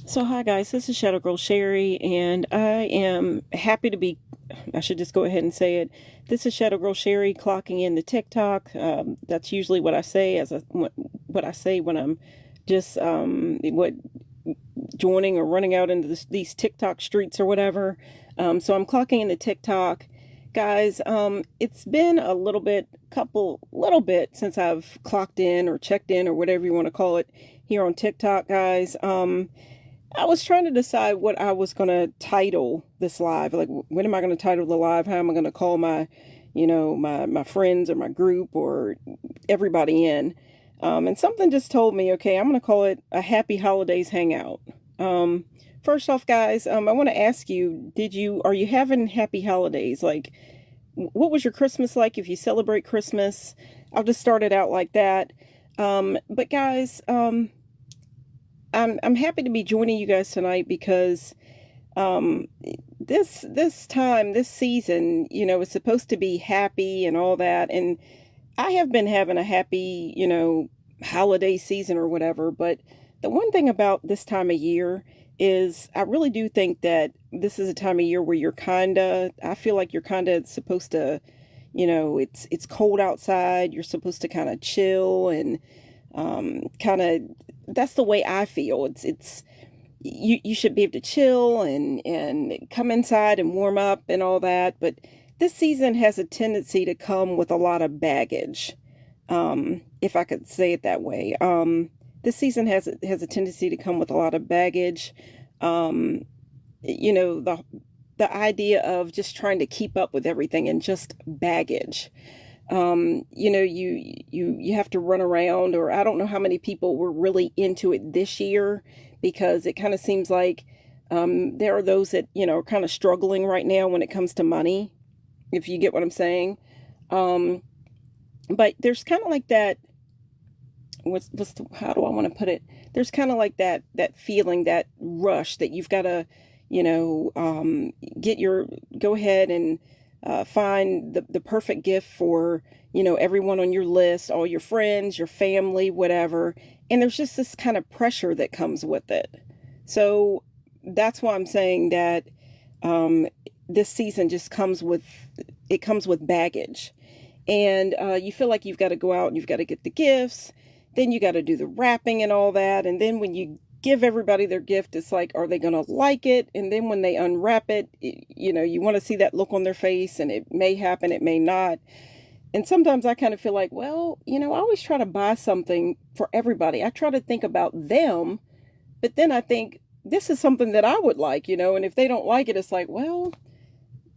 So hi guys, this is Shadow Girl Sherry, and I am happy to be. I should just go ahead and say it. This is Shadow Girl Sherry clocking in the TikTok. That's usually what I say what I say when I'm just what joining or running out into these TikTok streets or whatever. So I'm clocking in the TikTok, guys. It's been a little bit since I've clocked in or checked in or whatever you want to call it here on TikTok, guys. I was trying to decide what I was going to title this live. Like, what am I going to title the live? How am I going to call my friends or my group or everybody in? And something just told me, okay, I'm going to call it a Happy Holidays Hangout. Um, First off, guys, I want to ask you, are you having happy holidays? Like, what was your Christmas like if you celebrate Christmas? I'll just start it out like that. But guys, I'm happy to be joining you guys tonight because um, this season, is supposed to be happy and all that, and I have been having a happy, holiday season or whatever. But the one thing about this time of year is I really do think that this is a time of year where I feel like you're kinda supposed to, it's cold outside. You're supposed to kind of chill and kind of that's the way I feel. It's you should be able to chill and come inside and warm up and all that. But this season has a tendency to come with a lot of baggage, if I could say it that way. This season has a tendency to come with a lot of baggage. Um, you know the the idea of just trying to keep up with everything and just baggage. You have to run around, or I don't know how many people were really into it this year, because it kind of seems like there are those that, are kind of struggling right now when it comes to money, if you get what I'm saying. Um, but there's kind of like that, how do I want to put it? There's kind of like that feeling, that rush that you've got to, you know, um, go ahead and find the perfect gift for, everyone on your list, all your friends, your family, whatever. And there's just this kind of pressure that comes with it. So that's why I'm saying that um, this season just comes with baggage. And you feel like you've got to go out and you've got to get the gifts, then you got to do the wrapping and all that, and then when you give everybody their gift, it's like, are they going to like it? And then when they unwrap it, you want to see that look on their face, and it may happen, it may not. And sometimes I kind of feel like, well, I always try to buy something for everybody. I try to think about them, but then I think this is something that I would like, and if they don't like it, it's like, well,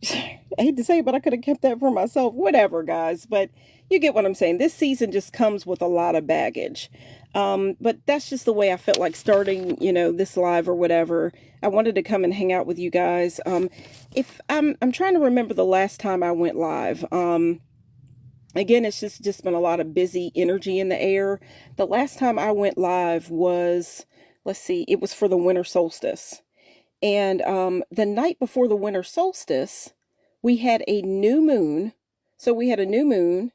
I hate to say it, but I could have kept that for myself. Whatever, guys. But you get what I'm saying. This season just comes with a lot of baggage. But that's just the way I felt like starting, this live or whatever. I wanted to come and hang out with you guys. If I'm trying to remember the last time I went live. Again, it's just been a lot of busy energy in the air. The last time I went live was, let's see, it was for the winter solstice. And the night before the winter solstice, we had a new moon. So we had a new moon.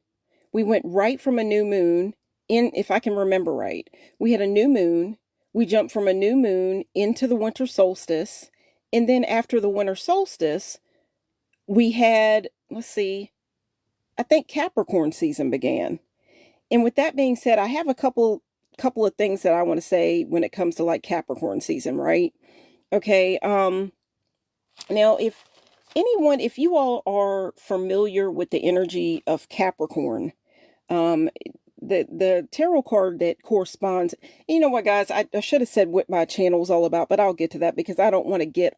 We went right from a new moon if I can remember right. We had a new moon. We jumped from a new moon into the winter solstice. And then after the winter solstice, we had, let's see, I think Capricorn season began. And with that being said, I have a couple of things that I want to say when it comes to like Capricorn season, right? Okay. Now, if you all are familiar with the energy of Capricorn, um, the tarot card that corresponds, you know what, guys, I should have said what my channel is all about, but I'll get to that because I don't want to get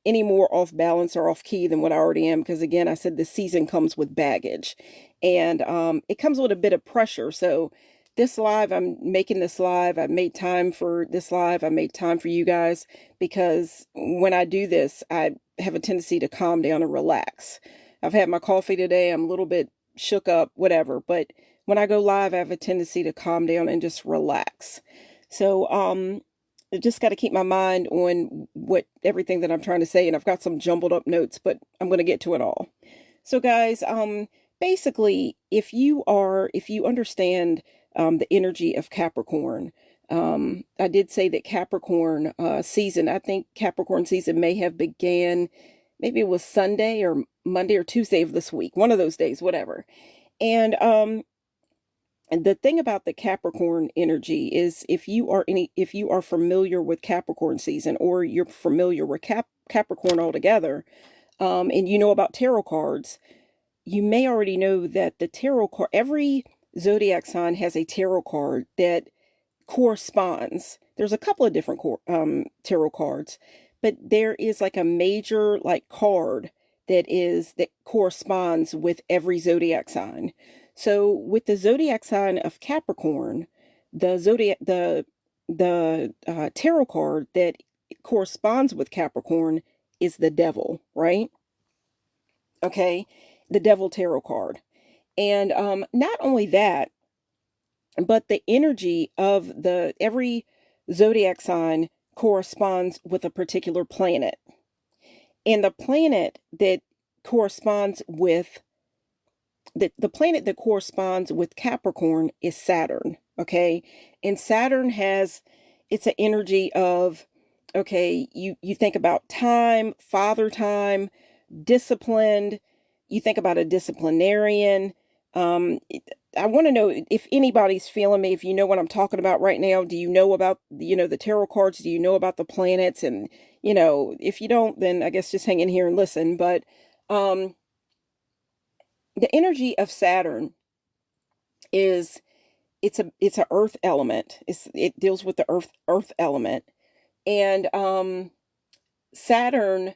any more off balance or off key than what I already am. Because again, I said this season comes with baggage, and it comes with a bit of pressure. So I'm making this live. I've made time for this live. I made time for you guys because when I do this, I have a tendency to calm down and relax. I've had my coffee today. I'm a little bit shook up, whatever. But when I go live, I have a tendency to calm down and just relax. So, I just got to keep my mind on everything that I'm trying to say. And I've got some jumbled up notes, but I'm going to get to it all. So guys, basically, if you understand the energy of Capricorn, I did say that Capricorn season, I think Capricorn season may have began, maybe it was Sunday or Monday or Tuesday of this week, one of those days, whatever. And the thing about the Capricorn energy is if you are familiar with Capricorn season, or you're familiar with Capricorn altogether, and you know about tarot cards, you may already know that the tarot card, every zodiac sign has a tarot card that corresponds. There's a couple of different tarot cards, but there is like a major like card that corresponds with every zodiac sign. So with the zodiac sign of Capricorn, the tarot card that corresponds with Capricorn is the Devil, right? Okay, the Devil tarot card. And not only that, but the energy of every zodiac sign corresponds with a particular planet. And the planet that corresponds with the planet that corresponds with Capricorn is Saturn, okay? And Saturn it's an energy of, okay, you think about time, father time, disciplined, you think about a disciplinarian. I want to know if anybody's feeling me, if you know what I'm talking about right now. Do you know about, the tarot cards? Do you know about the planets? And, if you don't, then I guess just hang in here and listen. But the energy of Saturn it's a earth element. It deals with the earth element. And Saturn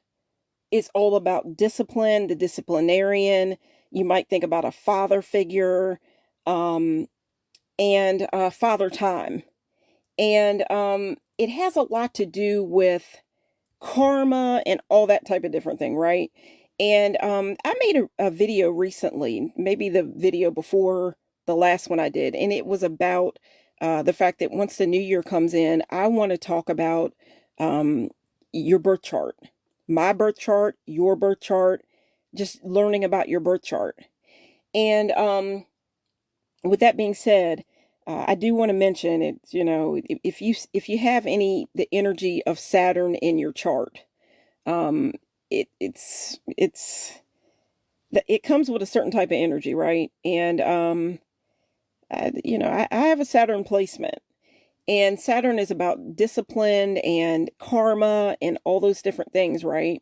is all about discipline, the disciplinarian. You might think about a father figure, and father time. And it has a lot to do with karma and all that type of different thing, right? And I made a video recently, maybe the video before the last one I did, and it was about the fact that once the new year comes in, I want to talk about your birth chart, my birth chart, your birth chart, just learning about your birth chart. And with that being said, I do want to mention it, if you have the energy of Saturn in your chart, it comes with a certain type of energy, right? And I have a Saturn placement, and Saturn is about discipline and karma and all those different things, right?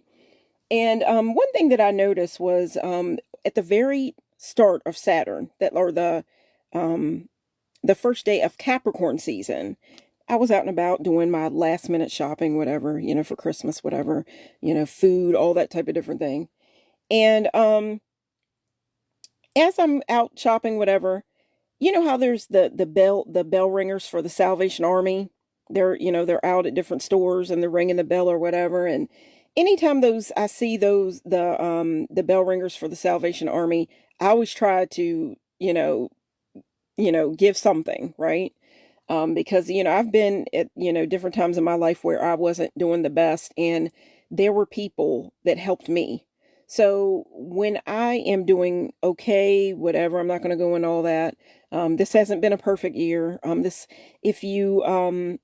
And one thing that I noticed was at the very start of Saturn, or the first day of Capricorn season, I was out and about doing my last minute shopping, whatever, for Christmas, whatever, food, all that type of different thing. And as I'm out shopping, whatever, you know how there's the bell ringers for the Salvation Army. They're out at different stores and they're ringing the bell or whatever. And anytime I see the bell ringers for the Salvation Army, I always try to, give something, right? Because, I've been at, different times in my life where I wasn't doing the best, and there were people that helped me. So when I am doing okay, whatever, I'm not going to go into all that. This hasn't been a perfect year. If you're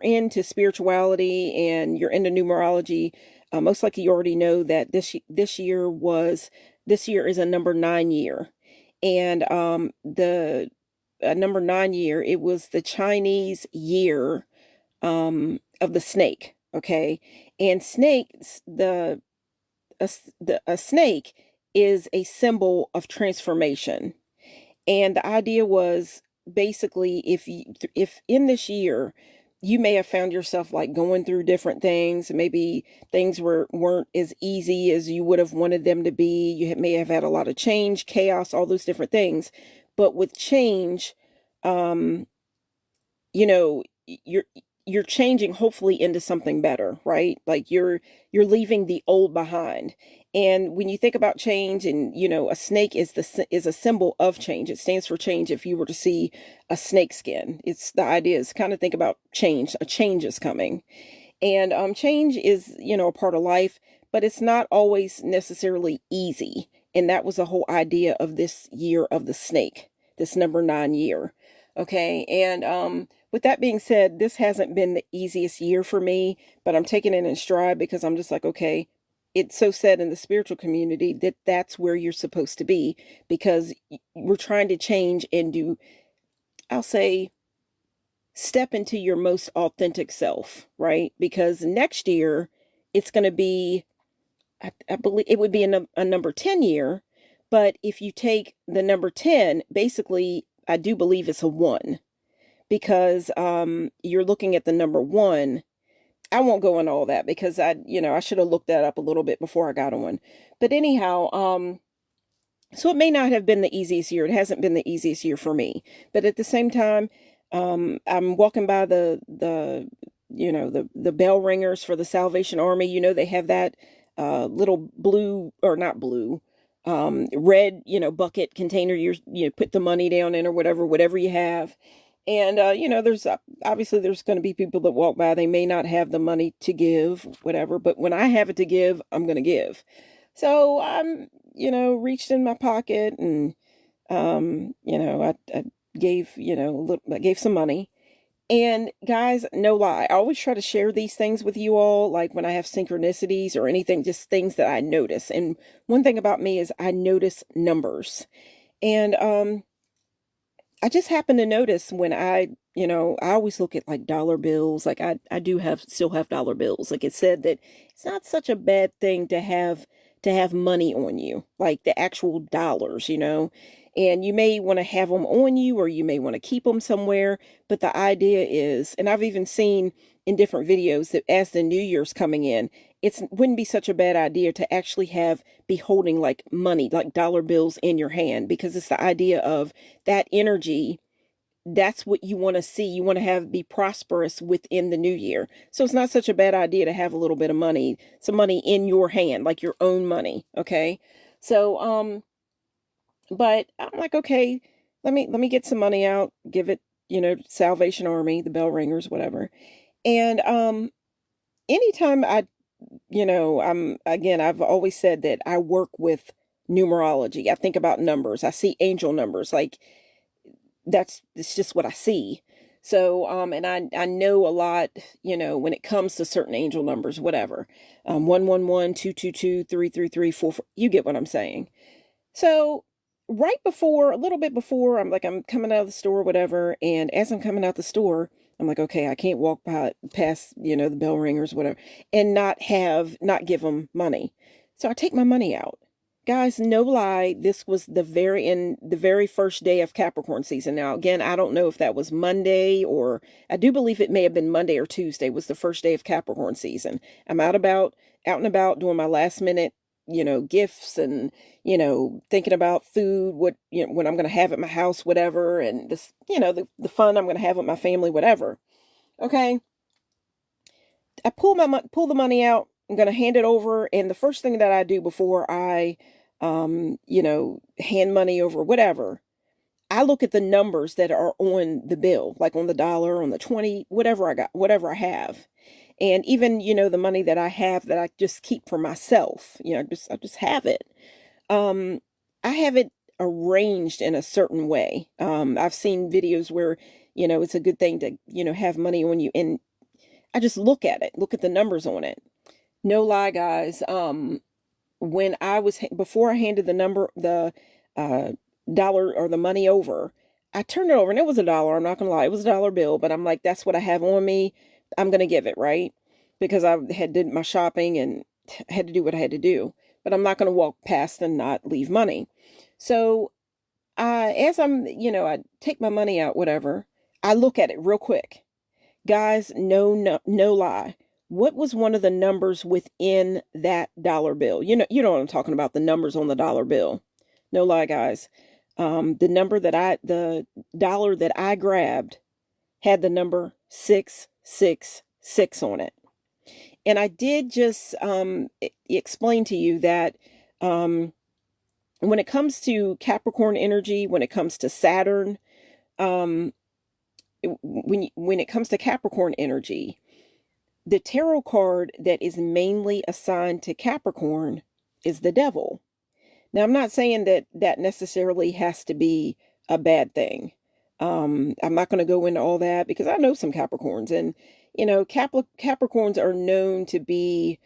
into spirituality and you're into numerology, most likely you already know that this year is a number 9 year. And the number 9 year, it was the Chinese year of the snake. Okay. And snakes, a snake is a symbol of transformation. And the idea was basically, if in this year you may have found yourself like going through different things, maybe things weren't as easy as you would have wanted them to be. You may have had a lot of change, chaos, all those different things. But with change, you're changing hopefully into something better, right? Like you're leaving the old behind. And when you think about change, and a snake is a symbol of change. It stands for change. If you were to see a snake skin, the idea is kind of think about change. A change is coming. And change is, a part of life, but it's not always necessarily easy. And that was the whole idea of this year of the snake, this number 9 year. Okay. And with that being said, this hasn't been the easiest year for me, but I'm taking it in stride because I'm just like, okay, it's so said in the spiritual community that that's where you're supposed to be because we're trying to change and do, I'll say, step into your most authentic self, right? Because next year it's going to be, I believe it would be a number 10 year, but if you take the number 10, basically, I do believe it's a one because you're looking at the number one. I won't go into all that because I should have looked that up a little bit before I got on. But anyhow, so it may not have been the easiest year. It hasn't been the easiest year for me. But at the same time, I'm walking by the bell ringers for the Salvation Army. They have that little blue, or not blue, red, bucket container you put the money down in or whatever you have. And, there's obviously there's going to be people that walk by. They may not have the money to give, whatever. But when I have it to give, I'm going to give. So I'm, reached in my pocket and, I gave, I gave some money. And guys, no lie, I always try to share these things with you all, like when I have synchronicities or anything, just things that I notice. And one thing about me is I notice numbers. And I just happen to notice when I always look at like dollar bills. Like I do still have dollar bills. Like it said that it's not such a bad thing to have money on you, like the actual dollars, and you may want to have them on you or you may want to keep them somewhere. But the idea is, and I've even seen in different videos that as the new year's coming in, it wouldn't be such a bad idea to actually be holding like money, like dollar bills in your hand, because it's the idea of that energy. That's what you want to see. You want to be prosperous within the new year. So it's not such a bad idea to have a little bit of money, some money in your hand, like your own money. Okay. So, but I'm like, okay, let me get some money out, give it, Salvation Army, the bell ringers, whatever. And, anytime I've always said that I work with numerology. I think about numbers. I see angel numbers. Like it's just what I see. So, and I know a lot, when it comes to certain angel numbers, whatever, 111, 222, 333, 44, you get what I'm saying. So a little bit before, I'm coming out of the store, whatever. And as I'm coming out the store, I'm like, okay, I can't walk past, the bell ringers, whatever, and not give them money. So I take my money out. Guys, no lie, this was the very first day of Capricorn season. Now, again, I don't know if that was Monday or I do believe it may have been Monday or Tuesday was the first day of Capricorn season. I'm out and about doing my last minute, gifts and, thinking about food, what, what I'm going to have at my house, whatever. And this, the fun I'm going to have with my family, whatever. Okay. I pull the money out. I'm going to hand it over. And the first thing that I do before I, hand money over, whatever, I look at the numbers that are on the bill, like on the dollar, on the 20, whatever I have. And even, the money that I have that I just keep for myself, I just have it. I have it arranged in a certain way. I've seen videos where, it's a good thing to, have money on you. And I just look at the numbers on it. No lie, guys. Before I handed the dollar or the money over, I turned it over and it was a dollar. I'm not gonna lie, it was a dollar bill, but I'm like, that's what I have on me. I'm gonna give it, right? Because I had did my shopping and had to do what I had to do. But I'm not gonna walk past and not leave money. So as I take my money out, whatever, I look at it real quick. Guys, no lie. What was one of the numbers within that dollar bill? You know what I'm talking about, the numbers on the dollar bill. No lie, guys. The dollar that I grabbed had the number 666 on it. And I did just explain to you that when it comes to Capricorn energy, when it comes to Saturn, when it comes to Capricorn energy, the tarot card that is mainly assigned to Capricorn is the Devil. Now, I'm not saying that necessarily has to be a bad thing. I'm not going to go into all that because I know some Capricorns, and Capricorns are known to be,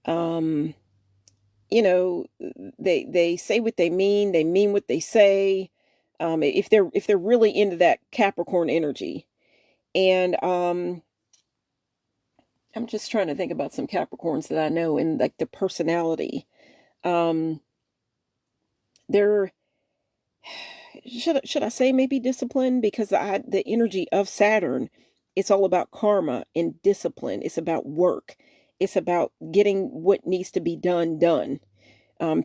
um, they say what they mean what they say. If they're really into that Capricorn energy, and I'm just trying to think about some Capricorns that I know and like the personality. Um, they're should I say maybe discipline, because the energy of Saturn, it's all about karma and discipline. It's about work. It's about getting what needs to be done,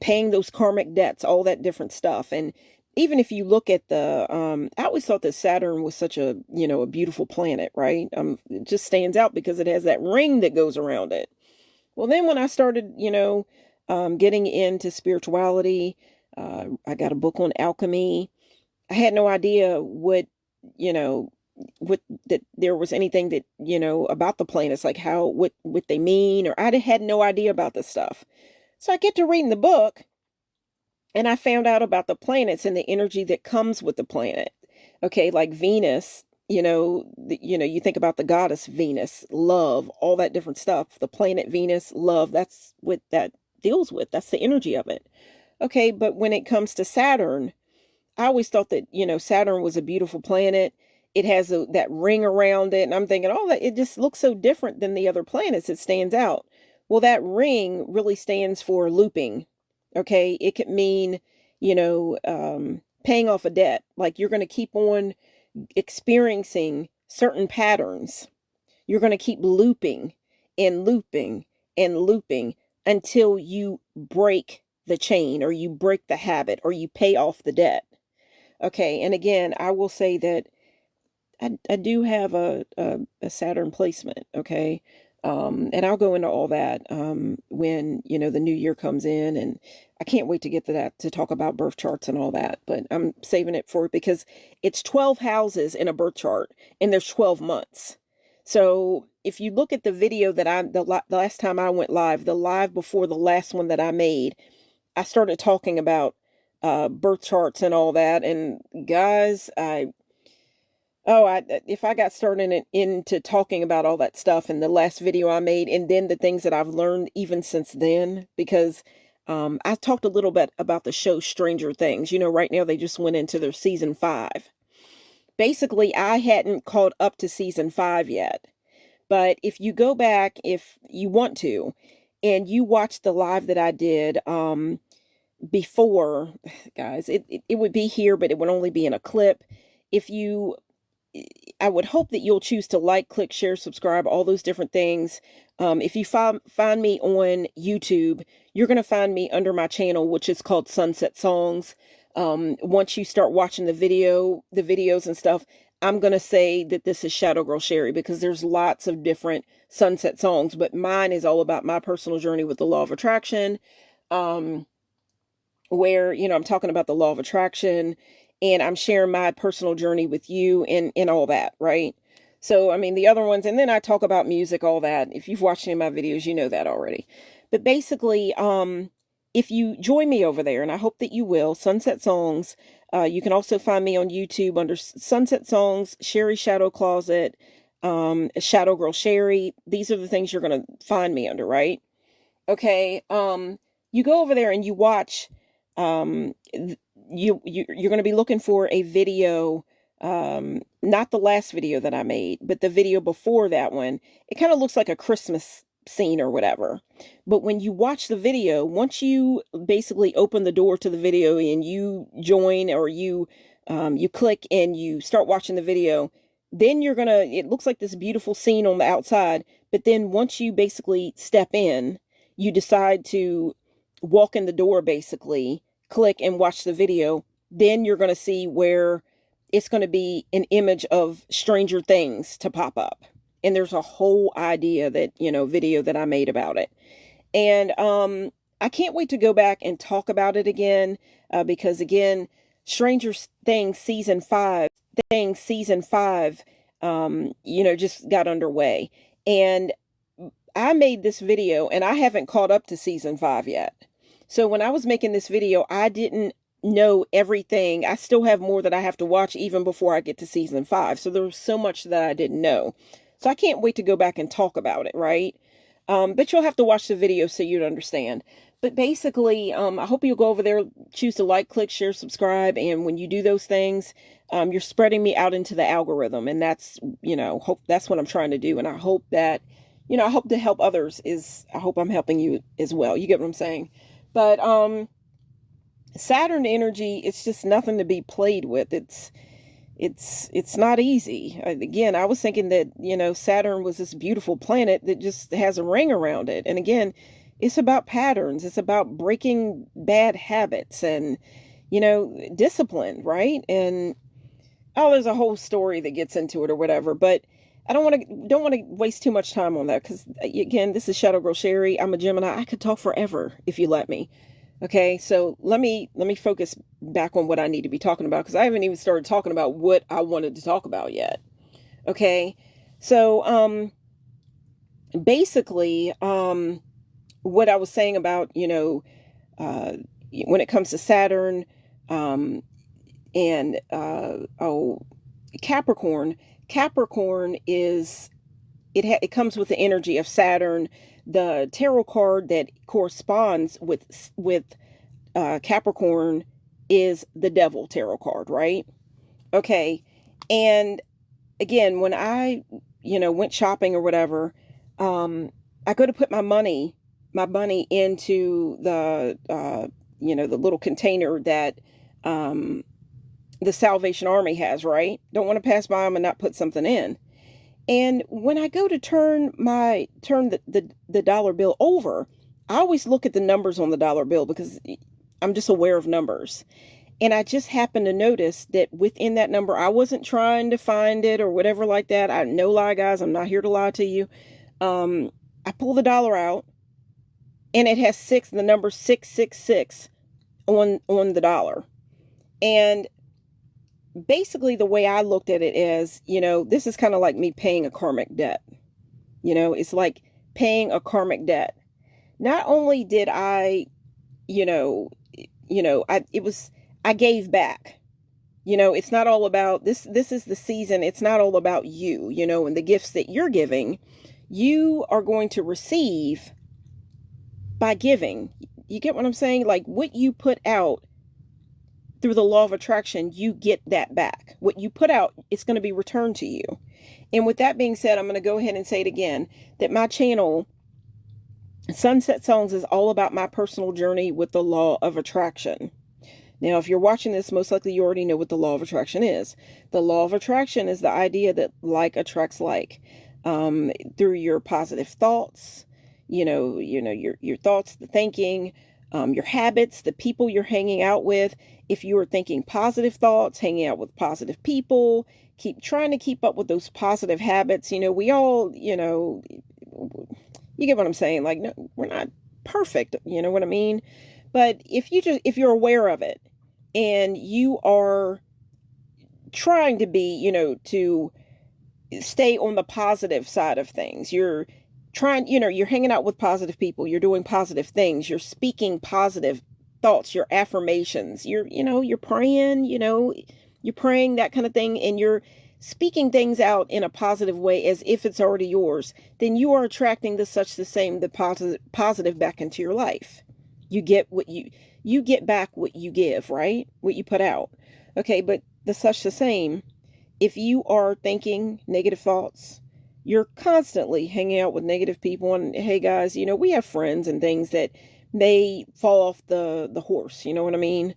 paying those karmic debts, all that different stuff. And even if you look at I always thought that Saturn was such a beautiful planet, right? It just stands out because it has that ring that goes around it. Well, then when I started, getting into spirituality, I got a book on alchemy. I had no idea you know, what that there was anything that, about the planets, like what they mean, or I had no idea about this stuff. So I get to reading the book, and I found out about the planets and the energy that comes with the planet. Okay, like Venus, you think about the goddess Venus, love, all that different stuff. The planet Venus, love, that's what that deals with. That's the energy of it. Okay, but when it comes to Saturn, I always thought that, Saturn was a beautiful planet. It has that ring around it. And I'm thinking, oh, that it just looks so different than the other planets. It stands out. Well, that ring really stands for looping. Okay. It could mean, paying off a debt. Like you're going to keep on experiencing certain patterns. You're going to keep looping and looping and looping until you break the chain, or you break the habit, or you pay off the debt. Okay, and again, I will say that I do have a Saturn placement, okay? And I'll go into all that when, the new year comes in, and I can't wait to get to that, to talk about birth charts and all that, but I'm saving it for, because it's 12 houses in a birth chart, and there's 12 months. So if you look at the video that the last time I went live, the live before the last one that I made, I started talking about birth charts and all that. And guys, if I got started into talking about all that stuff in the last video I made, and then the things that I've learned even since then, because I talked a little bit about the show Stranger Things. Right now they just went into their season 5. Basically, I hadn't caught up to season 5 yet. But if you go back, if you want to, and you watch the live that I did, before, guys, it would be here, but it would only be in a clip. I would hope that you'll choose to like, click, share, subscribe, all those different things. If you find me on YouTube, you're going to find me under my channel, which is called Sunset Songs. Once you start watching the videos and stuff, I'm going to say that this is Shadow Girl Sherry, because there's lots of different sunset songs, but mine is all about my personal journey with the law of attraction. Where, I'm talking about the law of attraction, and I'm sharing my personal journey with you and all that, right? So, I mean, the other ones, and then I talk about music, all that. If you've watched any of my videos, you know that already. But basically, if you join me over there, and I hope that you will, Sunset Songs, you can also find me on YouTube under Sunset Songs, Sherry Shadow Closet, Shadow Girl Sherry. These are the things you're going to find me under, right? Okay, you go over there and you watch, you're going to be looking for a video, not the last video that I made, but the video before that one. It kind of looks like a Christmas scene or whatever. But when you watch the video, once you basically open the door to the video and you join, or you click and you start watching the video, then it looks like this beautiful scene on the outside. But then once you basically step in, you decide to walk in the door, basically click and watch the video, then you're going to see where it's going to be an image of Stranger Things to pop up. And there's a whole idea that, video that I made about it. And I can't wait to go back and talk about it again, because again, Stranger Things season 5, just got underway. And I made this video, and I haven't caught up to season 5 yet. So when I was making this video, I didn't know everything. I still have more that I have to watch even before I get to season 5. So there was so much that I didn't know. So I can't wait to go back and talk about it, right? But you'll have to watch the video so you'd understand. But basically, I hope you'll go over there, choose to like, click, share, subscribe. And when you do those things, you're spreading me out into the algorithm. And that's, that's what I'm trying to do. And I hope that, I hope to help others I hope I'm helping you as well. You get what I'm saying? But, Saturn energy, it's just nothing to be played with. It's not easy. Again, I was thinking that, Saturn was this beautiful planet that just has a ring around it. And again, it's about patterns. It's about breaking bad habits and, discipline, right? And there's a whole story that gets into it or whatever, but I don't want to waste too much time on that because again, this is Shadow Girl Sherry. I'm a Gemini. I could talk forever if you let me. Okay, so let me focus back on what I need to be talking about because I haven't even started talking about what I wanted to talk about yet. Okay, so basically, what I was saying about when it comes to Saturn, and Capricorn. Capricorn is it comes with the energy of Saturn. The tarot card that corresponds with Capricorn is the Devil tarot card, right? Okay, and again, when I went shopping or whatever, I go to put my money into the the little container that the Salvation Army has, right? Don't want to pass by them and not put something in. And when I go to turn the dollar bill over, I always look at the numbers on the dollar bill because I'm just aware of numbers. And I just happened to notice that within that number, I wasn't trying to find it or whatever like that. No lie, guys. I'm not here to lie to you. I pull the dollar out and it has the number 666 on the dollar. And basically the way I looked at it is, this is kind of like me paying a karmic debt. It's like paying a karmic debt. Not only did I, I gave back. It's not all about this is the season. It's not all about you, and the gifts that you're giving. You are going to receive by giving. You get what I'm saying? Like what you put out through the law of attraction, you get that back. What you put out, it's going to be returned to you. And with that being said, I'm going to go ahead and say it again, that my channel, Sunset Songs, is all about my personal journey with the law of attraction. Now, if you're watching this, most likely you already know what the law of attraction is. The law of attraction is the idea that like attracts like. Through your positive thoughts, your thoughts, the thinking, your habits, the people you're hanging out with. If you are thinking positive thoughts, hanging out with positive people, trying to keep up with those positive habits. We all, you get what I'm saying? Like, no, we're not perfect. You know what I mean? But if you're aware of it and you are trying to be, to stay on the positive side of things, you're trying, you're hanging out with positive people, you're doing positive things, you're speaking positive thoughts, your affirmations, you're praying, you're praying, that kind of thing, and you're speaking things out in a positive way as if it's already yours, then you are attracting the positive back into your life. You get you get back what you give, right? What you put out. Okay, but the same, if you are thinking negative thoughts, you're constantly hanging out with negative people. And hey guys, we have friends and things that may fall off the horse, you know what I mean?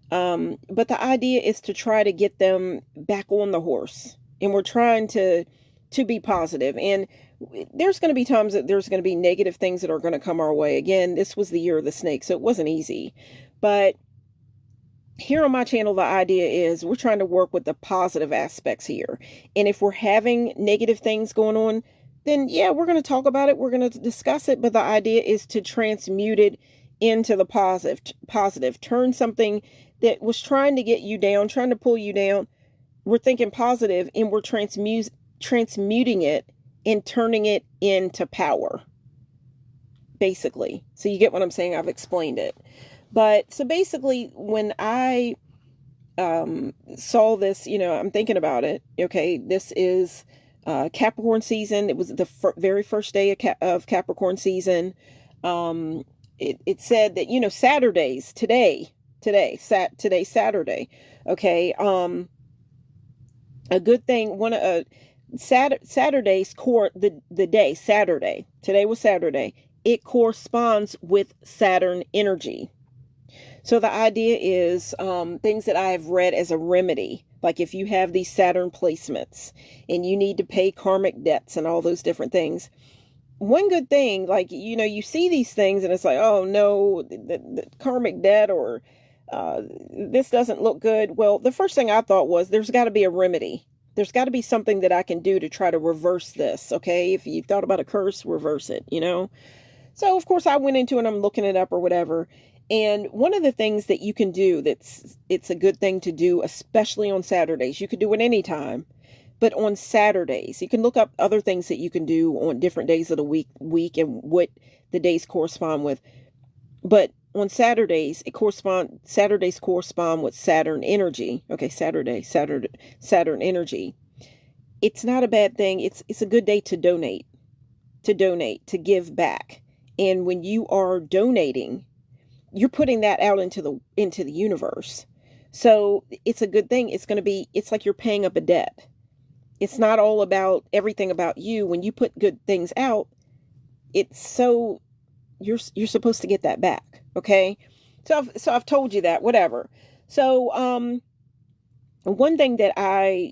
But the idea is to try to get them back on the horse. And we're trying to be positive. And there's going to be times that there's going to be negative things that are going to come our way. Again, this was the year of the snake, so it wasn't easy. But here on my channel, the idea is we're trying to work with the positive aspects here. And if we're having negative things going on, then yeah, we're going to talk about it. We're going to discuss it. But the idea is to transmute it into the positive. Turn something that was trying to get you down, trying to pull you down. We're thinking positive and we're transmuting it and turning it into power, basically. So you get what I'm saying? I've explained it. But so basically, when I saw this, I'm thinking about it. Okay, this is Capricorn season. It was the very first day of Capricorn season. It said that, Saturdays today's Saturday. Okay. A good thing. Saturday's the day Saturday. Today was Saturday. It corresponds with Saturn energy. So the idea is things that I have read as a remedy, like if you have these Saturn placements and you need to pay karmic debts and all those different things. One good thing, like, you see these things and it's like, oh no, the karmic debt, or this doesn't look good. Well, the first thing I thought was there's got to be a remedy. There's got to be something that I can do to try to reverse this. Okay. If you thought about a curse, reverse it, So of course I went into it, I'm looking it up or whatever. And one of the things that you can do it's a good thing to do, especially on Saturdays. You could do it anytime, but on Saturdays, you can look up other things that you can do on different days of the week and what the days correspond with. But on Saturdays, Saturdays correspond with Saturn energy. Okay, Saturn energy. It's not a bad thing. It's a good day to donate, to give back. And when you are donating, you're putting that out into the universe. So it's a good thing. It's like you're paying up a debt. It's not all about everything about you. When you put good things out, you're supposed to get that back. Okay. So I've told you that, whatever. So, one thing that I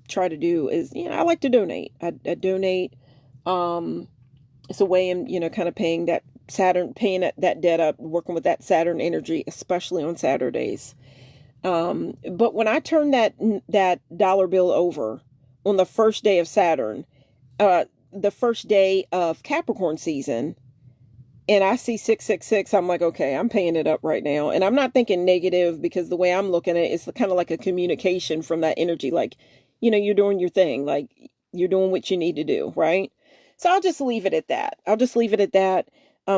try to do is, I like to donate. I donate. It's a way in, kind of paying that debt up, working with that Saturn energy, especially on Saturdays. But when I turn that dollar bill over on the first day of Saturn, the first day of Capricorn season, and I see 666, I'm like, okay, I'm paying it up right now. And I'm not thinking negative, because the way I'm looking at it is kind of like a communication from that energy. Like, you're doing your thing, like you're doing what you need to do. Right. So I'll just leave it at that.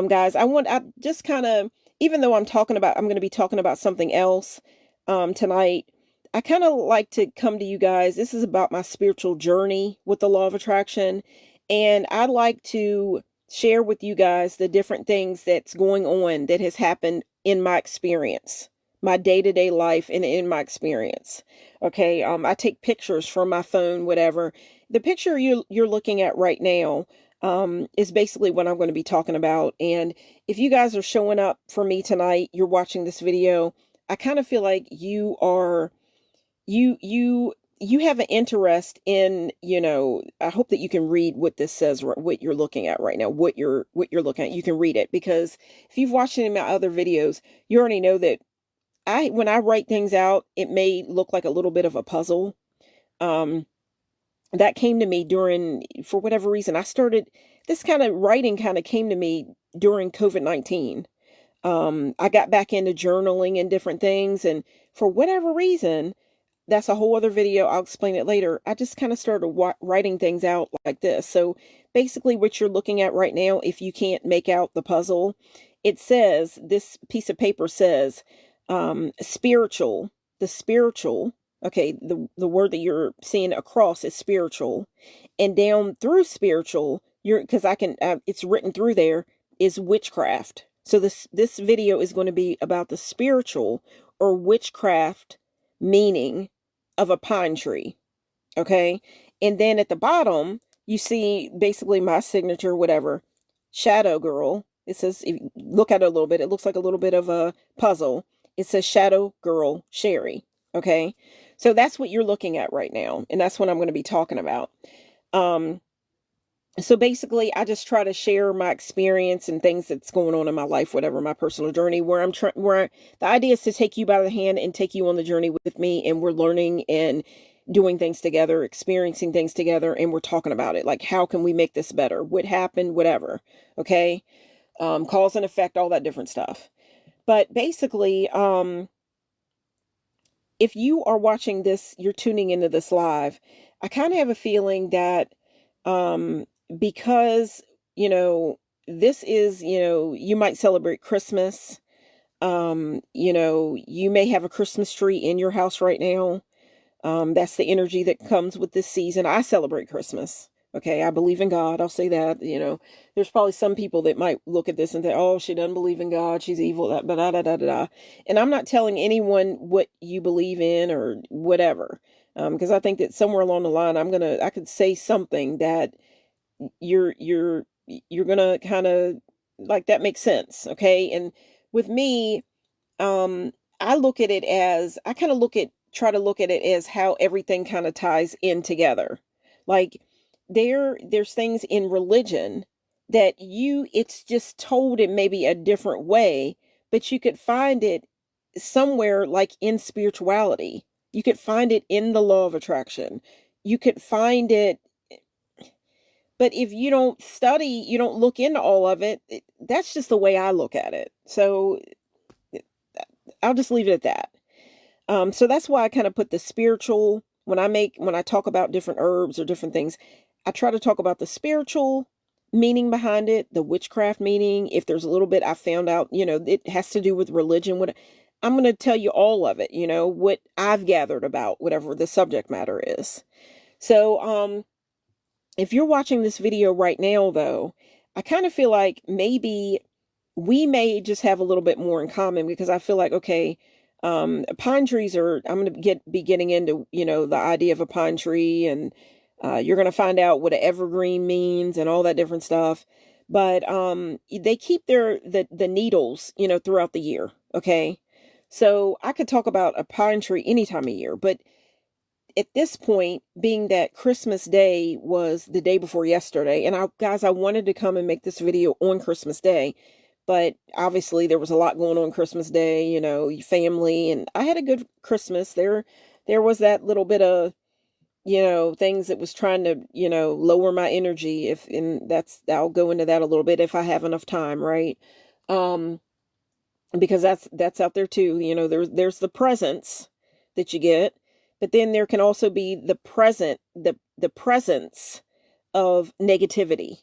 Guys, I just kind of, even though I'm going to be talking about something else, tonight, I kind of like to come to you guys. This is about my spiritual journey with the law of attraction. And I'd like to share with you guys the different things that's going on that has happened in my experience, my day-to-day life, and in my experience. Okay. I take pictures from my phone, whatever. The picture you're looking at right now, is basically what I'm going to be talking about. And if you guys are showing up for me tonight, you're watching this video, I kind of feel like you have an interest in, I hope that you can read what this says, what you're looking at right now, what you're looking at. You can read it, because if you've watched any of my other videos, you already know that when I write things out, it may look like a little bit of a puzzle. That came to me for whatever reason, this kind of writing came to me during COVID-19. I got back into journaling and different things. And for whatever reason, that's a whole other video. I'll explain it later. I just kind of started writing things out like this. So basically what you're looking at right now, if you can't make out the puzzle, this piece of paper says, spiritual, the spiritual. Okay, the word that you're seeing across is spiritual, and down through spiritual, because it's written through there, is witchcraft. So this video is going to be about the spiritual or witchcraft meaning of a pine tree. Okay, and then at the bottom you see basically my signature, whatever, Shadow Girl. It says, if you look at it a little bit, it looks like a little bit of a puzzle. It says Shadow Girl Sherry. Okay. So that's what you're looking at right now. And that's what I'm going to be talking about. So basically, I just try to share my experience and things that's going on in my life, whatever, my personal journey, the idea is to take you by the hand and take you on the journey with me. And we're learning and doing things together, experiencing things together. And we're talking about it. Like, how can we make this better? What happened? Whatever. Okay. Cause and effect, all that different stuff. But basically, if you are watching this, you're tuning into this live, I kind of have a feeling that, because, this is, you might celebrate Christmas. You may have a Christmas tree in your house right now. That's the energy that comes with this season. I celebrate Christmas. Okay, I believe in God. I'll say that. There's probably some people that might look at this and think, "Oh, she doesn't believe in God. She's evil." Da da da da da da. And I'm not telling anyone what you believe in or whatever, because I think that somewhere along the line, I could say something that you're you're you're gonna kind of like that makes sense. Okay, and with me, I look at it as I kind of try to look at it as how everything kind of ties in together. Like there's things in religion that it's just told in maybe a different way, but you could find it somewhere like in spirituality. You could find it in the law of attraction. You could find it, but if you don't study, you don't look into all of it, that's just the way I look at it. So I'll just leave it at that. So that's why I kind of put the spiritual when I talk about different herbs or different things, I try to talk about the spiritual meaning behind it, the witchcraft meaning. If there's a little bit I found out, it has to do with religion. I'm going to tell you all of it, what I've gathered about whatever the subject matter is. So, if you're watching this video right now, though, I kind of feel like maybe we may just have a little bit more in common because I feel like, okay, pine trees I'm going to be getting into, the idea of a pine tree, and you're going to find out what an evergreen means and all that different stuff. But they keep the needles, throughout the year. Okay. So I could talk about a pine tree any time of year, but at this point, being that Christmas Day was the day before yesterday, and I wanted to come and make this video on Christmas Day, but obviously there was a lot going on Christmas Day, family, and I had a good Christmas. There was that little bit of, things that was trying to, lower my energy, I'll go into that a little bit if I have enough time, right? Because that's out there too. There's the presents that you get, but then there can also be the presence of negativity.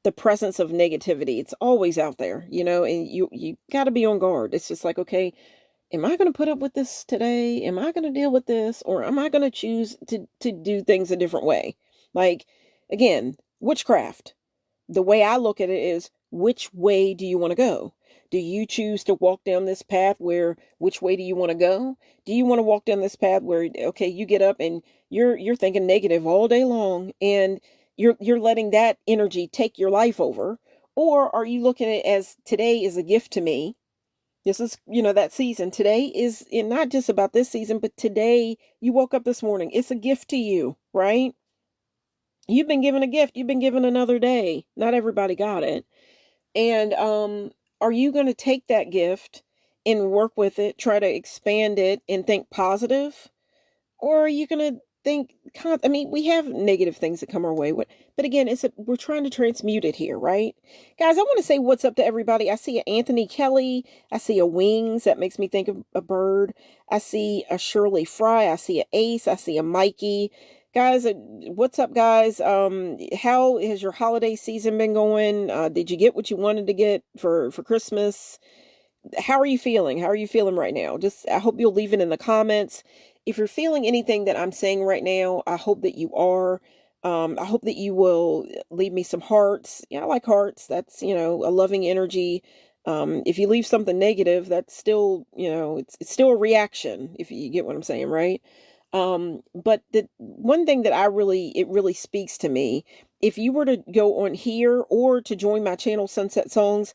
The presence of negativity. It's always out there, and you got to be on guard. It's just like, okay, am I going to put up with this today? Am I going to deal with this? Or am I going to choose to do things a different way? Like, again, witchcraft. The way I look at it is, which way do you want to go? Do you choose to walk down this path which way do you want to go? Do you want to walk down this path where, okay, you get up and you're thinking negative all day long and you're letting that energy take your life over? Or are you looking at it as today is a gift to me? This is, that season. Today is not just about this season, but today you woke up this morning. It's a gift to you, right? You've been given a gift. You've been given another day. Not everybody got it. And are you going to take that gift and work with it, try to expand it and think positive? Or are you going to think, we have negative things that come our way. But again, we're trying to transmute it here, right? Guys, I want to say what's up to everybody. I see a Anthony Kelly. I see a Wings. That makes me think of a bird. I see a Shirley Fry. I see a Ace. I see a Mikey. Guys, what's up, guys? How has your holiday season been going? Did you get what you wanted to get for Christmas? How are you feeling? How are you feeling right now? I hope you'll leave it in the comments. If you're feeling anything that I'm saying right now, I hope that you are. I hope that you will leave me some hearts. Yeah, I like hearts. That's, a loving energy. If you leave something negative, that's still, it's still a reaction, if you get what I'm saying, right? But the one thing that it really speaks to me, if you were to go on here or to join my channel, Sunset Songs,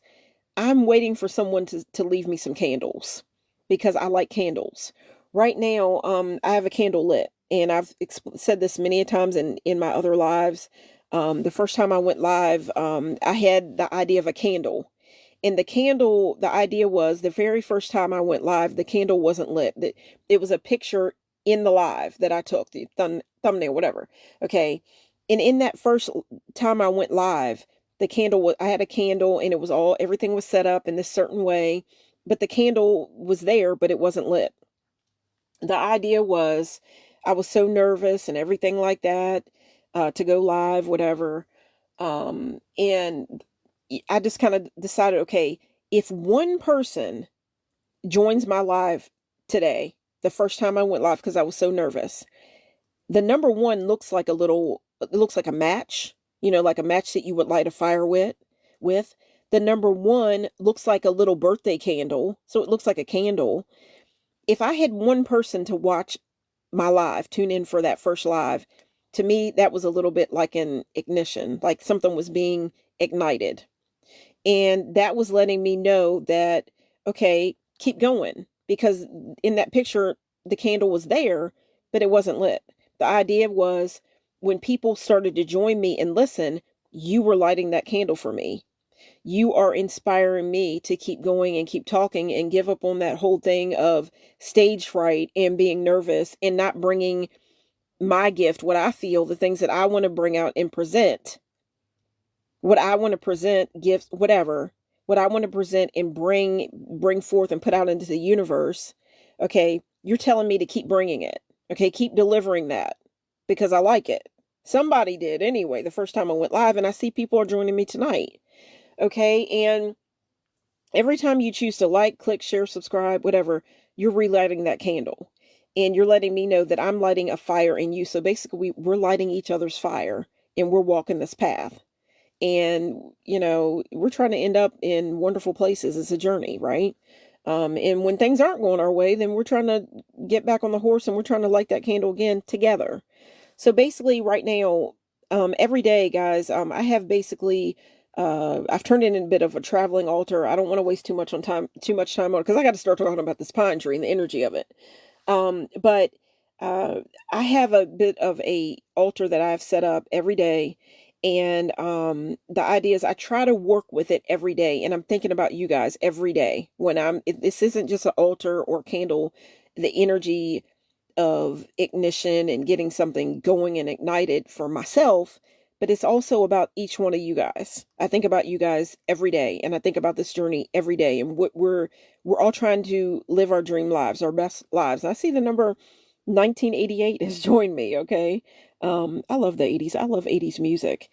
I'm waiting for someone to leave me some candles because I like candles. Right now, I have a candle lit, and I've said this many a times in my other lives. The first time I went live, I had the idea of a candle. And the idea was the very first time I went live, the candle wasn't lit. It was a picture in the live that I took, the thumbnail, whatever. Okay. And in that first time I went live, I had a candle and everything was set up in this certain way, but the candle was there, but it wasn't lit. The idea was I was so nervous and everything like that, to go live, whatever. And I just kind of decided, okay, If one person joins my live today, the first time I went live because I was so nervous, the number one looks like it looks like a match, like a match that you would light a fire with. The number one looks like a little birthday candle. So it looks like a candle. If I had one person to watch my live, tune in for that first live, to me, that was a little bit like an ignition, like something was being ignited. And that was letting me know that, okay, keep going. Because in that picture, the candle was there, but it wasn't lit. The idea was when people started to join me and listen, you were lighting that candle for me. You are inspiring me to keep going and keep talking and give up on that whole thing of stage fright and being nervous and not bringing my gift, what I feel, the things that I want to bring out and present, what I want to present, gifts, whatever, what I want to present and bring forth and put out into the universe. Okay, you're telling me to keep bringing it. Okay, keep delivering that because I like it. Somebody did anyway the first time I went live, and I see people are joining me tonight. Okay, and every time you choose to like, click, share, subscribe, whatever, you're relighting that candle. And you're letting me know that I'm lighting a fire in you. So basically, we're lighting each other's fire and we're walking this path. And, we're trying to end up in wonderful places. It's a journey, right? And when things aren't going our way, then we're trying to get back on the horse and we're trying to light that candle again together. So basically right now, every day, guys, I have basically, I've turned it into a bit of a traveling altar. I don't want to waste too much time on it because I got to start talking about this pine tree and the energy of it. But I have a bit of a altar that I've set up every day. And the idea is I try to work with it every day. And I'm thinking about you guys every day when this isn't just an altar or candle, the energy of ignition and getting something going and ignited for myself, but it's also about each one of you guys. I think about you guys every day, and I think about this journey every day, and what we're all trying to live our dream lives, our best lives. And I see the number 1988 has joined me. Okay, I love the 80s. I love 80s music.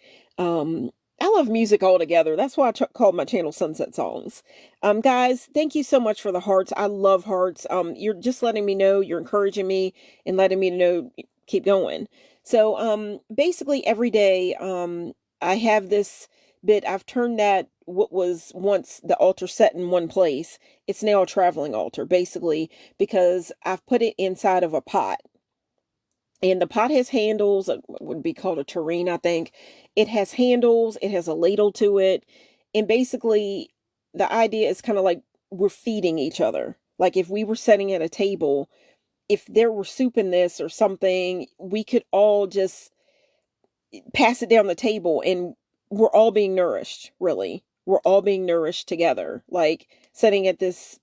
I love music altogether. That's why I called my channel Sunset Songs. Guys, thank you so much for the hearts. I love hearts. You're just letting me know, you're encouraging me and letting me know, keep going. So, basically every day, I have this bit. I've turned that what was once the altar set in one place. It's now a traveling altar, basically, because I've put it inside of a pot. And the pot has handles, it would be called a tureen, I think. It has handles, it has a ladle to it. And basically, the idea is kind of like we're feeding each other. Like if we were sitting at a table, if there were soup in this or something, we could all just pass it down the table and we're all being nourished, really. We're all being nourished together, like sitting at this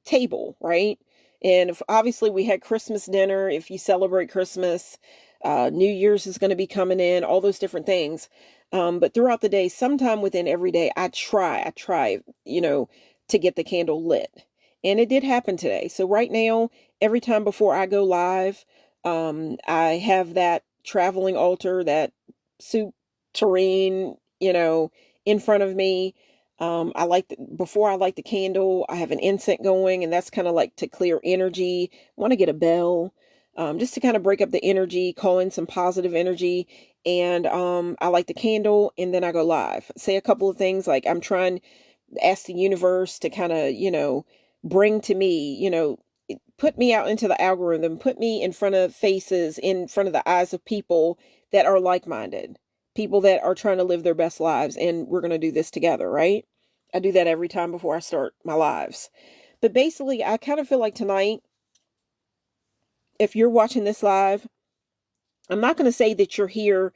table, right? And if, obviously we had Christmas dinner. If you celebrate Christmas, New Year's is going to be coming in, all those different things. But throughout the day, sometime within every day, I try, to get the candle lit. And it did happen today. So right now, every time before I go live, I have that traveling altar, that soup tureen, in front of me. Before I light the candle, I have an incense going, and that's kind of like to clear energy. I want to get a bell, just to kind of break up the energy, call in some positive energy. And I light the candle and then I go live. Say a couple of things like I'm trying to ask the universe to kind of, bring to me, put me out into the algorithm, put me in front of faces, in front of the eyes of people that are like-minded. People that are trying to live their best lives, and we're going to do this together, right? I do that every time before I start my lives. But basically, I kind of feel like tonight, if you're watching this live, I'm not going to say that you're here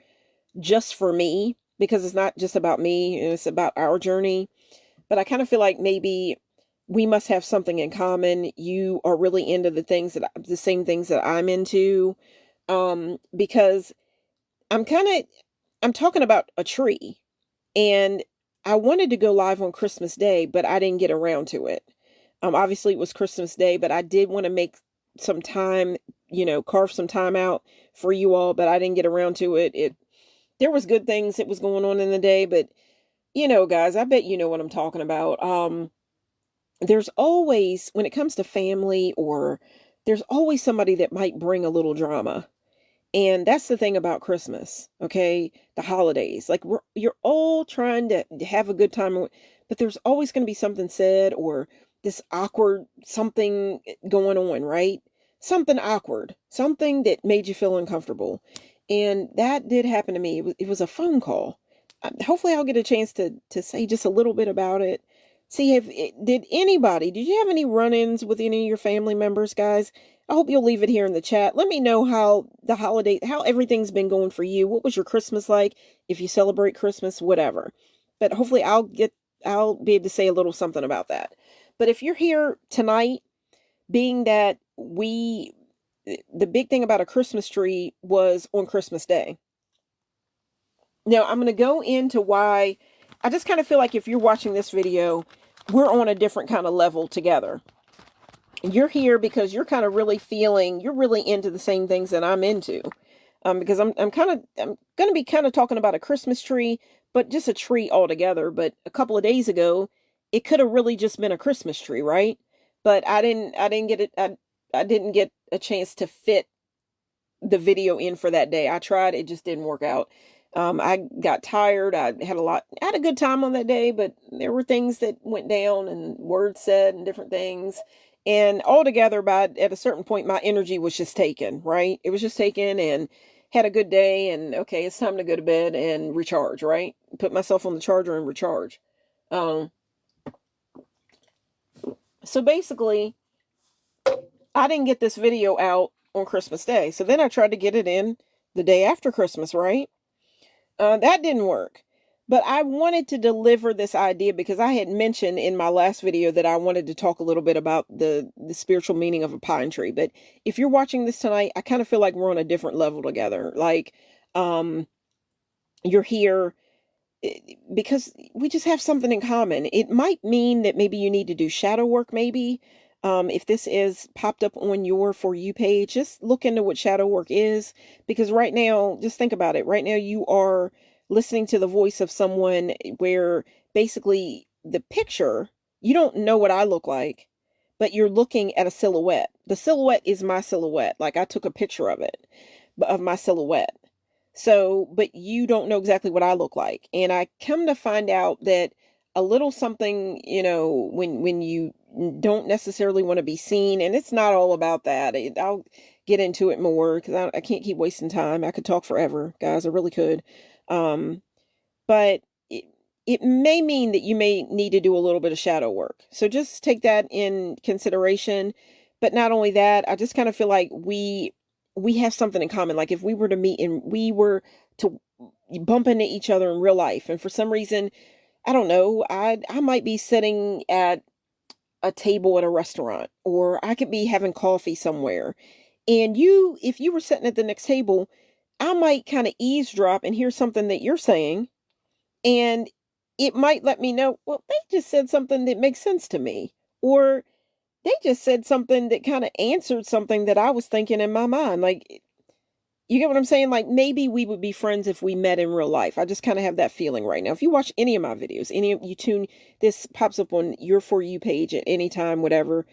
just for me, because it's not just about me, it's about our journey. But I kind of feel like maybe we must have something in common. You are really into the same things that I'm into, because I'm talking about a tree, and I wanted to go live on Christmas Day, but I didn't get around to it. Obviously it was Christmas Day, but I did want to make some time, carve some time out for you all, but I didn't get around to it. There was good things that was going on in the day, but guys, I bet you know what I'm talking about. there's always, when it comes to family, or there's always somebody that might bring a little drama. And that's the thing about Christmas, okay? The holidays. Like, you're all trying to have a good time, but there's always going to be something said, or this awkward something going on, right? Something awkward, something that made you feel uncomfortable. And that did happen to me. It was a phone call. Hopefully I'll get a chance to say just a little bit about it. See, did you have any run-ins with any of your family members, guys? I hope you'll leave it here in the chat. Let me know how everything's been going for you. What was your Christmas like? If you celebrate Christmas, whatever. But hopefully I'll be able to say a little something about that. But if you're here tonight, being that the big thing about a Christmas tree was on Christmas Day. Now, I'm going to go into why. I just kind of feel like if you're watching this video, we're on a different kind of level together. You're here because you're kind of you're really into the same things that I'm into. Because I'm going to be kind of talking about a Christmas tree, but just a tree altogether. But a couple of days ago, it could have really just been a Christmas tree, right? But I didn't get a chance to fit the video in for that day. I tried, it just didn't work out. I got tired. I had a good time on that day, but there were things that went down and words said and different things. And altogether, at a certain point, my energy was just taken, right? It was just taken, and had a good day, and okay, it's time to go to bed and recharge, right? Put myself on the charger and recharge. So basically, I didn't get this video out on Christmas Day. So then I tried to get it in the day after Christmas, right? That didn't work. But I wanted to deliver this idea because I had mentioned in my last video that I wanted to talk a little bit about the spiritual meaning of a pine tree. But if you're watching this tonight, I kind of feel like we're on a different level together. Like, you're here because we just have something in common. It might mean that maybe you need to do shadow work, maybe. If this is popped up on your For You page, just look into what shadow work is. Because right now, just think about it. Right now, you are listening to the voice of someone where basically the picture, you don't know what I look like, but you're looking at a silhouette. The silhouette is my silhouette. Like, I took a picture of it, of my silhouette. So, but you don't know exactly what I look like. And I come to find out that a little something, when you don't necessarily want to be seen, and it's not all about that. I'll get into it more because I can't keep wasting time. I could talk forever, guys. I really could. But it may mean that you may need to do a little bit of shadow work. So just take that in consideration. But not only that, I just kind of feel like we have something in common. Like, if we were to meet and we were to bump into each other in real life, and for some reason, I don't know, I might be sitting at a table at a restaurant, or I could be having coffee somewhere. And if you were sitting at the next table, I might kind of eavesdrop and hear something that you're saying. And it might let me know, well, they just said something that makes sense to me. Or they just said something that kind of answered something that I was thinking in my mind. Like, you get what I'm saying? Like, maybe we would be friends if we met in real life. I just kind of have that feeling right now. If you watch any of my videos, this pops up on your For You page at any time, whatever,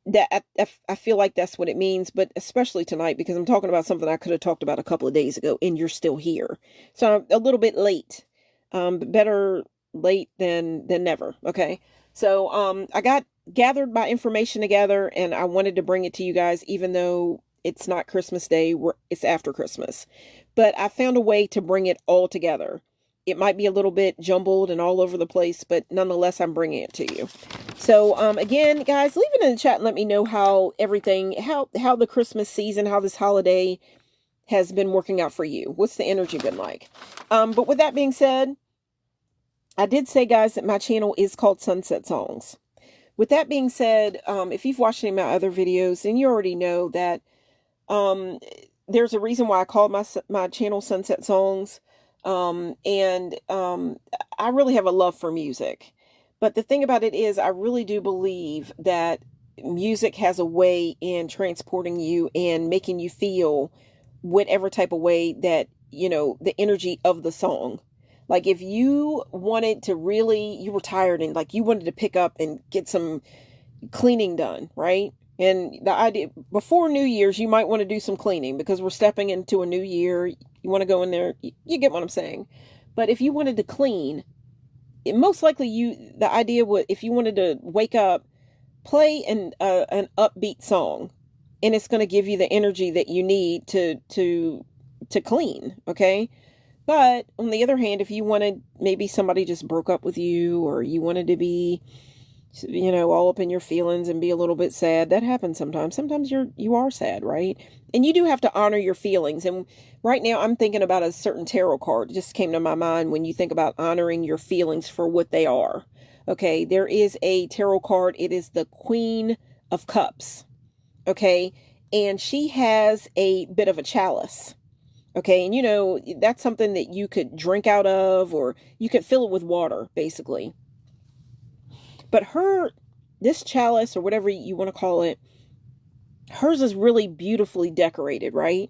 that I feel like that's what it means. But especially tonight, because I'm talking about something I could have talked about a couple of days ago, and you're still here. So I'm a little bit late. But better late than never. Okay. So, I gathered my information together, and I wanted to bring it to you guys, even though it's not Christmas Day, it's after Christmas. But I found a way to bring it all together. It might be a little bit jumbled and all over the place, but nonetheless, I'm bringing it to you. So, again, guys, leave it in the chat and let me know how the Christmas season, how this holiday has been working out for you. What's the energy been like? But with that being said, I did say, guys, that my channel is called Sunset Songs. With that being said, if you've watched any of my other videos, then you already know that there's a reason why I called my channel Sunset Songs. I really have a love for music. But the thing about it is, I really do believe that music has a way in transporting you and making you feel whatever type of way that, the energy of the song. Like if you wanted to really, you were tired and like you wanted to pick up and get some cleaning done, right? And the idea before New Year's, you might want to do some cleaning because we're stepping into a new year. You want to go in there, you get what I'm saying. But if you wanted to clean, most likely the idea would, if you wanted to wake up, play an upbeat song, and it's going to give you the energy that you need to clean, okay? But on the other hand, if you wanted, maybe somebody just broke up with you, or you wanted to be, all up in your feelings and be a little bit sad. That happens sometimes. Sometimes you are sad, right? And you do have to honor your feelings. And right now I'm thinking about a certain tarot card. It just came to my mind when you think about honoring your feelings for what they are. Okay, there is a tarot card. It is the Queen of Cups. Okay, and she has a bit of a chalice. Okay, and that's something that you could drink out of, or you could fill it with water, basically. But this chalice, or whatever you want to call it, hers is really beautifully decorated, right?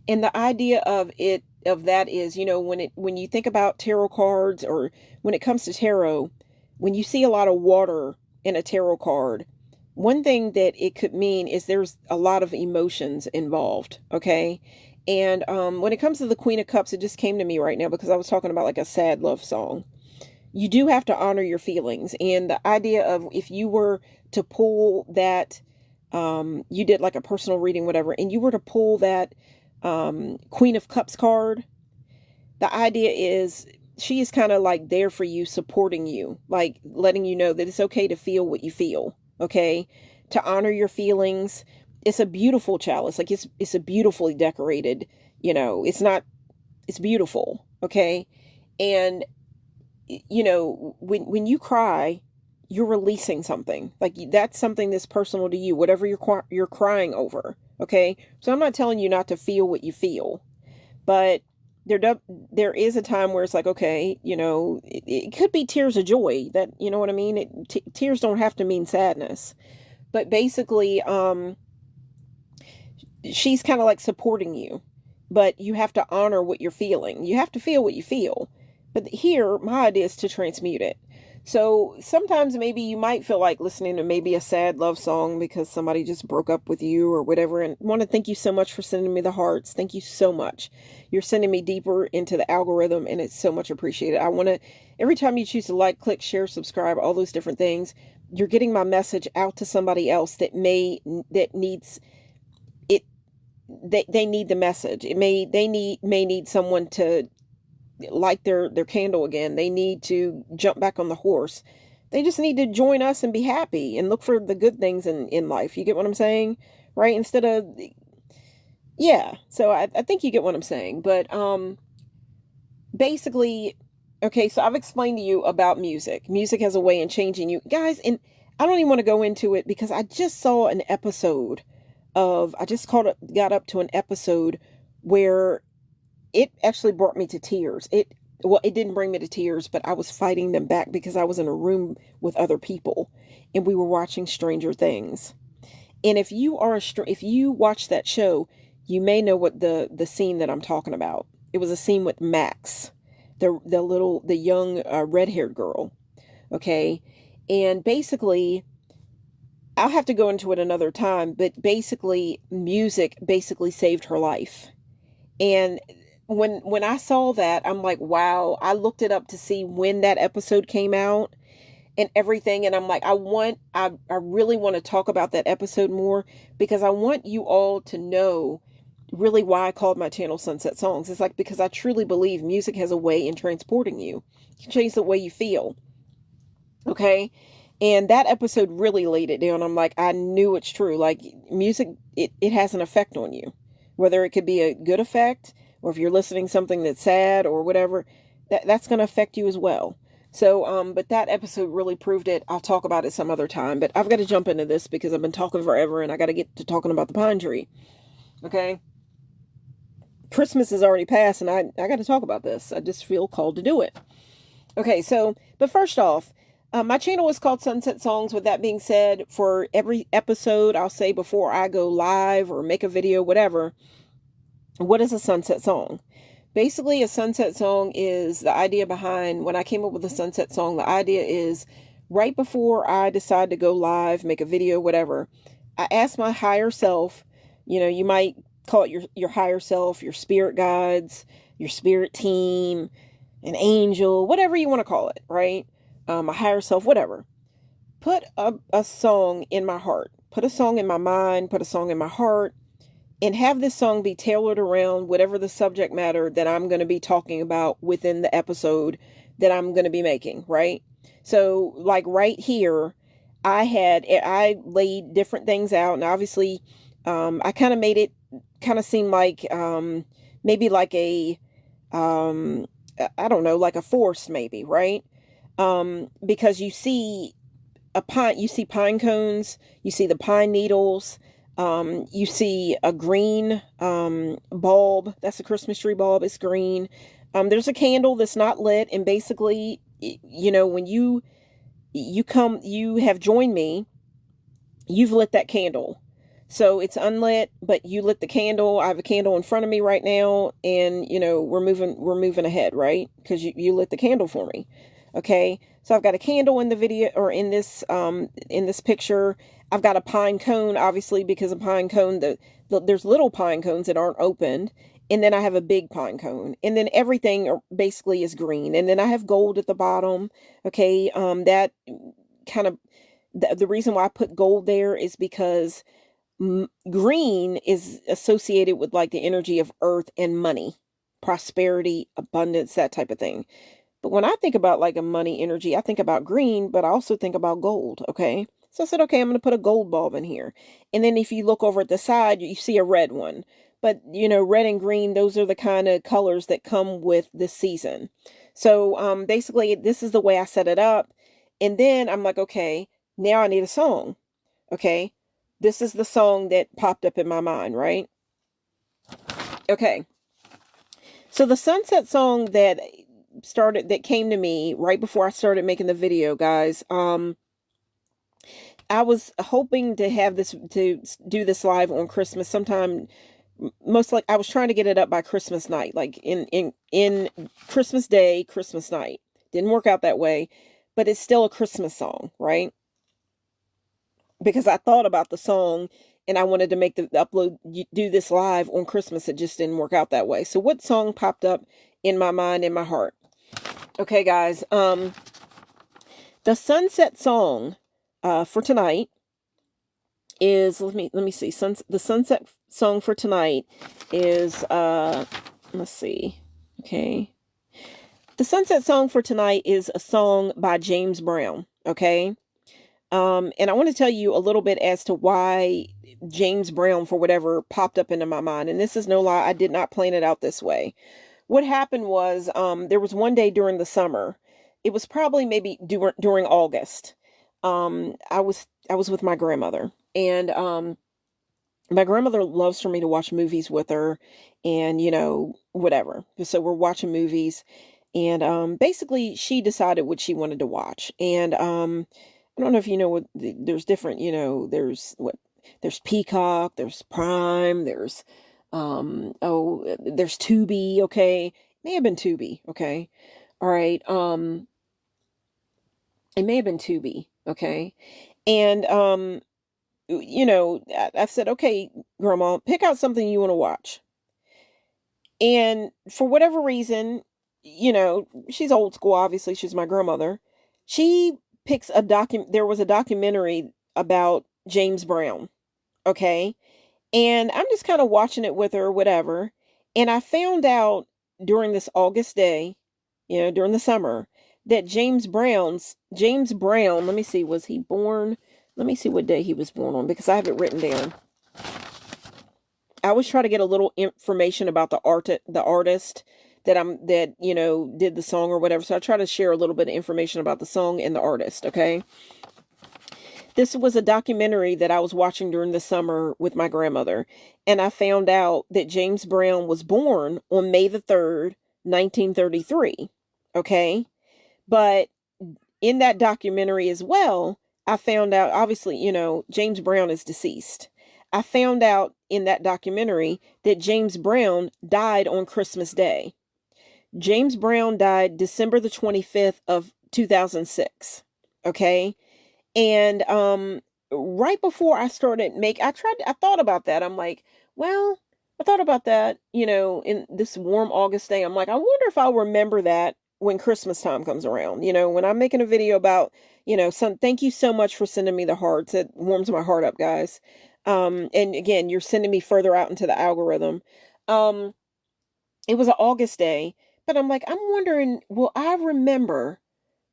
And the idea of that is, when you think about tarot cards, or when it comes to tarot, when you see a lot of water in a tarot card, one thing that it could mean is there's a lot of emotions involved, okay? And when it comes to the Queen of Cups, it just came to me right now because I was talking about like a sad love song. You do have to honor your feelings. And the idea of, if you were to pull that, you did like a personal reading, whatever, and you were to pull that Queen of Cups card, the idea is she is kind of like there for you, supporting you, like letting you know that it's okay to feel what you feel, okay? To honor your feelings. It's a beautiful chalice. Like it's a beautifully decorated, it's beautiful, okay? And when you cry, you're releasing something. Like that's something that's personal to you, whatever you're crying over. Okay. So I'm not telling you not to feel what you feel, but there is a time where it's like, okay, it could be tears of joy, that, you know what I mean? Tears don't have to mean sadness, but basically, she's kind of like supporting you, but you have to honor what you're feeling. You have to feel what you feel. But here, my idea is to transmute it. So sometimes maybe you might feel like listening to maybe a sad love song because somebody just broke up with you or whatever. And I want to thank you so much for sending me the hearts. Thank you so much. You're sending me deeper into the algorithm, and it's so much appreciated. Every time you choose to like, click, share, subscribe, all those different things, you're getting my message out to somebody else that needs it. They need the message. They may need someone to light their candle again. They need to jump back on the horse. They just need to join us and be happy and look for the good things in life. You get what I'm saying? Right? Instead of, yeah. So I think you get what I'm saying. But basically, okay, so I've explained to you about music. Music has a way in changing you. Guys, and I don't even want to go into it because I just saw an episode got up to an episode where it actually brought me to tears. It didn't bring me to tears, but I was fighting them back because I was in a room with other people and we were watching Stranger Things. And if you watch that show, you may know what the scene that I'm talking about. It was a scene with Max, the young red-haired girl. Okay. And basically, I'll have to go into it another time, but basically music basically saved her life. And when I saw that, I'm like, wow. I looked it up to see when that episode came out and everything. And I'm like, I really want to talk about that episode more because I want you all to know really why I called my channel Sunset Songs. It's like, because I truly believe music has a way in transporting you. It can change the way you feel. Okay. And that episode really laid it down. I'm like, I knew it's true. Like music, it has an effect on you, whether it could be a good effect, or if you're listening to something that's sad or whatever, that's going to affect you as well. So, but that episode really proved it. I'll talk about it some other time, but I've got to jump into this because I've been talking forever and I got to get to talking about the pine tree. Okay. Christmas is already passed and I got to talk about this. I just feel called to do it. Okay. So, but first off, my channel is called Sunset Songs. With that being said, for every episode, I'll say before I go live or make a video, whatever, what is a sunset song? Basically, a sunset song is the idea behind when I came up with a sunset song. The idea is right before I decide to go live, make a video, whatever, I ask my higher self, you might call it your higher self, your spirit guides, your spirit team, an angel, whatever you want to call it, right? A higher self, whatever. Put a song in my heart, put a song in my mind, put a song in my heart, and have this song be tailored around whatever the subject matter that I'm going to be talking about within the episode that I'm going to be making, right? So like right here, I laid different things out, and obviously I kind of made it kind of seem like maybe like I don't know, like a forest maybe, right? Because you see pine cones, you see the pine needles, you see a green bulb. That's a Christmas tree bulb. It's green. There's a candle that's not lit, and basically, when you have joined me, you've lit that candle. So it's unlit, but you lit the candle. I have a candle in front of me right now, and we're moving ahead, right? Because you lit the candle for me. Okay, so I've got a candle in the video, or in this picture. I've got a pine cone, obviously, because a pine cone, there's little pine cones that aren't opened, and then I have a big pine cone, and then everything basically is green, and then I have gold at the bottom. Okay, that kind of the reason why I put gold there is because green is associated with like the energy of earth and money, prosperity, abundance, that type of thing. But when I think about like a money energy, I think about green, but I also think about gold. Okay. So I said, okay, I'm going to put a gold bulb in here. And then if you look over at the side, you see a red one. But, red and green, those are the kind of colors that come with this season. So basically, this is the way I set it up. And then I'm like, okay, now I need a song. Okay. This is the song that popped up in my mind, right? Okay. So the sunset song that came to me right before I started making the video, guys, I was hoping to do this live on Christmas sometime. I was trying to get it up by Christmas night, like in Christmas Day, Christmas night. Didn't work out that way, but it's still a Christmas song, right? Because I thought about the song and I wanted to make do this live on Christmas. It just didn't work out that way. So what song popped up in my mind, in my heart? Okay, guys, the sunset song for tonight is, let me see, the sunset song for tonight is, let's see, okay, the sunset song for tonight is a song by James Brown, okay, and I want to tell you a little bit as to why James Brown, for whatever, popped up into my mind, and this is no lie, I did not plan it out this way. What happened was, there was one day during the summer, it was probably maybe during August. I was with my grandmother, and my grandmother loves for me to watch movies with her, and whatever. So we're watching movies, and basically she decided what she wanted to watch. And I don't know if you know what, there's different, there's Peacock, there's Prime, there's there's Tubi, okay? May have been Tubi, okay? All right, it may have been Tubi, okay? And I said, okay, Grandma, pick out something you want to watch. And for whatever reason, she's old school, obviously, she's my grandmother. She picks there was a documentary about James Brown, okay? And I'm just kind of watching it with her, whatever. And I found out during this August day, during the summer, that James Brown, let me see, was he born? Let me see what day he was born on, because I have it written down. I always try to get a little information about the artist that did the song or whatever. So I try to share a little bit of information about the song and the artist, okay? This was a documentary that I was watching during the summer with my grandmother, and I found out that James Brown was born on May the 3rd, 1933, okay? But in that documentary as well, I found out, obviously, James Brown is deceased. I found out in that documentary that James Brown died on Christmas Day. James Brown died December the 25th of 2006. Okay. And right before I started I thought about that. I'm like, well, I thought about that, in this warm August day. I'm like, I wonder if I'll remember that when Christmas time comes around. When I'm making a video about, thank you so much for sending me the hearts. It warms my heart up, guys. And again, you're sending me further out into the algorithm. Um, it was an August day, but I'm like, I'm wondering, will I remember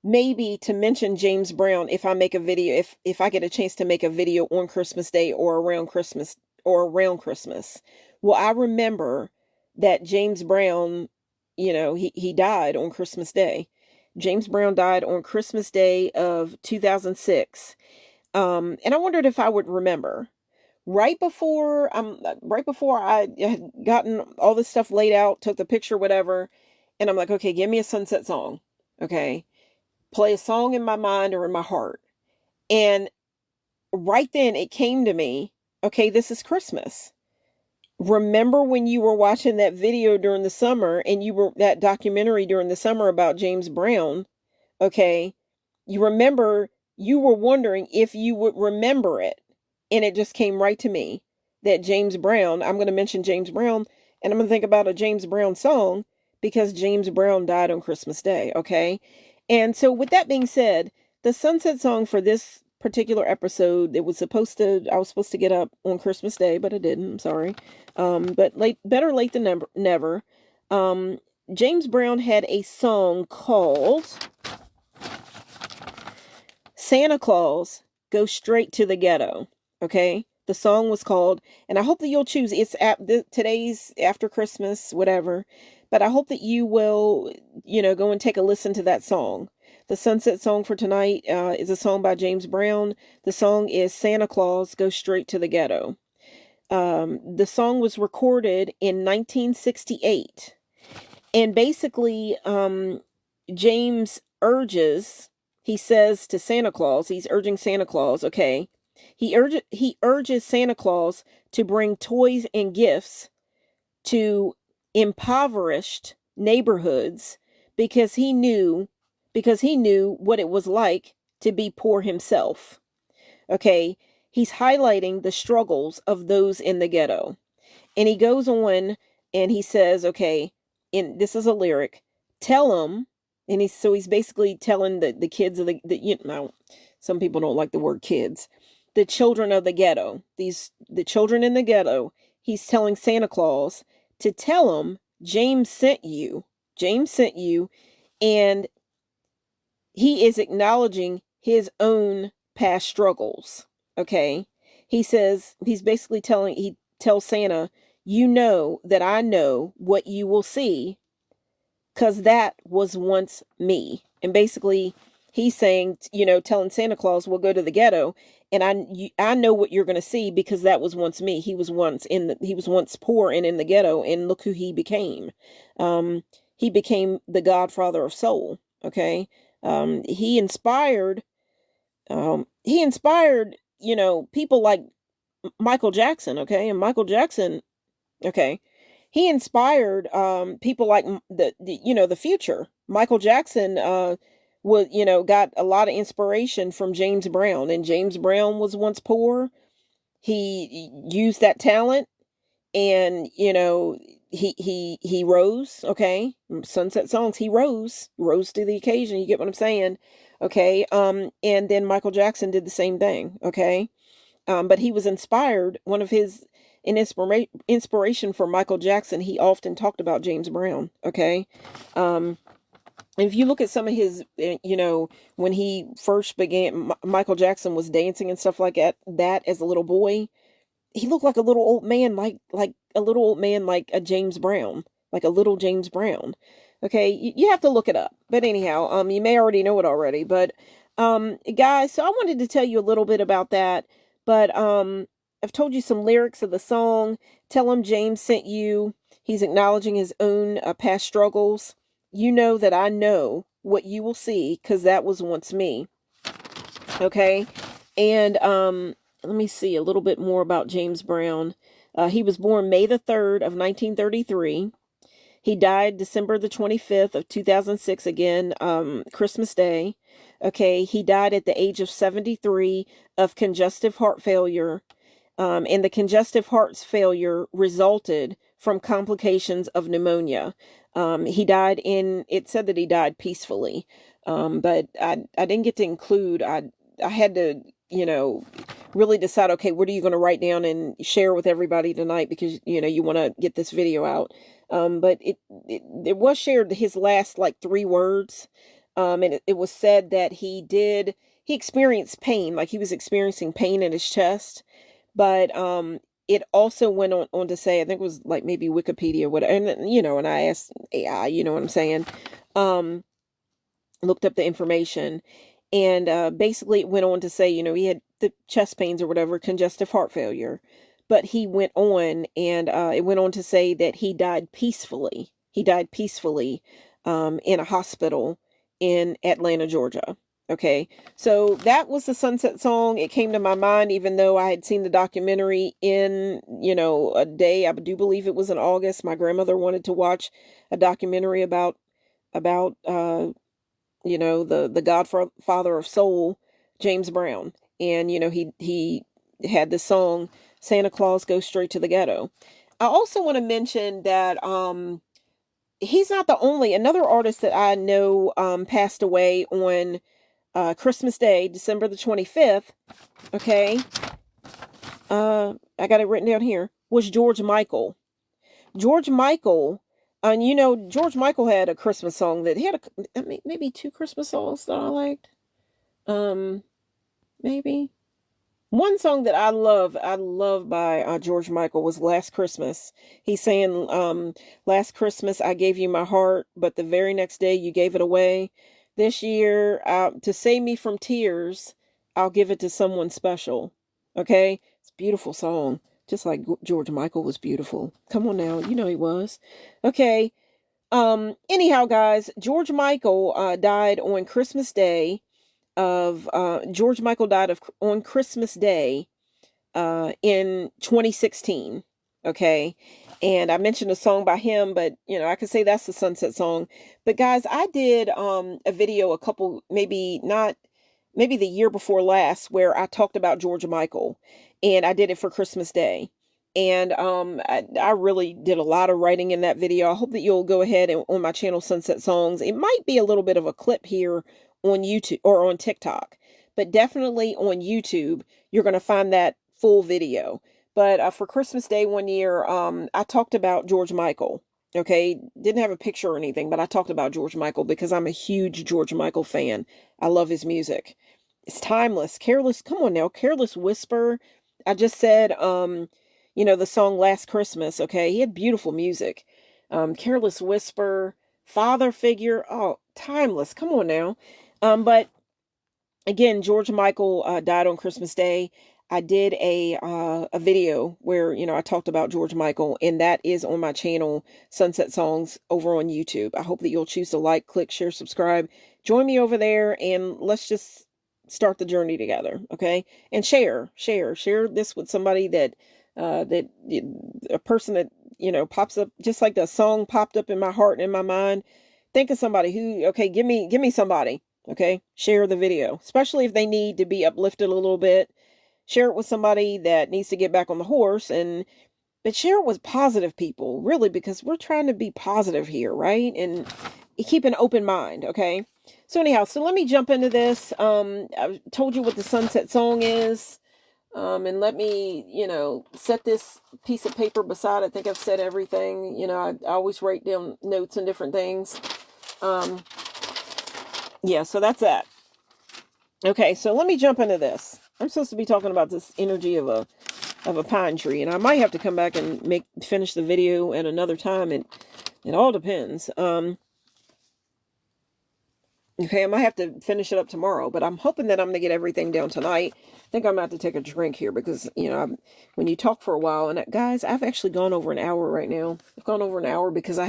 maybe to mention James Brown if I make a video, if I get a chance to make a video on Christmas Day or around Christmas will I remember that James Brown, he died on Christmas Day. James Brown died on Christmas Day of 2006. And I wondered if I would remember right before I had gotten all this stuff laid out, took the picture, whatever, and I'm like, okay, give me a sunset song. Okay. Play a song in my mind or in my heart. And right then it came to me, okay, this is Christmas. Remember when you were watching that video during the summer and that documentary during the summer about James Brown, okay? You remember you were wondering if you would remember it. And it just came right to me that James Brown, I'm going to mention James Brown, and I'm going to think about a James Brown song because James Brown died on Christmas Day, okay? And so with that being said, the sunset song for this particular episode, I was supposed to get up on Christmas Day, but I didn't. I'm sorry. But better late than never. James Brown had a song called Santa Claus Go Straight to the Ghetto. Okay. The song was called, and I hope that you'll choose, today's after Christmas, whatever, but I hope that you will, go and take a listen to that song. The sunset song for tonight is a song by James Brown. The song is Santa Claus Go Straight to the Ghetto. The song was recorded in 1968. And basically, James he says to Santa Claus, he's urging Santa Claus, okay, he urges Santa Claus to bring toys and gifts to impoverished neighborhoods because he knew what it was like to be poor himself. Okay, he's highlighting the struggles of those in the ghetto. And he goes on and he says, okay, and this is a lyric, tell them, and he's basically telling the kids of some people don't like the word kids, the children of the ghetto, the children in the ghetto, he's telling Santa Claus to tell them James sent you, and he is acknowledging his own past struggles. Okay. He tells Santa, you know that I know what you will see, because that was once me. And basically he's saying, telling Santa Claus, we'll go to the ghetto and I know what you're going to see because that was once me. He was once poor and in the ghetto, and look who he became. He became the godfather of soul. Okay. He inspired, people like Michael Jackson. Okay. And Michael Jackson, okay, he inspired, people like the Future. Michael Jackson, got a lot of inspiration from James Brown, and James Brown was once poor. He used that talent, and he rose. Okay, sunset songs. He rose to the occasion. You get what I'm saying? Okay. And then Michael Jackson did the same thing. Okay. But he was inspired. An inspiration for Michael Jackson, he often talked about James Brown. Okay. If you look at some of his, when he first began, Michael Jackson was dancing and stuff like that as a little boy. He looked like a little old man, like a James Brown, like a little James Brown. Okay, you have to look it up. But anyhow, you may already know it already. But guys, so I wanted to tell you a little bit about that. But I've told you some lyrics of the song. Tell him James sent you. He's acknowledging his own past struggles. You know that I know what you will see, because that was once me. Okay. And let me see a little bit more about James Brown. He was born May the 3rd of 1933. He died December the 25th of 2006, again, Christmas Day. Okay, he died at the age of 73 of congestive heart failure. And the congestive heart failure resulted from complications of pneumonia. It said that he died peacefully. But I didn't get to include, I had to, really decide, okay, what are you going to write down and share with everybody tonight? Because, you want to get this video out. But it was shared his last like 3 words. And it was said that he experienced pain, like he was experiencing pain in his chest. But it also went on to say, I think it was like maybe Wikipedia, whatever, and I asked AI, you know what I'm saying? Looked up the information, and basically it went on to say, he had the chest pains or whatever, congestive heart failure. But he went on, and it went on to say that he died peacefully. He died peacefully in a hospital in Atlanta, Georgia. Okay, so that was the Sunset Song. It came to my mind, even though I had seen the documentary in, a day. I do believe it was in August. My grandmother wanted to watch a documentary about the godfather of soul, James Brown. And, he had the song, Santa Claus Goes Straight to the Ghetto. I also want to mention that, he's not the only, another artist that I know, passed away on Christmas Day, December the 25th, okay, I got it written down here, was George Michael. George Michael, and George Michael had a Christmas song that he had maybe 2 Christmas songs that I liked. Maybe. One song that I love by George Michael was Last Christmas. He's saying, last Christmas I gave you my heart, but the very next day you gave it away. This year, to save me from tears, I'll give it to someone special. Okay? It's a beautiful song. Just like George Michael was beautiful. Come on now. He was. Okay. Anyhow, guys, George Michael died on Christmas Day on Christmas Day in 2016. Okay? And I mentioned a song by him, but, I could say that's the Sunset Song. But guys, I did a video maybe the year before last, where I talked about George Michael, and I did it for Christmas Day. And I really did a lot of writing in that video. I hope that you'll go ahead and on my channel, Sunset Songs. It might be a little bit of a clip here on YouTube or on TikTok, but definitely on YouTube, you're going to find that full video. But for Christmas Day one year, I talked about George Michael. Okay, didn't have a picture or anything, but I talked about George Michael because I'm a huge George Michael fan. I love his music. It's timeless. Careless, come on now, Careless Whisper. I just said, the song Last Christmas. Okay, he had beautiful music. Careless Whisper, Father Figure. Oh, timeless. Come on now. But again, George Michael died on Christmas Day. I did a video where, I talked about George Michael, and that is on my channel, Sunset Songs, over on YouTube. I hope that you'll choose to like, click, share, subscribe. Join me over there, and let's just start the journey together, okay? And share this with somebody that a person that, pops up, just like the song popped up in my heart and in my mind. Think of somebody who, okay, give me somebody, okay? Share the video, especially if they need to be uplifted a little bit. Share it with somebody that needs to get back on the horse, but share it with positive people, really, because we're trying to be positive here, right? And keep an open mind, okay? So anyhow, let me jump into this. I told you what the Sunset Song is, and let me, set this piece of paper beside. I think I've said everything. I always write down notes and different things. Yeah, so that's that. Okay, so let me jump into this. I'm supposed to be talking about this energy of a pine tree, and I might have to come back and finish the video at another time. It all depends. Okay, I might have to finish it up tomorrow, but I'm hoping that I'm going to get everything down tonight. I think I'm going to have to take a drink here because, when you talk for a while, and guys, I've actually gone over an hour right now. I've gone over an hour because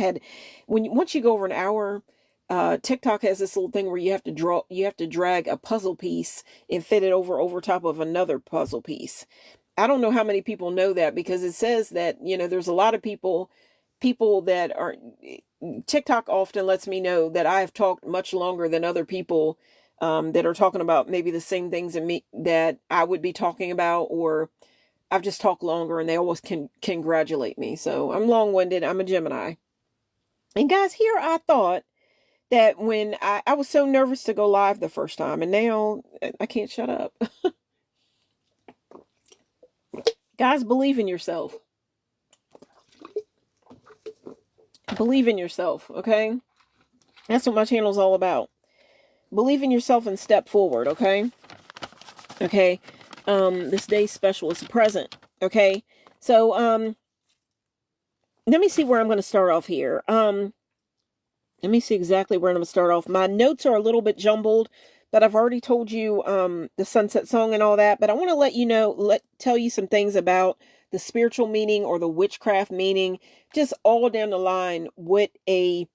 once you go over an hour, TikTok has this little thing where you have to drag a puzzle piece and fit it over top of another puzzle piece. I don't know how many people know that, because it says that, there's a lot of people people that are, TikTok often lets me know that I have talked much longer than other people that are talking about maybe the same things that I would be talking about, or I've just talked longer, and they always can congratulate me. So I'm long-winded. I'm a Gemini. And guys, here I thought that when I was so nervous to go live the first time, and now I can't shut up. Guys, believe in yourself. Believe in yourself, okay? That's what my channel is all about. Believe in yourself and step forward, okay? Okay. This day's special is a present, okay? So, let me see where I'm going to start off here. Let me see exactly where I'm going to start off. My notes are a little bit jumbled, but I've already told you the sunset song and all that. But I want to let you know, tell you some things about the spiritual meaning or the witchcraft meaning, just all down the line, what a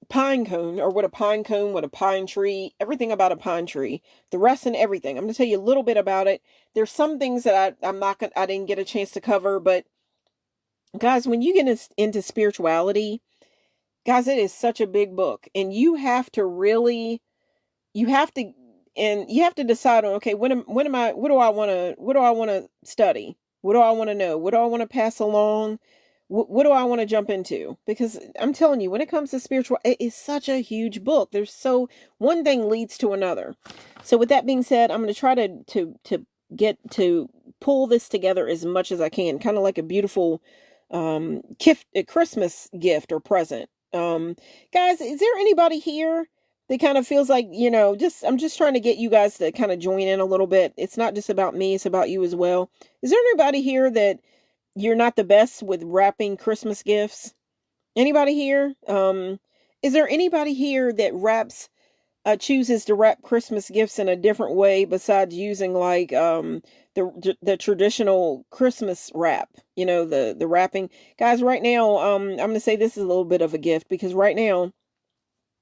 pine cone, or what a pine cone, what a pine tree, everything about a pine tree, the rest and everything. I'm going to tell you a little bit about it. There's some things that I didn't get a chance to cover, but guys, when you get into spirituality, guys, it is such a big book, and you have to really, you have to, and you have to decide on, okay, what do I want to study? What do I want to know? What do I want to pass along? What do I want to jump into? Because I'm telling you, when it comes to spiritual, it is such a huge book. One thing leads to another. So with that being said, I'm going to try to get to pull this together as much as I can, kind of like a beautiful a Christmas gift or present. Guys, is there anybody here that kind of feels like, I'm just trying to get you guys to kind of join in a little bit. It's not just about me, it's about you as well. Is there anybody here that you're not the best with wrapping Christmas gifts? Anybody here? Is there anybody here that chooses to wrap Christmas gifts in a different way besides using like the traditional Christmas wrap, the wrapping? Guys, right now, I'm going to say this is a little bit of a gift, because right now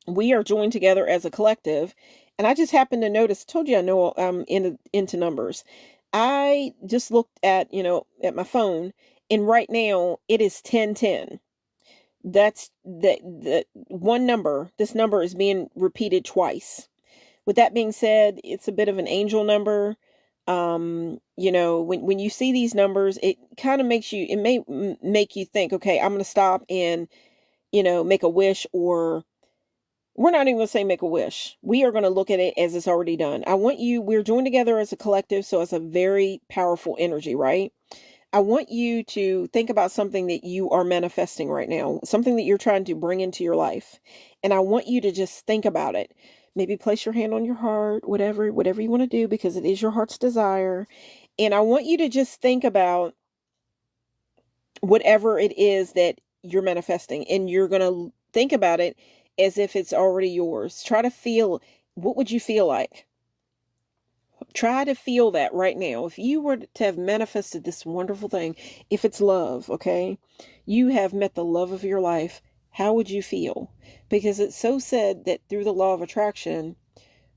we are joined together as a collective, and I just happened to notice, told you I know I'm into numbers. I just looked at my phone, and right now it is 1010. That's the one number. This number is being repeated twice. With that being said, it's a bit of an angel number. When you see these numbers, it kind of may make you think, okay, I'm going to stop and, make a wish, or we're not even going to say make a wish. We are going to look at it as it's already done. We're joined together as a collective, so it's a very powerful energy, right? I want you to think about something that you are manifesting right now, something that you're trying to bring into your life. And I want you to just think about it. Maybe place your hand on your heart, whatever you want to do, because it is your heart's desire. And I want you to just think about whatever it is that you're manifesting, and you're going to think about it as if it's already yours. Try to feel, what would you feel like? Try to feel that right now. If you were to have manifested this wonderful thing, if it's love, okay, you have met the love of your life, how would you feel? Because it's so said that through the law of attraction,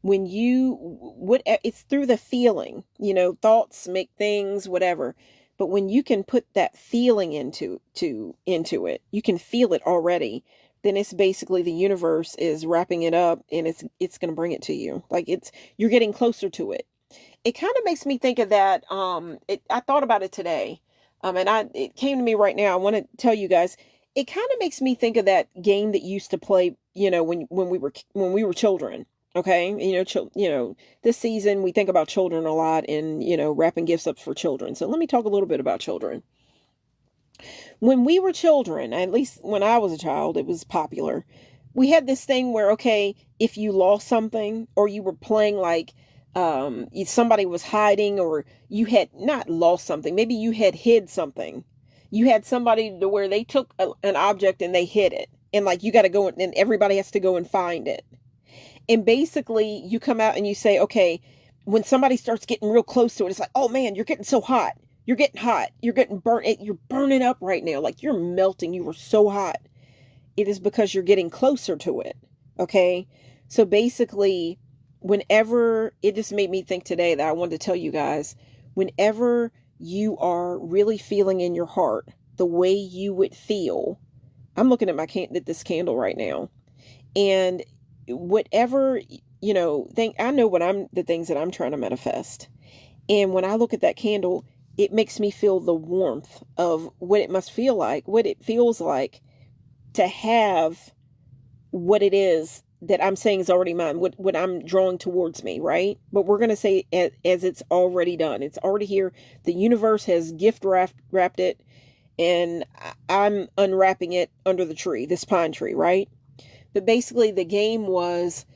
it's through the feeling, thoughts make things, whatever. But when you can put that feeling into it, you can feel it already, then it's basically the universe is wrapping it up, and it's going to bring it to you. Like you're getting closer to it. It kind of makes me think of that. I thought about it today. It came to me right now. I want to tell you guys, it kind of makes me think of that game that used to play, when we were children. Okay. This season we think about children a lot, and, wrapping gifts up for children. So let me talk a little bit about children. When we were children, at least when I was a child, it was popular. We had this thing where, okay, if you lost something, or you were playing like, somebody was hiding, or you had not lost something, maybe you had hid something. You had somebody to where they took an object and they hid it, and like you got to go, and everybody has to go and find it. And basically you come out and you say, okay, when somebody starts getting real close to it, it's like, oh man, you're getting so hot. You're getting hot. You're getting burnt. You're burning up right now. Like you're melting. You were so hot. It is because you're getting closer to it. Okay. So basically, whenever, it just made me think today that I wanted to tell you guys, whenever you are really feeling in your heart the way you would feel I'm looking at at this candle right now, and whatever, I know the things that I'm trying to manifest. And when I look at that candle, it makes me feel the warmth of what it must feel like, what it feels like to have what it is that I'm saying is already mine, what I'm drawing towards me, right? But we're going to say as it's already done. It's already here. The universe has wrapped it, and I'm unwrapping it under the tree, this pine tree, right? But basically the game was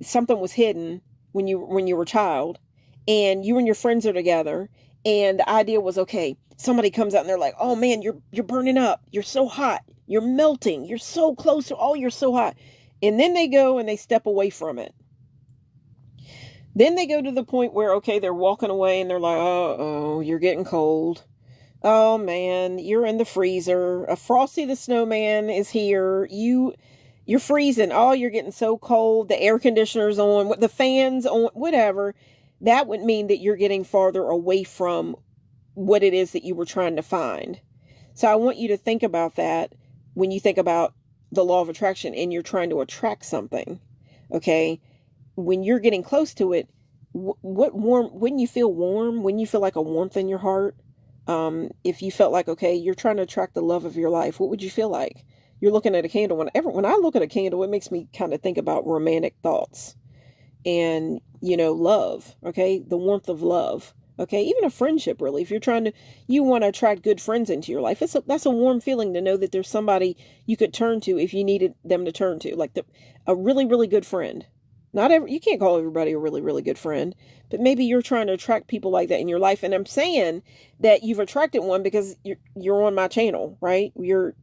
something was hidden when you were a child, and you and your friends are together, and the idea was, okay, somebody comes out and they're like, oh man, you're burning up, you're so hot, you're melting, you're so close to, oh, you're so hot. And then they go and they step away from it. Then they go to the point where, okay, they're walking away and they're like, oh, you're getting cold. Oh man, you're in the freezer. A Frosty the Snowman is here. You're freezing. Oh, you're getting so cold. The air conditioner's on, the fan's on, whatever. That would mean that you're getting farther away from what it is that you were trying to find. So I want you to think about that when you think about the law of attraction and you're trying to attract something. Okay. When you're getting close to it, wouldn't you feel warm? Wouldn't you feel like a warmth in your heart? If you felt like, okay, you're trying to attract the love of your life, what would you feel like? You're looking at a candle. When I look at a candle, it makes me kind of think about romantic thoughts and, love. Okay. The warmth of love. Okay. Even a friendship, really. If you want to attract good friends into your life, that's a warm feeling to know that there's somebody you could turn to if you needed them to turn to, like a really, really good friend. You can't call everybody a really, really good friend, but maybe you're trying to attract people like that in your life. And I'm saying that you've attracted one because you're on my channel, right? You're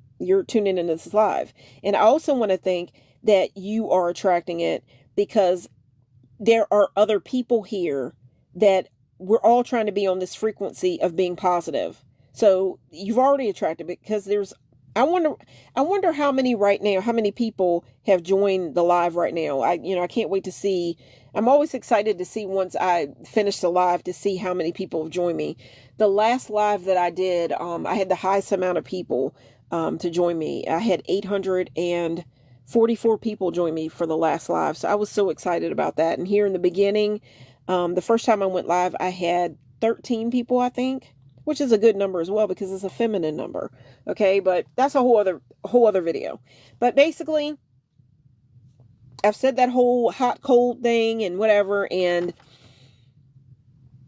tuning into this live. And I also want to think that you are attracting it because there are other people here that we're all trying to be on this frequency of being positive. So you've already attracted it because I wonder how many people have joined the live right now. I can't wait to see. I'm always excited to see once I finish the live to see how many people have joined me. The last live that I did, I had the highest amount of people to join me. I had 844 people join me for the last live. So I was so excited about that. And here in the beginning, the first time I went live, I had 13 people, I think, which is a good number as well because it's a feminine number. Okay. But that's a whole other video. But basically, I've said that whole hot, cold thing and whatever, and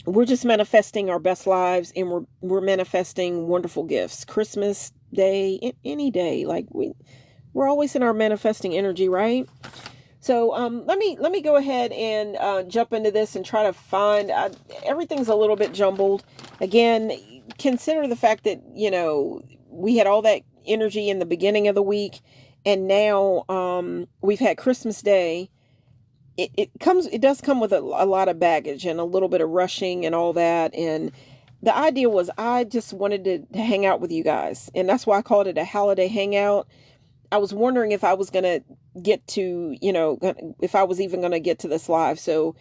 we're just manifesting our best lives, and we're manifesting wonderful gifts. Christmas Day, any day, like we're always in our manifesting energy, right? So let me go ahead and jump into this and try to find. Everything's a little bit jumbled. Again, consider the fact that we had all that energy in the beginning of the week, and now we've had Christmas Day. It does come with a lot of baggage and a little bit of rushing and all that. And the idea was I just wanted to hang out with you guys, and that's why I called it a holiday hangout. I was wondering if I was going to get to, if I was even going to get to this live. So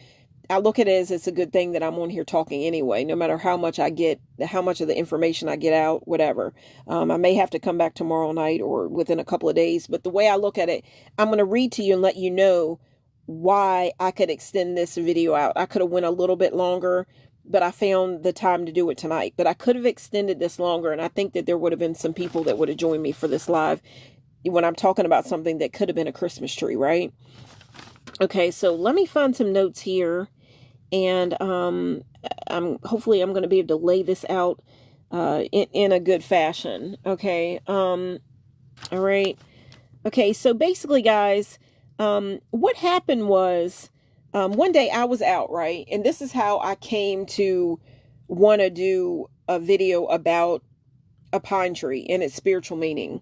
I look at it as it's a good thing that I'm on here talking anyway, no matter how much of the information I get out, whatever. I may have to come back tomorrow night or within a couple of days. But the way I look at it, I'm going to read to you and let you know why I could extend this video out. I could have went a little bit longer, but I found the time to do it tonight. But I could have extended this longer, and I think that there would have been some people that would have joined me for this live when I'm talking about something that could have been a Christmas tree, right? Okay, so let me find some notes here, and hopefully I'm going to be able to lay this out in a good fashion. Okay, all right. Okay, so basically, guys, what happened was one day I was out, right? And this is how I came to want to do a video about a pine tree and its spiritual meaning.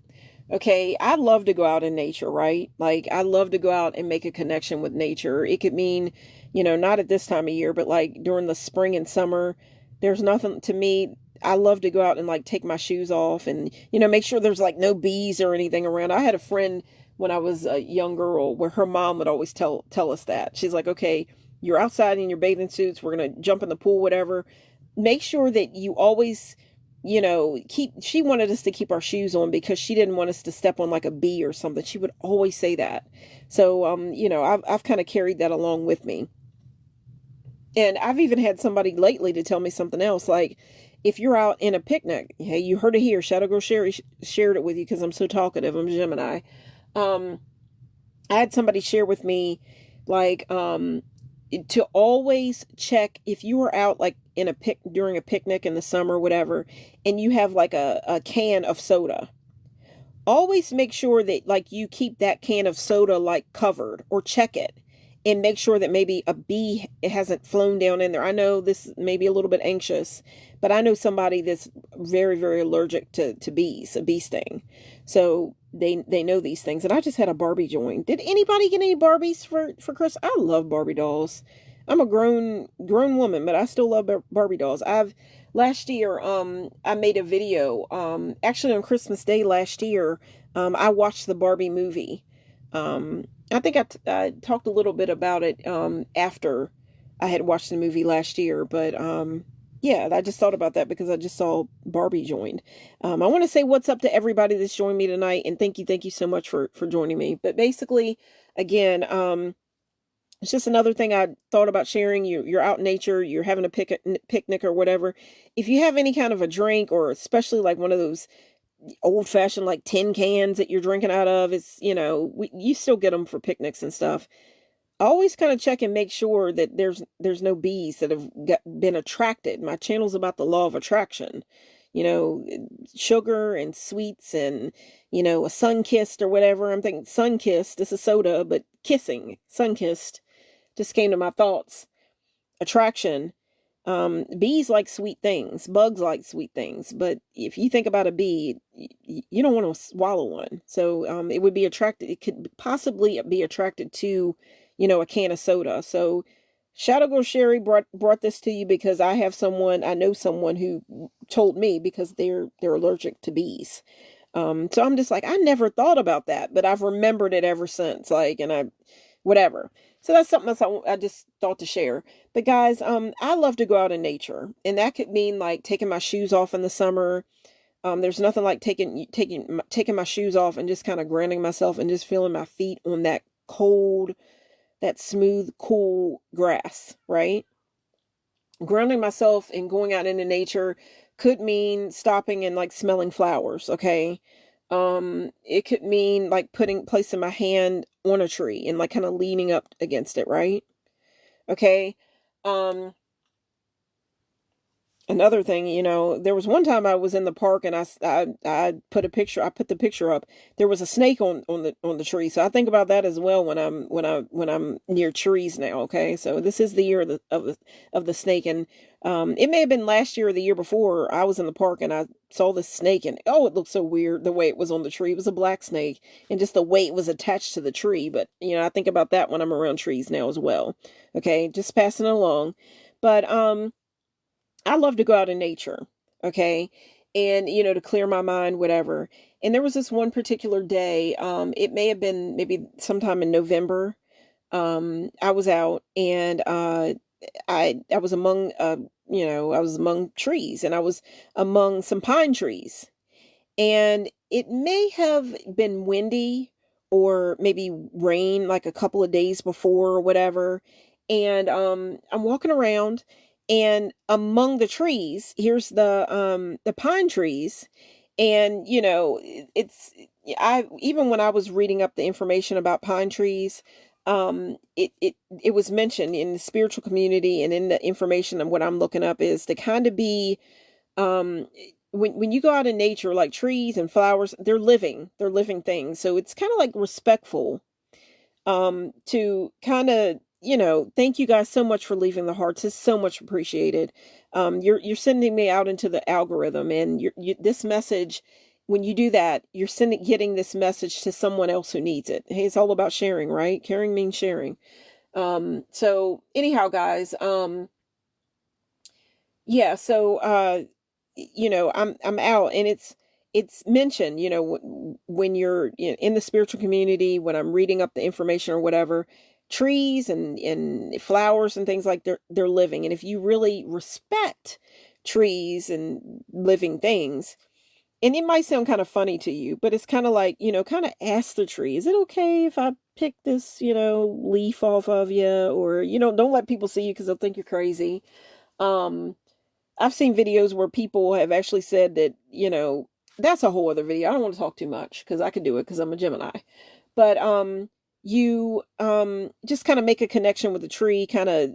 Okay, I love to go out in nature, right? Like, I love to go out and make a connection with nature. It could mean, not at this time of year, but like during the spring and summer, there's nothing to me. I love to go out and like take my shoes off and, make sure there's like no bees or anything around. I had a friend when I was a young girl where her mom would always tell us that. She's like, okay, you're outside in your bathing suits. We're going to jump in the pool, whatever. Make sure that you always she wanted us to keep our shoes on because she didn't want us to step on like a bee or something. She would always say that. So, I've kind of carried that along with me. And I've even had somebody lately to tell me something else. Like, if you're out in a picnic, hey, you heard it here. Shadow Girl Sherry shared it with you because I'm so talkative. I'm Gemini. Um, I had somebody share with me, like, to always check if you were out like in during a picnic in the summer, whatever, and you have like a can of soda. Always make sure that like you keep that can of soda like covered, or check it and make sure that maybe a bee it hasn't flown down in there. I know this may be a little bit anxious, but I know somebody that's very, very allergic to bees, a bee sting. So they know these things. And I just had a Barbie join. Did anybody get any Barbies for Chris? I love Barbie dolls. I'm a grown woman, but I still love Barbie dolls. Last year I made a video actually on Christmas Day last year. I watched the Barbie movie. I think I talked a little bit about it after I had watched the movie last year, but yeah, I just thought about that because I just saw Barbie joined. I want to say what's up to everybody that's joined me tonight, and thank you so much for joining me. But basically, again, it's just another thing I thought about sharing. You're out in nature, you're having a picnic or whatever. If you have any kind of a drink, or especially like one of those old fashioned like tin cans that you're drinking out of, it's, you still get them for picnics and stuff. Always kind of check and make sure that there's no bees that have been attracted. My channel's about the law of attraction, sugar and sweets and, a sun-kissed or whatever. I'm thinking sun-kissed, this is soda, but kissing, sun-kissed just came to my thoughts. Attraction. Bees like sweet things, bugs like sweet things, but if you think about a bee, you don't want to swallow one. So it would be attracted, it could possibly be attracted to, a can of soda. So Shadow Girl Sherry brought this to you because I know someone who told me because they're allergic to bees. So I'm just like, I never thought about that, but I've remembered it ever since, whatever. So that's something else I just thought to share. But guys, I love to go out in nature, and that could mean like taking my shoes off in the summer. There's nothing like taking my shoes off and just kind of grounding myself and just feeling my feet on that cold, that smooth, cool grass, right? Grounding myself and going out into nature could mean stopping and like smelling flowers, okay? It could mean like placing my hand on a tree and like kind of leaning up against it, right? Okay. Another thing, there was one time I was in the park and I put the picture up. There was a snake on the tree. So I think about that as well when I'm near trees now. Okay. So this is the year of the snake. And, it may have been last year or the year before I was in the park and I saw this snake and, oh, it looked so weird the way it was on the tree. It was a black snake and just the way it was attached to the tree. But, I think about that when I'm around trees now as well. Okay. Just passing it along. But, I love to go out in nature, okay? And, to clear my mind, whatever. And there was this one particular day, it may have been maybe sometime in November. I was out and I was among I was among trees, and I was among some pine trees. And it may have been windy or maybe rain like a couple of days before or whatever. And I'm walking around, and among the trees, here's the pine trees. And it's I even when I was reading up the information about pine trees, it was mentioned in the spiritual community and in the information, and what I'm looking up is to kind of be um when you go out in nature, like trees and flowers, they're living things. So it's kind of like respectful to kind of, thank you guys so much for leaving the hearts. It's so much appreciated. You're sending me out into the algorithm, and this message, when you do that, you're getting this message to someone else who needs it. Hey, it's all about sharing, right? Caring means sharing. So anyhow, guys, yeah, so I'm out, and it's mentioned, when you're in the spiritual community, when I'm reading up the information or whatever, trees and flowers and things like they're living. And if you really respect trees and living things. And it might sound kind of funny to you, but it's kind of like, kind of ask the tree, is it okay if I pick this, leaf off of you? Or, don't let people see you because they'll think you're crazy. Um, I've seen videos where people have actually said that, that's a whole other video. I don't want to talk too much because I could do it because I'm a Gemini. But you just kind of make a connection with the tree, kind of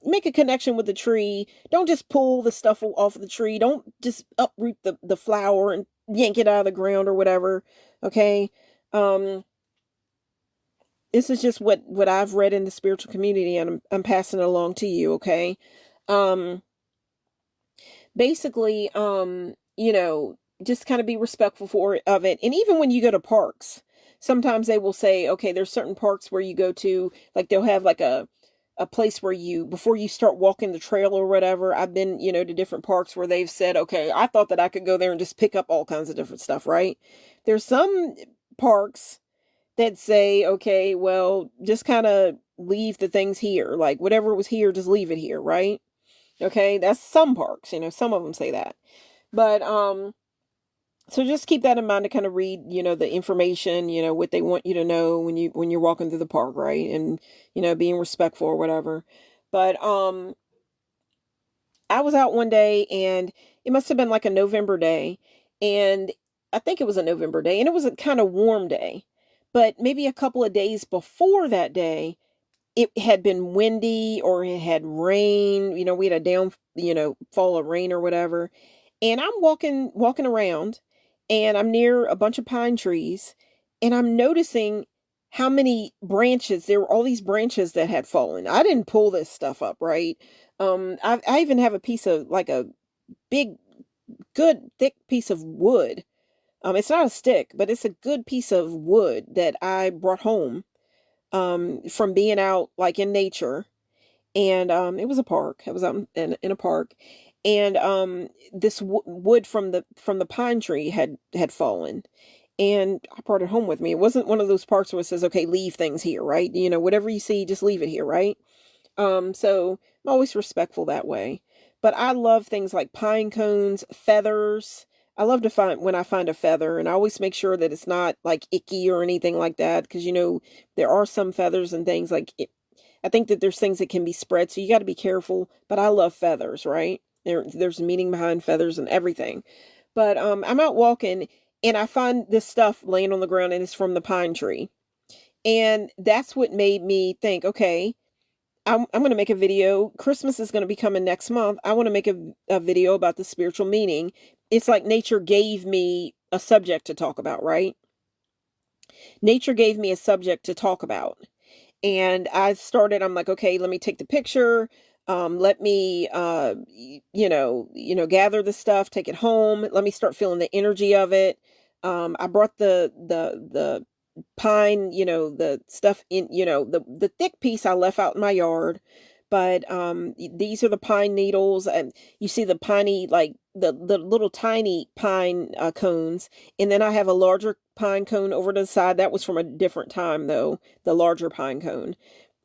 make a connection with the tree. Don't just pull the stuff off of the tree. Don't just uproot the flower and yank it out of the ground or whatever. Okay. Um, this is just what I've read in the spiritual community, and I'm passing it along to you. Okay. Um, basically, just kind of be respectful of it. And even when you go to parks, sometimes they will say, okay, there's certain parks where you go to, like they'll have like a place where before you start walking the trail or whatever. I've been, to different parks where they've said, okay, I thought that I could go there and just pick up all kinds of different stuff, right? There's some parks that say, okay, well, just kind of leave the things here. Like whatever was here, just leave it here, right? Okay, that's some parks, some of them say that. But so just keep that in mind to kind of read, the information, what they want you to know when you're walking through the park, right? And, being respectful or whatever. But I was out one day, and it must have been like a November day, and I think it was a November day, and it was a kind of warm day. But maybe a couple of days before that day, it had been windy or it had rain, we had a fall of rain or whatever. And I'm walking around, and I'm near a bunch of pine trees, and I'm noticing how many branches, there were all these branches that had fallen. I didn't pull this stuff up, right? I even have a piece of like a big, good, thick piece of wood. It's not a stick, but it's a good piece of wood that I brought home from being out like in nature. And it was a park. I was out in a park, and this wood from the pine tree had fallen, and I brought it home with me. It wasn't one of those parks where it says, okay, leave things here, right? Whatever you see, just leave it here, right? So I'm always respectful that way. But I love things like pine cones, feathers. I love to find when I find a feather, and I always make sure that it's not like icky or anything like that, because there are some feathers and things like it. I think that there's things that can be spread, so you got to be careful. But I love feathers, right? There's meaning behind feathers and everything. But I'm out walking, and I find this stuff laying on the ground, and it's from the pine tree, and that's what made me think, okay, I'm going to make a video. Christmas is going to be coming next month. I want to make a video about the spiritual meaning. It's like nature gave me a subject to talk about, right? Nature gave me a subject to talk about. And I'm like, okay, let me take the picture. Let me, gather the stuff, take it home. Let me start feeling the energy of it. I brought the pine, the stuff in, the thick piece I left out in my yard. But these are the pine needles, and you see the piney, like the little tiny pine cones. And then I have a larger pine cone over to the side. That was from a different time, though, the larger pine cone.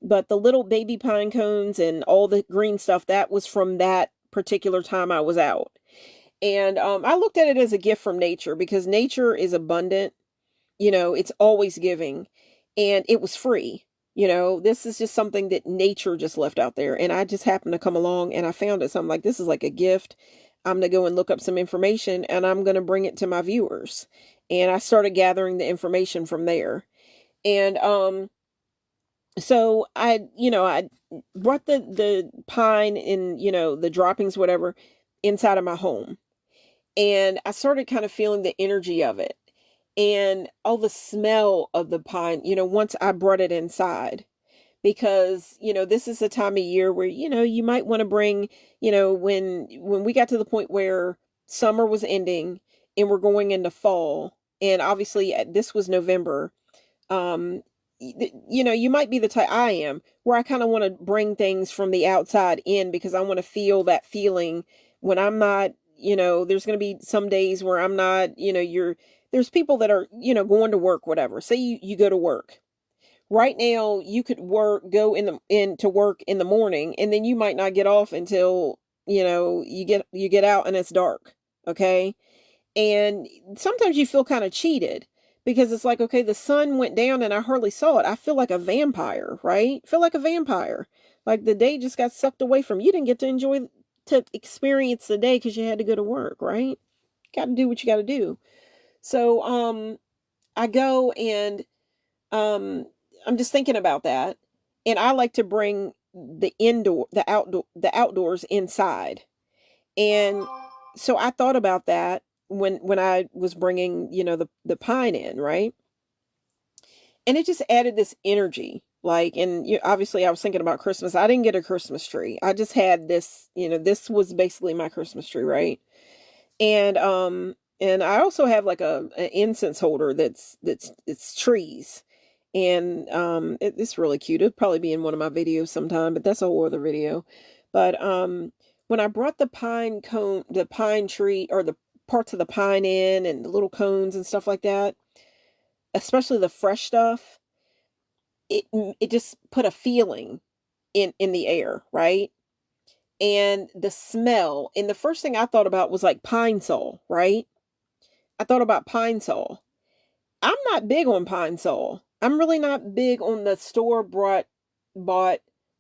But the little baby pine cones and all the green stuff, that was from that particular time I was out. And I looked at it as a gift from nature, because nature is abundant. It's always giving, and it was free. This is just something that nature just left out there. And I just happened to come along and I found it. So I'm like, this is like a gift. I'm going to go and look up some information, and I'm going to bring it to my viewers. And I started gathering the information from there. And, so I brought the pine and, the droppings, whatever, inside of my home. And I started kind of feeling the energy of it and all the smell of the pine, once I brought it inside. Because, this is a time of year where, you might want to bring, when we got to the point where summer was ending and we're going into fall, and obviously this was November, you might be the type, I am, where I kind of want to bring things from the outside in, because I want to feel that feeling when I'm not, there's going to be some days where I'm not, there's people that are, going to work, whatever. Say you go to work. Right now, you could go to work in the morning, and then you might not get off until you get out and it's dark. Okay. And sometimes you feel kind of cheated because it's like, okay, the sun went down and I hardly saw it. I feel like a vampire, right? Feel like a vampire. Like the day just got sucked away from you. You didn't get to experience the day because you had to go to work, right? Got to do what you got to do. So, I go and, I'm just thinking about that. And I like to bring the outdoors inside. And so I thought about that when I was bringing, the pine in, right? And it just added this energy. Like, and obviously I was thinking about Christmas. I didn't get a Christmas tree. I just had this, this was basically my Christmas tree, right? And I also have like an incense holder it's trees. And it's really cute. It'll probably be in one of my videos sometime, but that's a whole other video. But when I brought the pine tree, or the parts of the pine in, and the little cones and stuff like that, especially the fresh stuff, it just put a feeling in the air, right? And the smell, and the first thing I thought about was like Pine Sol, right? I thought about Pine Sol. I'm not big on Pine Sol. I'm really not big on bought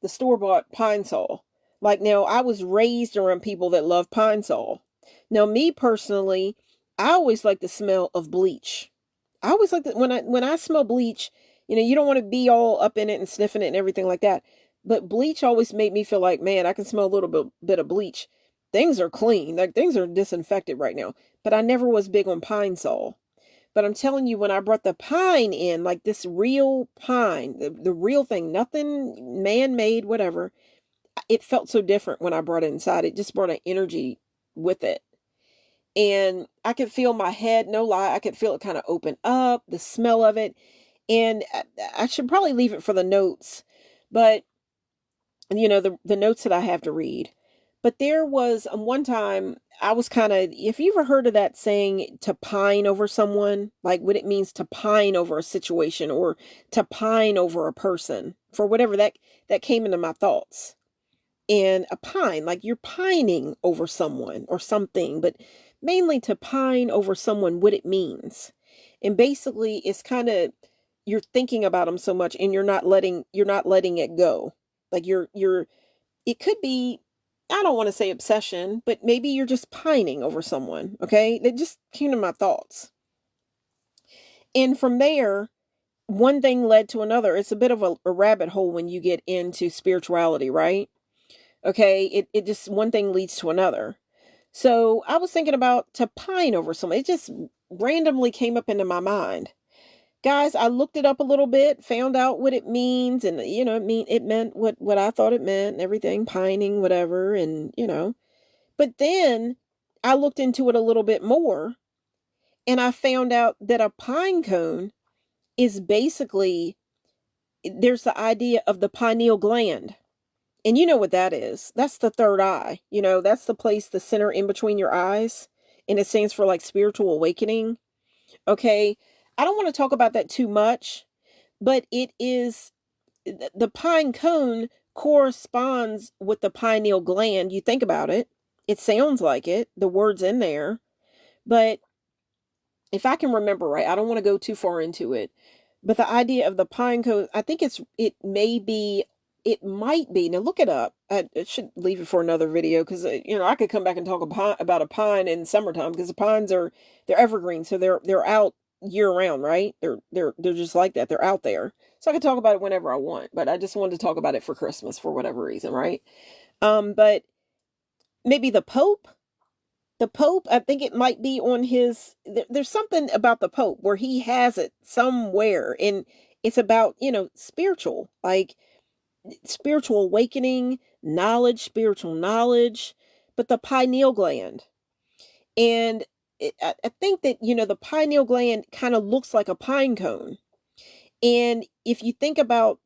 the store bought Pine Sol. Like, now, I was raised around people that love Pine Sol. Now, me personally, I always like the smell of bleach. I always like that when I smell bleach. You don't want to be all up in it and sniffing it and everything like that. But bleach always made me feel like, man, I can smell a little bit of bleach. Things are clean, like things are disinfected right now. But I never was big on Pine Sol. But I'm telling you, when I brought the pine in, like this real pine, the real thing, nothing man-made, whatever, it felt so different when I brought it inside. It just brought an energy with it. And I could feel my head, no lie, I could feel it kind of open up, the smell of it. And I should probably leave it for the notes, but the notes that I have to read. But there was one time I was kind of, if you ever heard of that saying, to pine over someone, like what it means to pine over a situation, or to pine over a person, for whatever that came into my thoughts. And a pine, like you're pining over someone or something, but mainly to pine over someone, what it means. And basically it's kind of, you're thinking about them so much, and you're not letting it go. Like it could be, I don't want to say obsession, but maybe you're just pining over someone. Okay. That just came to my thoughts. And from there, one thing led to another. It's a bit of a rabbit hole when you get into spirituality, right? Okay. It just, one thing leads to another. So I was thinking about to pine over someone. It just randomly came up into my mind. Guys, I looked it up a little bit, found out what it means, and it meant what I thought it meant, and everything, pining, whatever, and But then I looked into it a little bit more, and I found out that a pine cone is basically, there's the idea of the pineal gland. And you know what that is. That's the third eye. That's the place, the center in between your eyes, and it stands for like spiritual awakening. Okay. I don't want to talk about that too much, but it is, the pine cone corresponds with the pineal gland. You think about it, it sounds like it, the word's in there, but if I can remember right, I don't want to go too far into it, but the idea of the pine cone, I think it might be, now look it up. I should leave it for another video because, I could come back and talk about a pine in summertime, because the pines they're evergreen. So they're out year round, right? They're just like that. They're out there. So I could talk about it whenever I want, but I just wanted to talk about it for Christmas for whatever reason, right? But maybe the Pope, I think it might be on there's something about the Pope where he has it somewhere, and it's about, spiritual, like spiritual awakening, spiritual knowledge, but the pineal gland. And I think that, the pineal gland kind of looks like a pine cone. And if you think about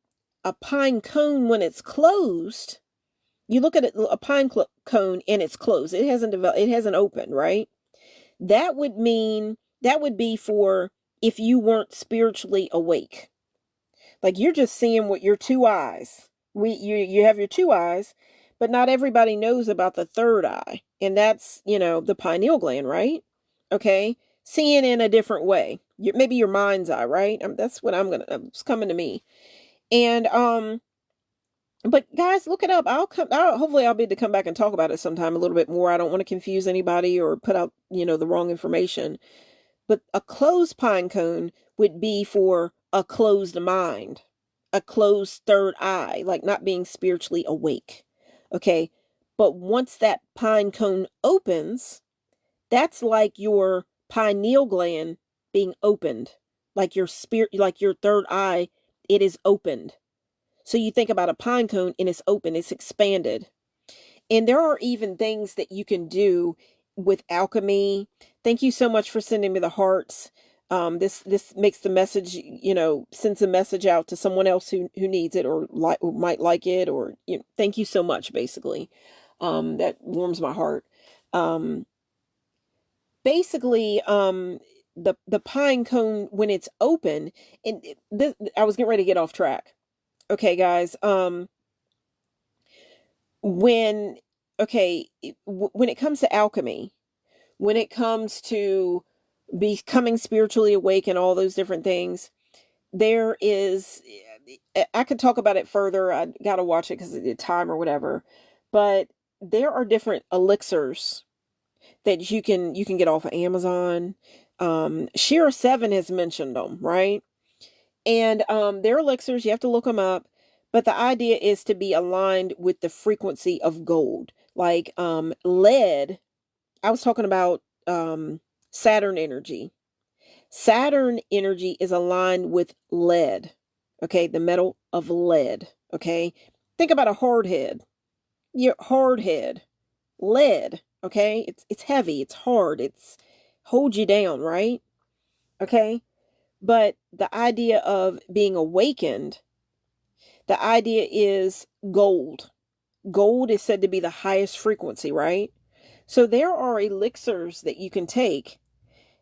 a pine cone when it's closed, you look at a cone and it's closed. It hasn't developed, it hasn't opened, right? That would be for if you weren't spiritually awake. Like you're just seeing with your two eyes. You have your two eyes, But not everybody knows about the third eye, and that's, the pineal gland, right? Okay, seeing in a different way. Maybe your mind's eye, right? That's what it's coming to me. And but guys, look it up. Hopefully I'll be able to come back and talk about it sometime a little bit more. I don't want to confuse anybody or put out, the wrong information. But a closed pine cone would be for a closed mind, a closed third eye, like not being spiritually awake. Okay. But once that pine cone opens, that's like your pineal gland being opened, like your spirit, like your third eye, it is opened. So you think about a pine cone and it's open, it's expanded. And there are even things that you can do with alchemy. Thank you so much for sending me the hearts. This makes the message, sends a message out to someone else who needs it or might like it, or thank you so much, basically. That warms my heart. Basically, the pine cone, when it's open, and I was getting ready to get off track. Okay, guys. When it comes to alchemy, when it comes to becoming spiritually awake and all those different things, there is, I could talk about it further. I got to watch it because of the time or whatever, but there are different elixirs that you can get off of Amazon. Shira 7 has mentioned them, right? And they're elixirs. You have to look them up. But the idea is to be aligned with the frequency of gold. Like lead, I was talking about Saturn energy. Saturn energy is aligned with lead. Okay, the metal of lead. Okay, think about a hard head. Your hard head, lead. Okay, it's heavy, it's hard, it's holds you down, right? Okay, but the idea of being awakened, the idea is gold. Gold is said to be the highest frequency, right? So there are elixirs that you can take.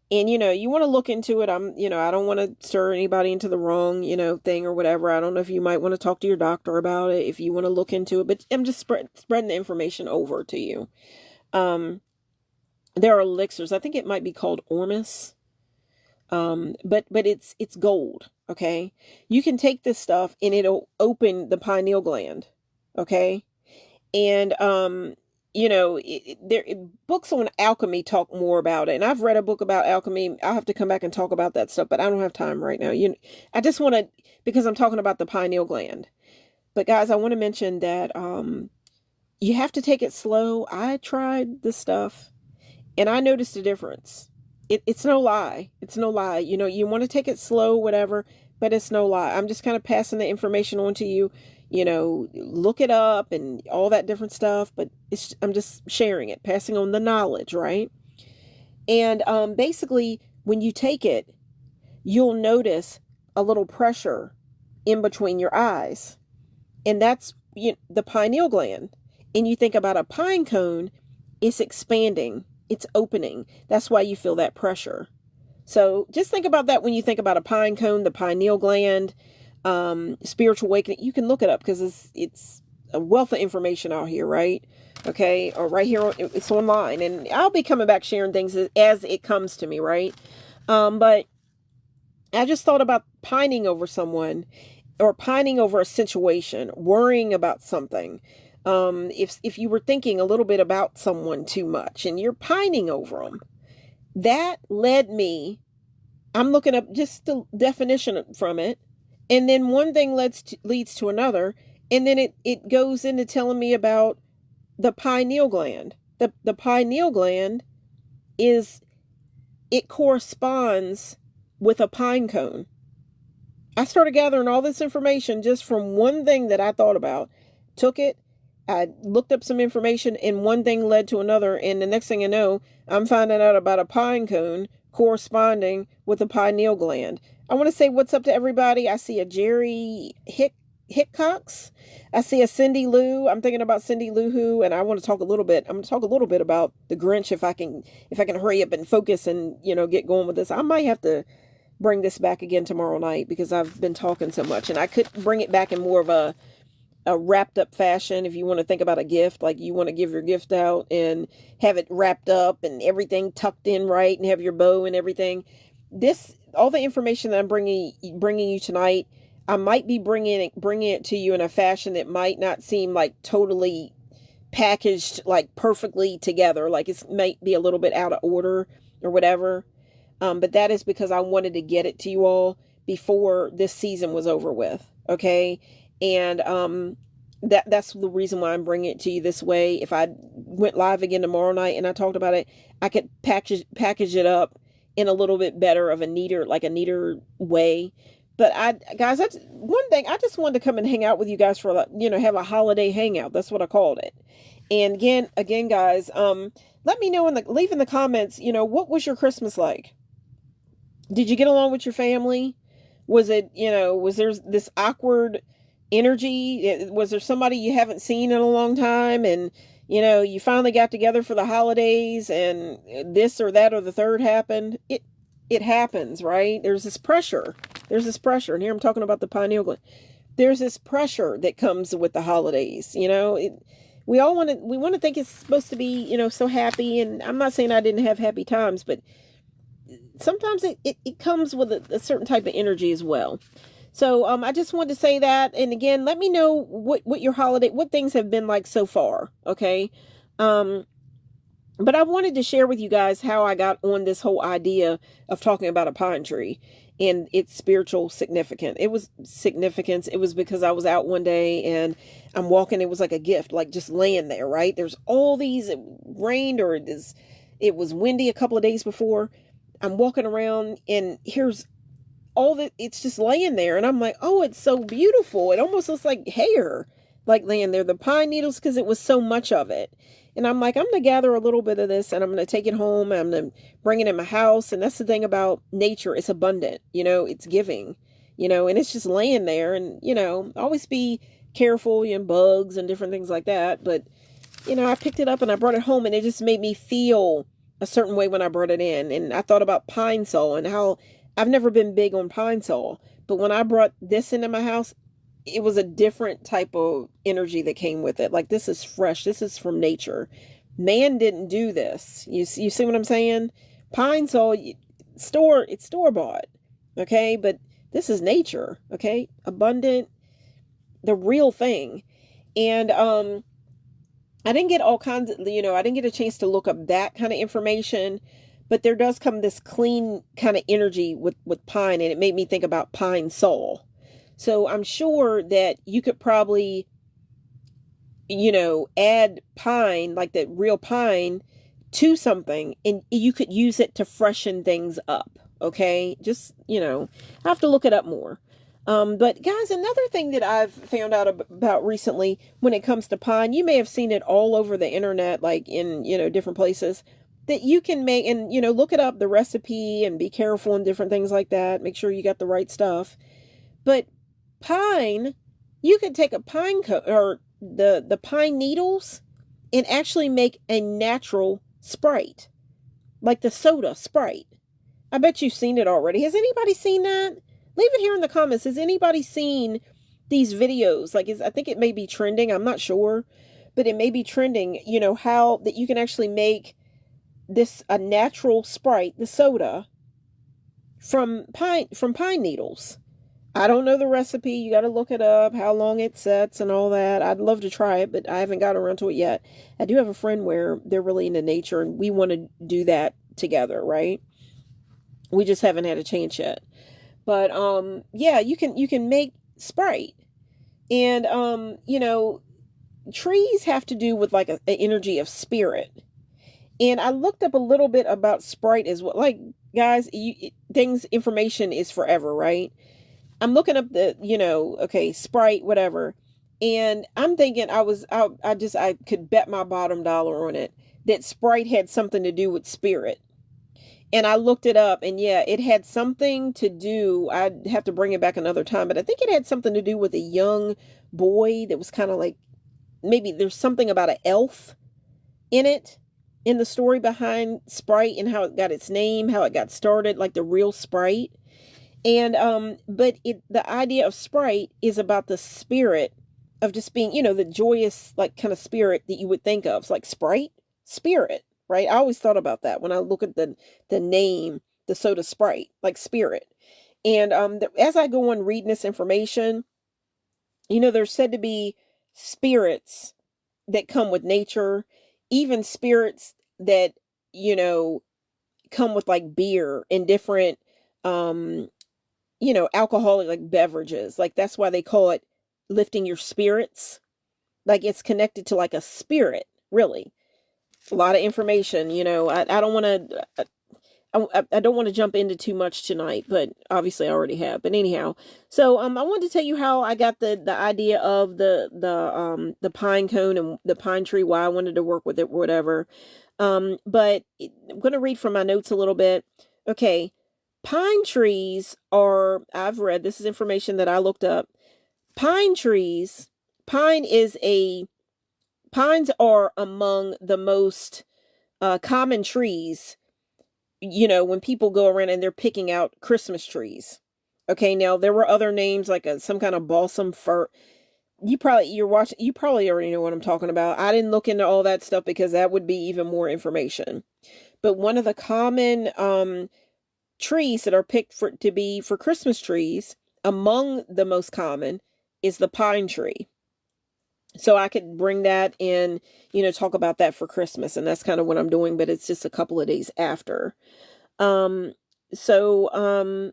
And, you want to look into it. I don't want to stir anybody into the wrong, thing or whatever. I don't know if you might want to talk to your doctor about it, if you want to look into it. But I'm just spreading the information over to you. There are elixirs. I think it might be called Ormus. But it's gold. Okay. You can take this stuff and it'll open the pineal gland. Okay. And, books on alchemy talk more about it. And I've read a book about alchemy. I'll have to come back and talk about that stuff, but I don't have time right now. I just want to, because I'm talking about the pineal gland. But guys, I want to mention that, you have to take it slow. I tried this stuff and I noticed a difference. It's no lie. It's no lie. You want to take it slow, whatever, but it's no lie. I'm just kind of passing the information on to you. Look it up and all that different stuff, but I'm just sharing it, passing on the knowledge, right? And basically, when you take it, you'll notice a little pressure in between your eyes. And that's the pineal gland. And you think about a pine cone, it's expanding. It's opening. That's why you feel that pressure. So just think about that when you think about a pine cone, the pineal gland, spiritual awakening. You can look it up because it's a wealth of information out here, right? Okay. Or right here, it's online. And I'll be coming back sharing things as it comes to me, right? But I just thought about pining over someone or pining over a situation, worrying about something. If you were thinking a little bit about someone too much and you're pining over them, that led me, I'm looking up just the definition from it. And then one thing leads to another. And then it goes into telling me about the pineal gland. The pineal gland it corresponds with a pine cone. I started gathering all this information just from one thing that I thought about, took it, I looked up some information and one thing led to another. And the next thing I know, I'm finding out about a pine cone corresponding with the pineal gland. I want to say what's up to everybody. I see a Jerry Hickox. I see a Cindy Lou. I'm thinking about Cindy Lou Who, and I want to talk a little bit. I'm going to talk a little bit about the Grinch if I can hurry up and focus and, get going with this. I might have to bring this back again tomorrow night because I've been talking so much and I could bring it back in more of a a wrapped up fashion. If you want to think about a gift, like you want to give your gift out and have it wrapped up and everything tucked in right and have your bow and everything. All the information that I'm bringing you tonight, I might be bringing it to you in a fashion that might not seem like totally packaged, like perfectly together, like it might be a little bit out of order or whatever. But that is because I wanted to get it to you all before this season was over with. Okay. And, that's the reason why I'm bringing it to you this way. If I went live again tomorrow night and I talked about it, I could package it up in a little bit better of a neater way. But guys, that's one thing. I just wanted to come and hang out with you guys for, have a holiday hangout. That's what I called it. And again, guys, let me know leave in the comments, what was your Christmas like? Did you get along with your family? Was it, was there this awkward energy? Was there somebody you haven't seen in a long time and, you finally got together for the holidays and this or that or the third happened? It happens, right? There's this pressure. And here I'm talking about the pineal gland. There's this pressure that comes with the holidays. We want to think it's supposed to be, so happy. And I'm not saying I didn't have happy times, but sometimes it comes with a certain type of energy as well. So I just wanted to say that. And again, let me know what your what things have been like so far. Okay. But I wanted to share with you guys how I got on this whole idea of talking about a pine tree and its spiritual significance. It was because I was out one day and I'm walking. It was like a gift, like just laying there, right? There's all these, it rained or it was windy a couple of days before. I'm walking around and here's it's just laying there. And I'm like, oh, it's so beautiful. It almost looks like hair, like laying there, the pine needles, because it was so much of it. And I'm like, I'm going to gather a little bit of this and I'm going to take it home. And I'm going to bring it in my house. And that's the thing about nature. It's abundant, it's giving, and it's just laying there. And, always be careful, bugs and different things like that. But, I picked it up and I brought it home and it just made me feel a certain way when I brought it in. And I thought about Pine-Sol and how I've never been big on Pine-Sol. But when I brought this into my house, it was a different type of energy that came with it. Like, this is fresh. This is from nature. Man didn't do this. You see what I'm saying? Pine-Sol, it's store-bought. Okay. But this is nature. Okay. Abundant, the real thing. And, I didn't get all kinds of, I didn't get a chance to look up that kind of information, but there does come this clean kind of energy with pine. And it made me think about Pine-Sol. So I'm sure that you could probably, add pine, like that real pine, to something and you could use it to freshen things up. Okay. Just, I have to look it up more. But guys, another thing that I've found out about recently when it comes to pine, you may have seen it all over the internet, like in, different places that you can make and, look it up, the recipe, and be careful and different things like that. Make sure you got the right stuff. But pine, you could take a pine or the pine needles and actually make a natural Sprite, like the soda Sprite. I bet you've seen it already. Has anybody seen that? Leave it here in the comments. Has anybody seen these videos? Like, I think it may be trending. I'm not sure, but it may be trending, how that you can actually make a natural Sprite, the soda, from pine needles. I don't know the recipe. You got to look it up, how long it sets and all that. I'd love to try it, but I haven't got around to it yet. I do have a friend where they're really into nature and we want to do that together, right? We just haven't had a chance yet. But, yeah, you can make Sprite. And, trees have to do with like an energy of spirit. And I looked up a little bit about Sprite as well. Like, guys, information is forever, right? I'm looking up Sprite, whatever. And I'm thinking I could bet my bottom dollar on it that Sprite had something to do with spirit. And I looked it up and yeah, it had something to do. I'd have to bring it back another time, but I think it had something to do with a young boy that was kind of like, maybe there's something about an elf in it, in the story behind Sprite and how it got its name, how it got started, like the real Sprite. And, but the idea of Sprite is about the spirit of just being, the joyous, like, kind of spirit that you would think of. It's like Sprite, spirit, right? I always thought about that when I look at the name, the soda Sprite, like spirit. And as I go on reading this information, there's said to be spirits that come with nature, even spirits that, you know, come with like beer and different, um, alcoholic like beverages. Like that's why they call it lifting your spirits. Like it's connected to like a spirit, really. A lot of information, I don't want to, I don't want to jump into too much tonight, but obviously I already have. But anyhow, so I wanted to tell you how I got the idea of the pine cone and the pine tree, why I wanted to work with it, whatever. But I'm going to read from my notes a little bit. Okay, pine trees are, I've read, this is information that I looked up. Pine trees, pines are among the most common trees, when people go around and they're picking out Christmas trees. Okay, now there were other names like some kind of balsam fir. You probably already know what I'm talking about. I didn't look into all that stuff because that would be even more information. But one of the common trees that are picked to be for Christmas trees, among the most common, is the pine tree. So I could bring that in, talk about that for Christmas, and that's kind of what I'm doing, but it's just a couple of days after. Um, so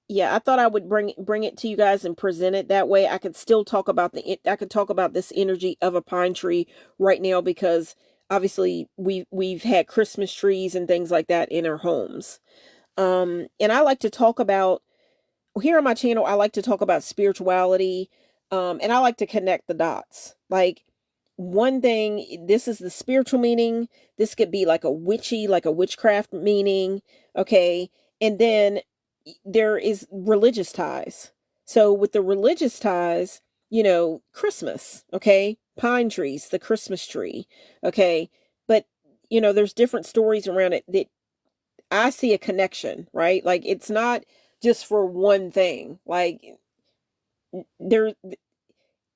yeah, I thought I would bring it to you guys and present it that way. I could still talk about this energy of a pine tree right now because obviously we've had Christmas trees and things like that in our homes. And I like to talk about, here on my channel, I like to talk about spirituality. And I like to connect the dots. Like one thing, this is the spiritual meaning. This could be like a witchcraft meaning. Okay. And then there is religious ties. So with the religious ties, Christmas, okay? Pine trees, the Christmas tree, okay? But, there's different stories around it that I see a connection, right? Like it's not just for one thing. Like there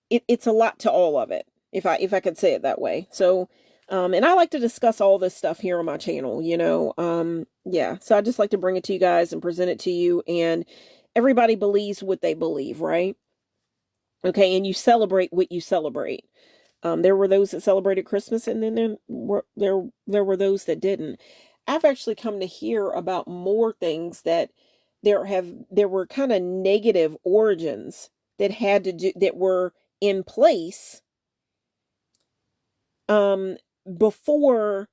it's a lot to all of it, if I could say it that way. So and I like to discuss all this stuff here on my channel, yeah, so I just like to bring it to you guys and present it to you, and everybody believes what they believe, right? Okay, and you celebrate what you celebrate. There were those that celebrated Christmas, and then there were those that didn't. I've actually come to hear about more things that there were kind of negative origins that were in place before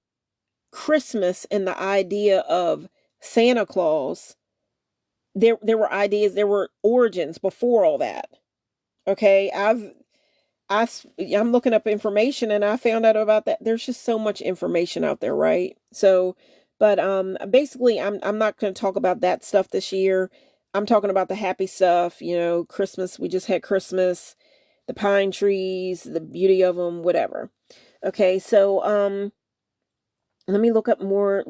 Christmas, and the idea of Santa Claus. There were ideas, there were origins before all that. Okay, I'm looking up information and I found out about that. There's just so much information out there, right? So, but basically I'm not going to talk about that stuff this year. I'm talking about the happy stuff, Christmas. We just had Christmas, the pine trees, the beauty of them, whatever. Okay, so let me look up more,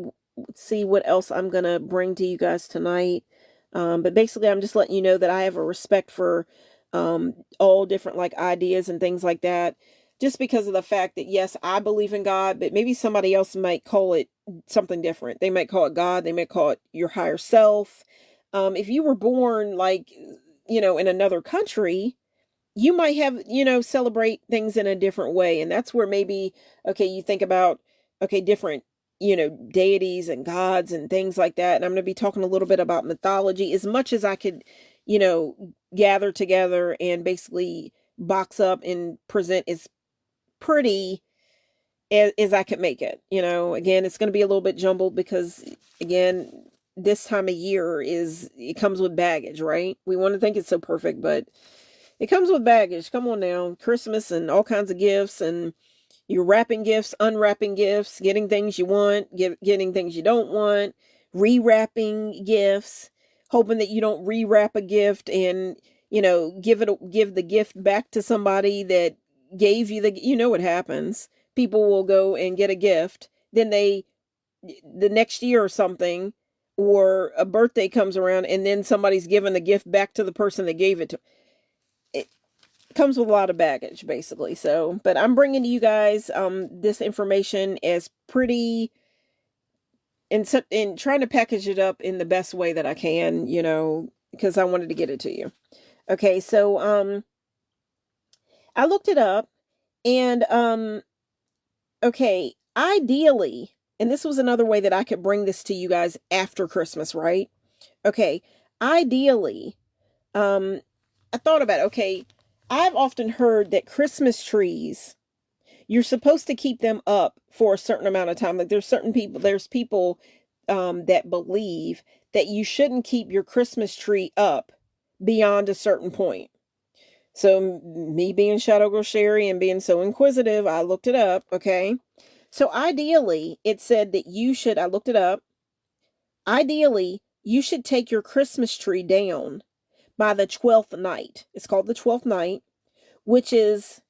see what else I'm going to bring to you guys tonight. But basically I'm just letting you know that I have a respect for all different like ideas and things like that, just because of the fact that yes, I believe in God, but maybe somebody else might call it something different. They might call it God, they might call it your higher self. If you were born like, in another country, you might have, celebrate things in a different way. And that's where maybe, okay, you think about, okay, different, deities and gods and things like that. And I'm going to be talking a little bit about mythology as much as I could, gather together and basically box up and present as pretty as I could make it. Again, it's going to be a little bit jumbled because, again, this time of year it comes with baggage, right? We want to think it's so perfect, but it comes with baggage. Come on now. Christmas and all kinds of gifts, and you're wrapping gifts, unwrapping gifts, getting things you want, getting things you don't want, rewrapping gifts, hoping that you don't rewrap a gift and, give the gift back to somebody that gave you what happens. People will go and get a gift, then the next year or something, or a birthday comes around, and then somebody's giving the gift back to the person that gave it to. comes with a lot of baggage, basically. So, but I'm bringing to you guys this information as pretty, in trying to package it up in the best way that I can, because I wanted to get it to you. Okay, so I looked it up, and okay, ideally, and this was another way that I could bring this to you guys after Christmas, right? Okay, ideally, I thought about, okay, I've often heard that Christmas trees, you're supposed to keep them up for a certain amount of time. Like there's people that believe that you shouldn't keep your Christmas tree up beyond a certain point. So me being Shadow Girl Sherry and being so inquisitive, I looked it up, okay? So ideally, it said that I looked it up, ideally, you should take your Christmas tree down by the 12th night. It's called the 12th night, which is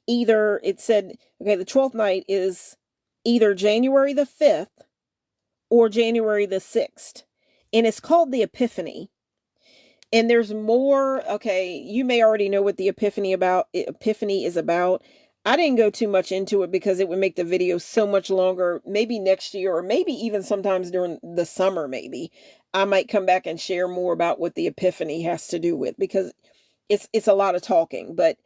it said, okay, the 12th night is either January the 5th or January the 6th. And it's called the Epiphany. And there's more, okay, you may already know what the Epiphany is about. I didn't go too much into it because it would make the video so much longer. Maybe next year, or maybe even sometimes during the summer, maybe I might come back and share more about what the Epiphany has to do with, because it's a lot of talking. But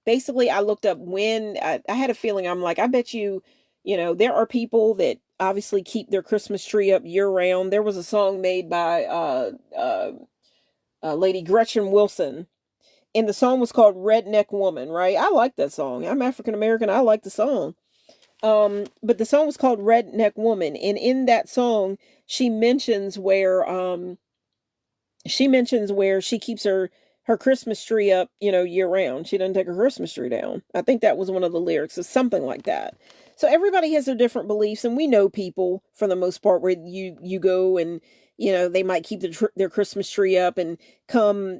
basically, I looked up when I had a feeling, I'm like, I bet you, there are people that obviously keep their Christmas tree up year round. There was a song made by Lady Gretchen Wilson, and the song was called Redneck Woman, right? I like that song. I'm African American. I like the song. But the song was called Redneck Woman, and in that song, she mentions where she keeps her Christmas tree up, year round. She doesn't take her Christmas tree down. I think that was one of the lyrics, or something like that. So everybody has their different beliefs, and we know people for the most part where you go and they might keep their Christmas tree up, and come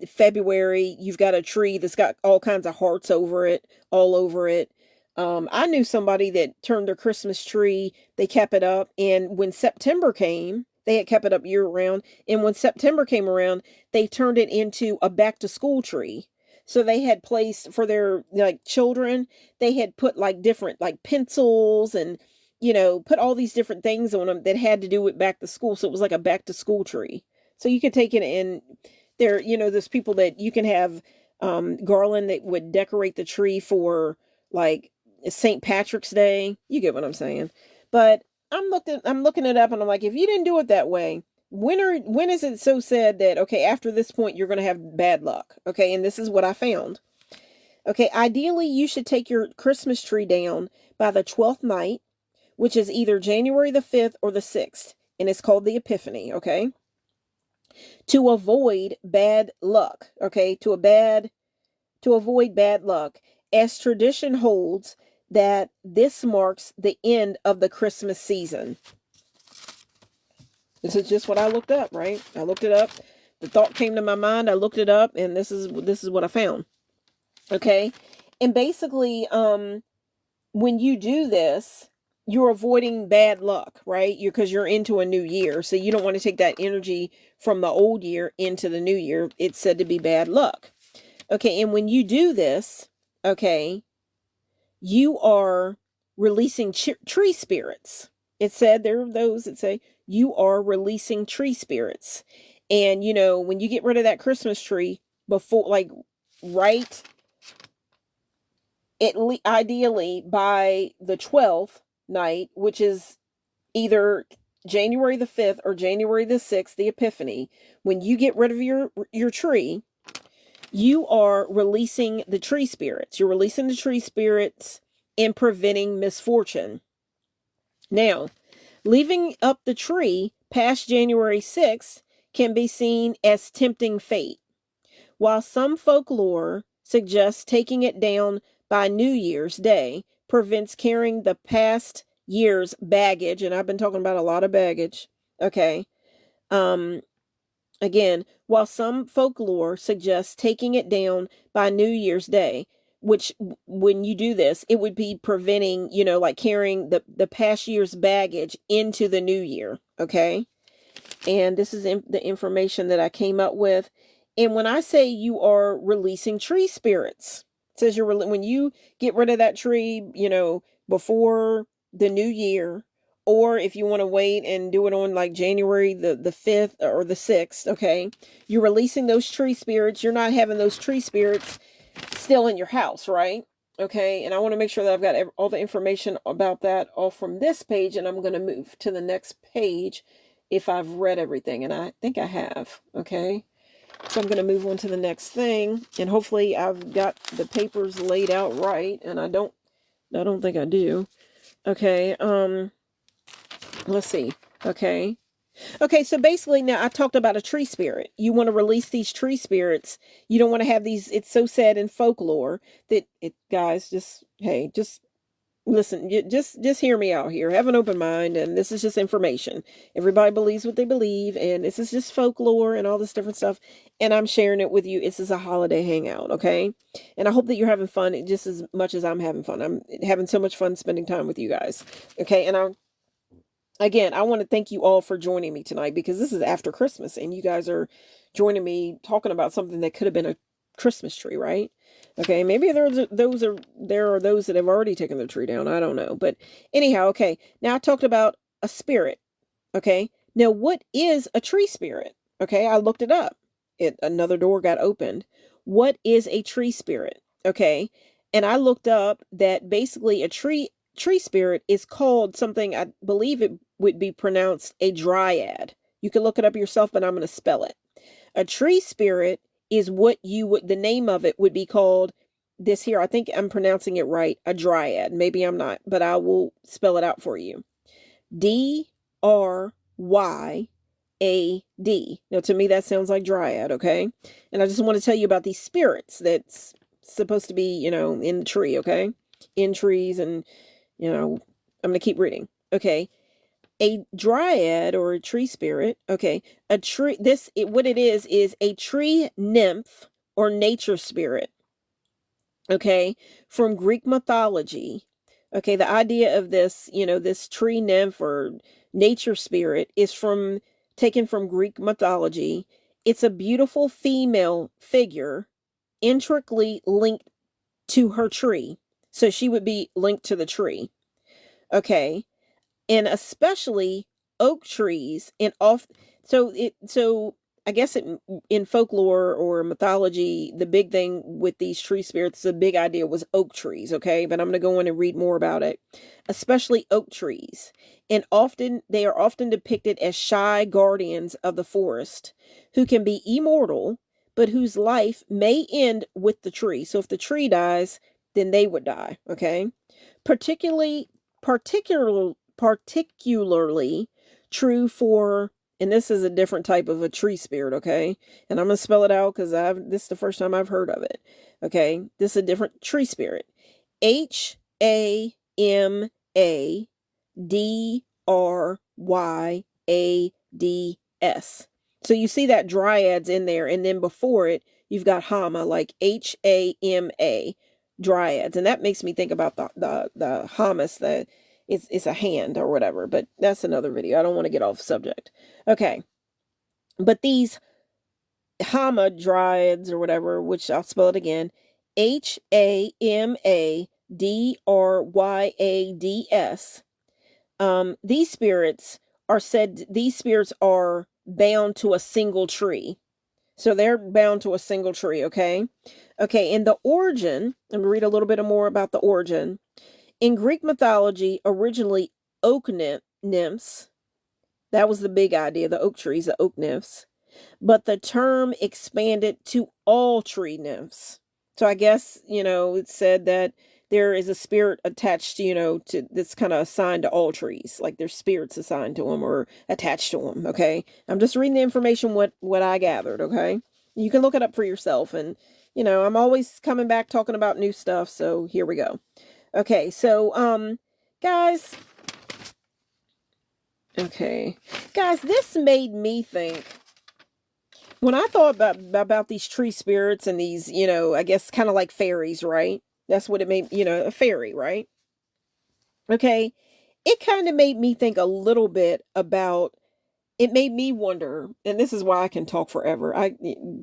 February, you've got a tree that's got all kinds of hearts all over it. I knew somebody that turned their Christmas tree, they kept it up, and when September came, they had kept it up year round, and when September came around, they turned it into a back to school tree. So they had placed for their children, they had put different pencils and put all these different things on them that had to do with back to school. So it was like a back to school tree. So you could take it in there, there's people that you can have garland that would decorate the tree for St. Patrick's Day. You get what I'm saying? But I'm looking it up, and I'm like, if you didn't do it that way, when is it so said that, okay, after this point, you're going to have bad luck? Okay. And this is what I found. Okay. Ideally, you should take your Christmas tree down by the 12th night, which is either January the 5th or the 6th. And it's called the Epiphany. Okay. To avoid bad luck. Okay. To avoid bad luck, as tradition holds that this marks the end of the Christmas season. This is just what I looked up, right? I looked it up. The thought came to my mind. I looked it up, and this is what I found. Okay. And basically, when you do this, you're avoiding bad luck, right? Because you're into a new year. So you don't want to take that energy from the old year into the new year. It's said to be bad luck. Okay. And when you do this, okay, you are releasing tree spirits. It said there are those that say you are releasing tree spirits. And, when you get rid of that Christmas tree before, right, ideally by the 12th night, which is either January the 5th or January the 6th, the Epiphany, when you get rid of your tree, you are releasing the tree spirits. You're releasing the tree spirits and preventing misfortune. Now, leaving up the tree past January 6th can be seen as tempting fate. While some folklore suggests taking it down by New Year's Day prevents carrying the past year's baggage, and I've been talking about a lot of baggage, okay? Again, while some folklore suggests taking it down by New Year's Day, which when you do this, it would be preventing, carrying the past year's baggage into the new year. Okay. And this is the information that I came up with. And when I say you are releasing tree spirits, it says when you get rid of that tree, before the new year, or if you want to wait and do it on like January the 5th or the 6th, okay, you're releasing those tree spirits. You're not having those tree spirits still in your house, right? Okay, and I want to make sure that I've got all the information about that all from this page, and I'm going to move to the next page if I've read everything, and I think I have, okay? So I'm going to move on to the next thing, and hopefully I've got the papers laid out right, and I don't think I do. Okay, let's see. Okay, so basically now I talked about a tree spirit. You want to release these tree spirits. You don't want to have these. It's so sad in folklore that guys, just listen, just hear me out here. Have an open mind, and this is just information. Everybody believes what they believe, and this is just folklore and all this different stuff, and I'm sharing it with you. This is a holiday hangout, okay? And I hope that you're having fun just as much as I'm having fun. I'm having so much fun spending time with you guys, okay? And I want to thank you all for joining me tonight, because this is after Christmas, and you guys are joining me talking about something that could have been a Christmas tree, right? Okay, maybe there are those that have already taken the tree down. I don't know. But anyhow, okay. Now I talked about a spirit. Okay. Now what is a tree spirit? Okay, I looked it up. Another door got opened. What is a tree spirit? Okay. And I looked up that basically a tree spirit is called something, I believe it would be pronounced a dryad. You can look it up yourself, but I'm going to spell it. A tree spirit is what the name of it would be called this here. I think I'm pronouncing it right. A dryad. Maybe I'm not, but I will spell it out for you. Dryad. Now, to me, that sounds like dryad, okay? And I just want to tell you about these spirits that's supposed to be, in the tree, okay? In trees, and, I'm going to keep reading. Okay. A dryad, or a tree spirit, okay, what it is a tree nymph or nature spirit, okay, from Greek mythology. Okay, the idea of this, this tree nymph or nature spirit is taken from Greek mythology. It's a beautiful female figure intricately linked to her tree. So she would be linked to the tree. Okay. And especially oak trees so I guess in folklore or mythology, the big thing with these tree spirits, the big idea was oak trees, okay? But I'm going to go on and read more about it. Especially oak trees. And they are often depicted as shy guardians of the forest who can be immortal, but whose life may end with the tree. So if the tree dies, then they would die, okay? Particularly true for, and this is a different type of a tree spirit, okay? And I'm going to spell it out because this is the first time I've heard of it, okay? This is a different tree spirit. Hamadrayds. So you see that dryads in there, and then before it, you've got Hama, like Hama, dryads. And that makes me think about the Hamas, it's a hand or whatever, but that's another video. I don't want to get off subject. Okay. But these Hamadryads or whatever, which I'll spell it again, Hamadryads. These spirits are bound to a single tree. So they're bound to a single tree, okay? Okay, in the origin, I'm going to read a little bit more about the origin. In Greek mythology, originally oak nymphs, that was the big idea, the oak trees, the oak nymphs, but the term expanded to all tree nymphs. So I guess, it said that there is a spirit attached, to that's kind of assigned to all trees, like there's spirits assigned to them or attached to them, okay? I'm just reading the information, what I gathered, okay? You can look it up for yourself, and, I'm always coming back talking about new stuff, so here we go. Okay, so, guys, this made me think, when I thought about these tree spirits and these, I guess kind of like fairies, right? That's what it made, a fairy, right? Okay, it kind of made me think a little bit about it made me wonder, and this is why I can talk forever.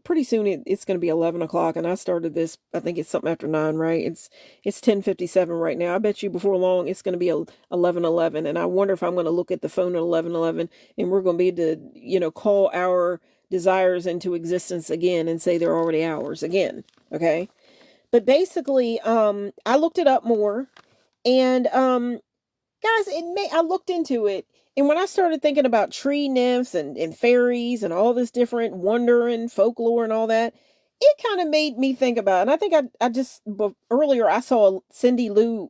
Pretty soon it's going to be 11 o'clock, and I started this. I think it's something after 9, right? It's 10:57 right now. I bet you before long it's going to be 11:11, and I wonder if I'm going to look at the phone at 11:11, and we're going to be able to, call our desires into existence again and say they're already ours again. Okay, but basically, I looked it up more, and guys, I looked into it, and when I started thinking about tree nymphs and fairies and all this different wonder and folklore and all that, it kind of made me think about, and I think I just, earlier I saw a Cindy Lou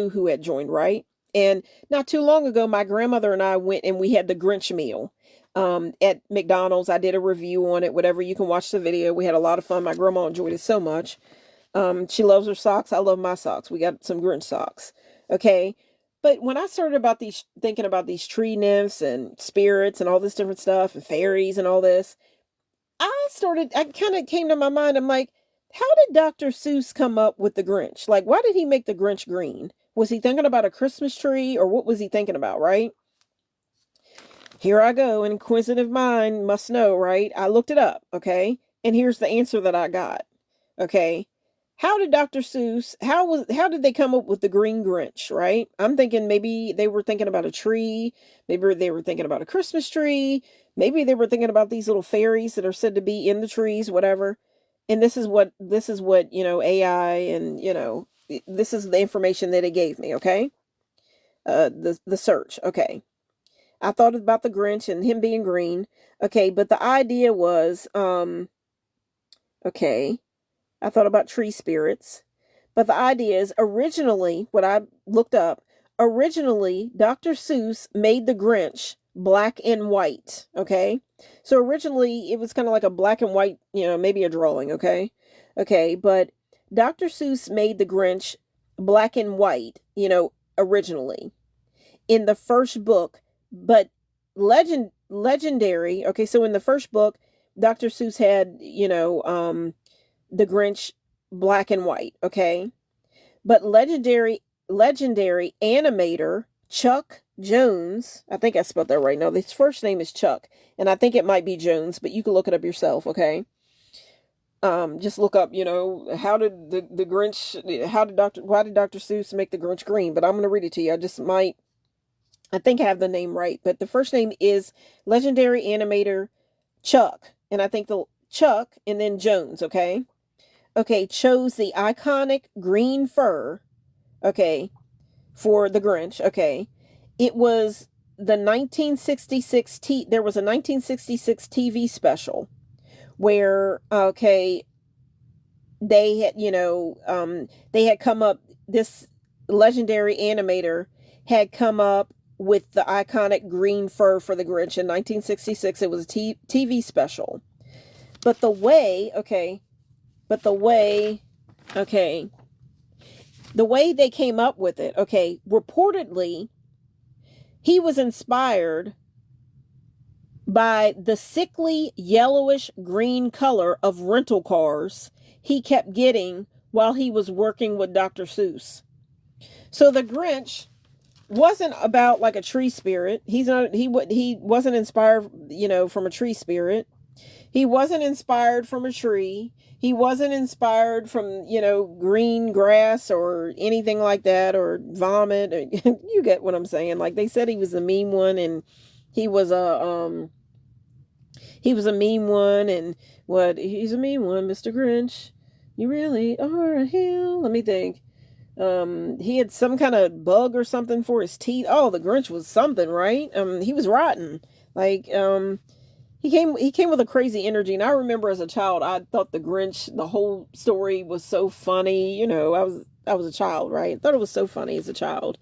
who had joined, right? And not too long ago, my grandmother and I went and we had the Grinch meal at McDonald's. I did a review on it, whatever. You can watch the video. We had a lot of fun. My grandma enjoyed it so much. She loves her socks. I love my socks. We got some Grinch socks. Okay. But when I started thinking about these tree nymphs and spirits and all this different stuff and fairies and all this, I kind of came to my mind. I'm like, how did Dr. Seuss come up with the Grinch? Like, why did he make the Grinch green? Was he thinking about a Christmas tree, or what was he thinking about, right? Here I go, an inquisitive mind must know, right? I looked it up, okay? And here's the answer that I got. Okay. How did Dr. Seuss, how did they come up with the Green Grinch, right? I'm thinking maybe they were thinking about a tree, maybe they were thinking about a Christmas tree, maybe they were thinking about these little fairies that are said to be in the trees, whatever. And this is what, AI and, this is the information that it gave me, okay? The search, okay. I thought about the Grinch and him being green. Okay, but the idea was, okay, I thought about tree spirits. But the idea is, originally, what I looked up, originally, Dr. Seuss made the Grinch black and white. Okay, so originally it was kind of like a black and white, maybe a drawing. Okay, but Dr. Seuss made the Grinch black and white, originally in the first book, but legendary. Okay, so in the first book, Dr. Seuss had, the Grinch black and white, okay? But legendary animator Chuck Jones, I think I spelled that right. No, his first name is Chuck, and I think it might be Jones, but you can look it up yourself, okay? Just look up, how did the Grinch, why did Dr. Seuss make the Grinch green? But I'm going to read it to you. I think I have the name right, but the first name is legendary animator Chuck, and I think the Chuck and then Jones, okay? Okay, chose the iconic green fur, okay, for the Grinch, okay. It was the 1966 there was a 1966 TV special where, okay, they had, they had come up, this legendary animator had come up with the iconic green fur for the Grinch in 1966. It was a TV special. But the way they came up with it, okay, reportedly, he was inspired by the sickly yellowish green color of rental cars he kept getting while he was working with Dr. Seuss. So the Grinch wasn't about like a tree spirit. He wasn't inspired, from a tree spirit. He wasn't inspired from a tree. He wasn't inspired from, green grass or anything like that, or vomit. You get what I'm saying? Like, they said he was a mean one, and he was a mean one, and he's a mean one, Mr. Grinch. You really are a heel. Let me think. He had some kind of bug or something for his teeth. Oh, the Grinch was something, right? He was rotten. Like, he came with a crazy energy. And I remember as a child, I thought the Grinch, the whole story was so funny. I was a child, right? I thought it was so funny as a child.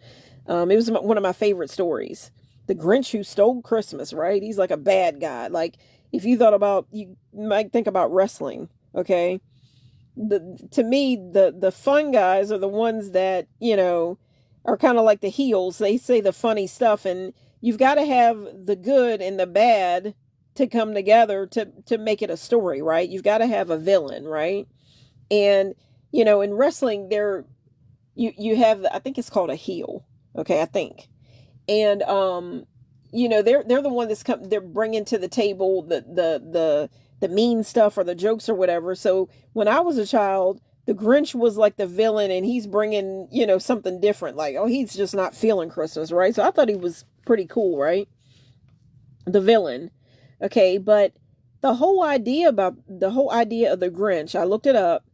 It was one of my favorite stories. The Grinch who stole Christmas, right? He's like a bad guy. Like, if you thought about, you might think about wrestling, okay? To me, the fun guys are the ones that, are kind of like the heels. They say the funny stuff, and you've got to have the good and the bad to come together to make it a story, right? You've got to have a villain, right? And, in wrestling, you have, I think it's called a heel, okay, I think. And, they're the one they're bringing to the table the mean stuff or the jokes or whatever. So when I was a child, the Grinch was like the villain, and he's bringing, something different. Like, oh, he's just not feeling Christmas, right? So I thought he was pretty cool, right? The villain. Okay, but the whole idea of the Grinch, I looked it up,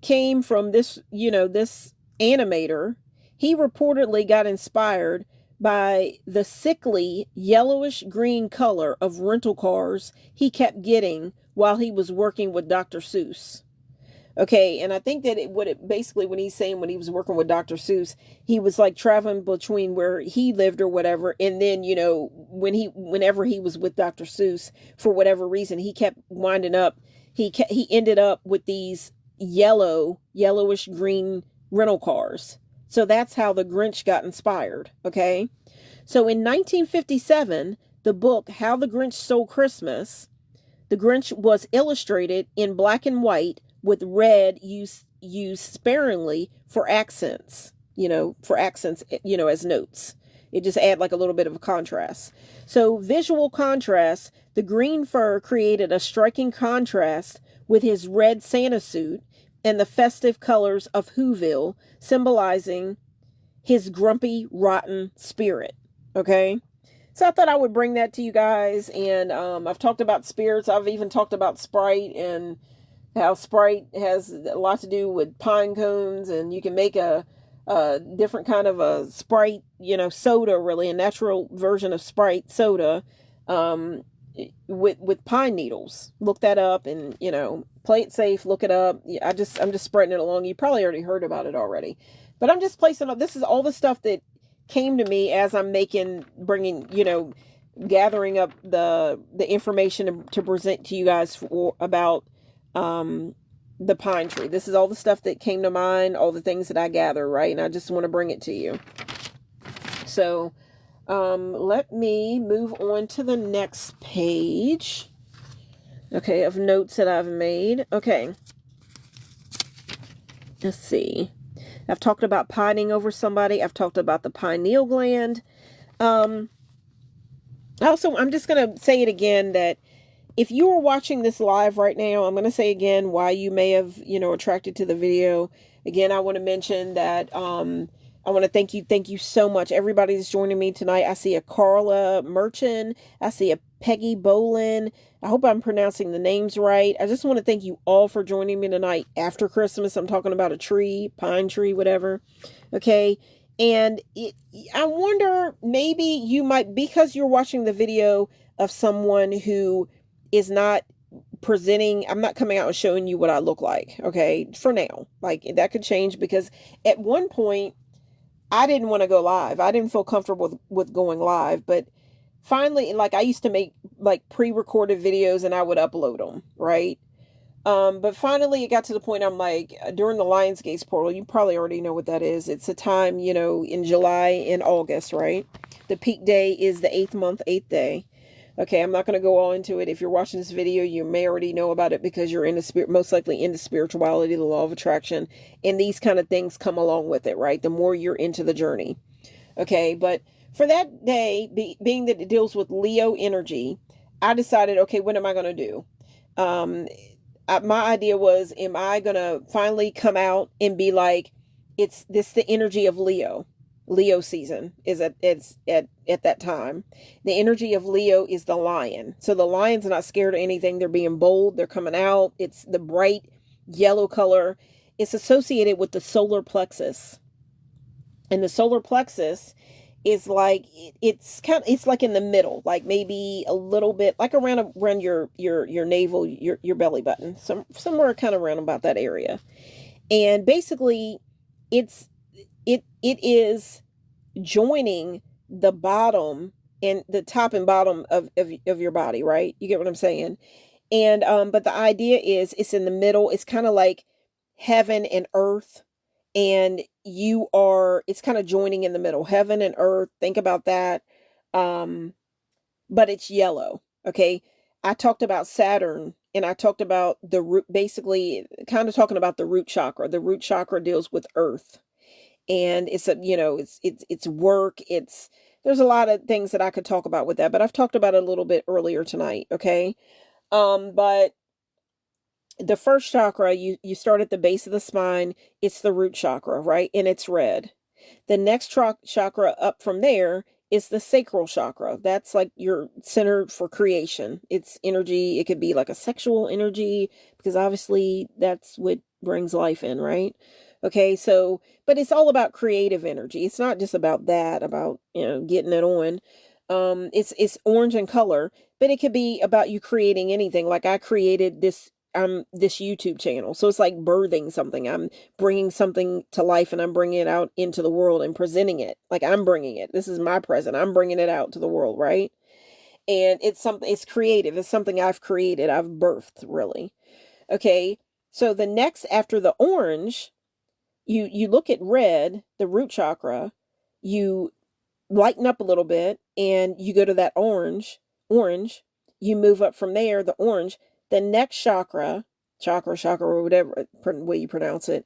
came from this animator. He reportedly got inspired by the sickly yellowish green color of rental cars he kept getting while he was working with Dr. Seuss. Okay, and I think that basically, when he's saying when he was working with Dr. Seuss, he was like traveling between where he lived or whatever, and then whenever he was with Dr. Seuss, for whatever reason, he kept winding up. He ended up with these yellowish green rental cars. So that's how the Grinch got inspired. Okay, so in 1957, the book How the Grinch Stole Christmas, the Grinch was illustrated in black and white, with red used sparingly for accents, as notes. It just add like a little bit of a contrast. So visual contrast, the green fur created a striking contrast with his red Santa suit and the festive colors of Whoville, symbolizing his grumpy, rotten spirit. Okay? So I thought I would bring that to you guys. And I've talked about spirits. I've even talked about Sprite, and how Sprite has a lot to do with pine cones, and you can make a different kind of a Sprite, soda, really, a natural version of Sprite soda, with pine needles. Look that up, and, play it safe, look it up. I'm just spreading it along. You probably already heard about it already, but I'm just placing up. This is all the stuff that came to me as I'm gathering up the information to present to you guys about the pine tree. This is all the stuff that came to mind, all the things that I gather, right? And I just want to bring it to you. So, let me move on to the next page. Okay, of notes that I've made. Okay. Let's see. I've talked about pining over somebody. I've talked about the pineal gland. Also, I'm just going to say it again that if you are watching this live right now, I'm going to say again why you may have, attracted to the video. Again, I want to mention that I want to thank you so much. Everybody's joining me tonight. I see a Carla Merchant. I see a Peggy Bolin. I hope I'm pronouncing the names right. I just want to thank you all for joining me tonight after Christmas. I'm talking about a tree, pine tree, whatever. Okay. And I wonder, maybe you might, because you're watching the video of someone who is not presenting, I'm not coming out and showing you what I look like, okay, for now. Like, that could change, because at one point, I didn't want to go live. I didn't feel comfortable with going live, but finally, like, I used to make, like, pre-recorded videos, and I would upload them, right? But finally, it got to the point, I'm like, during the Lionsgate's portal, you probably already know what that is. It's a time, in July and August, right? The peak day is the 8th month, 8th day. Okay, I'm not going to go all into it. If you're watching this video, you may already know about it, because you're most likely into spirituality, the law of attraction, and these kind of things come along with it, right? The more you're into the journey. Okay, but for that day, being that it deals with Leo energy, I decided, okay, what am I going to do? My idea was, am I going to finally come out and be like, it's the energy of Leo. Leo season is at that time. The energy of Leo is the lion. So the lion's not scared of anything. They're being bold. They're coming out. It's the bright yellow color. It's associated with the solar plexus. And the solar plexus is like, it's like in the middle, like maybe a little bit like around your navel, your belly button, somewhere kind of around about that area. And basically it is joining the bottom and the top and bottom of your body, right? You get what I'm saying? And but the idea is, it's in the middle. It's kind of like heaven and earth, and it's kind of joining in the middle, heaven and earth. Think about that. But it's yellow. Okay. I talked about Saturn, and I talked about the root, basically kind of talking about the root chakra. The root chakra deals with earth. And it's it's work, it's there's a lot of things that I could talk about with that, but I've talked about it a little bit earlier tonight, okay? But the first chakra, you start at the base of the spine. It's the root chakra, right? And it's red. The next chakra up from there is the sacral chakra. That's like your center for creation. It's energy. It could be like a sexual energy, because obviously that's what brings life in, right? Okay, so, but it's all about creative energy. It's not just about that, about, getting it on. It's orange in color, but it could be about you creating anything. Like I created this YouTube channel. So it's like birthing something. I'm bringing something to life, and I'm bringing it out into the world and presenting it. Like I'm bringing it. This is my present. I'm bringing it out to the world, right? And it's creative. It's something I've created. I've birthed, really. Okay. So the next after the orange, you look at red, the root chakra, you lighten up a little bit, and you go to that orange, you move up from there, the orange, the next chakra, or whatever way you pronounce it,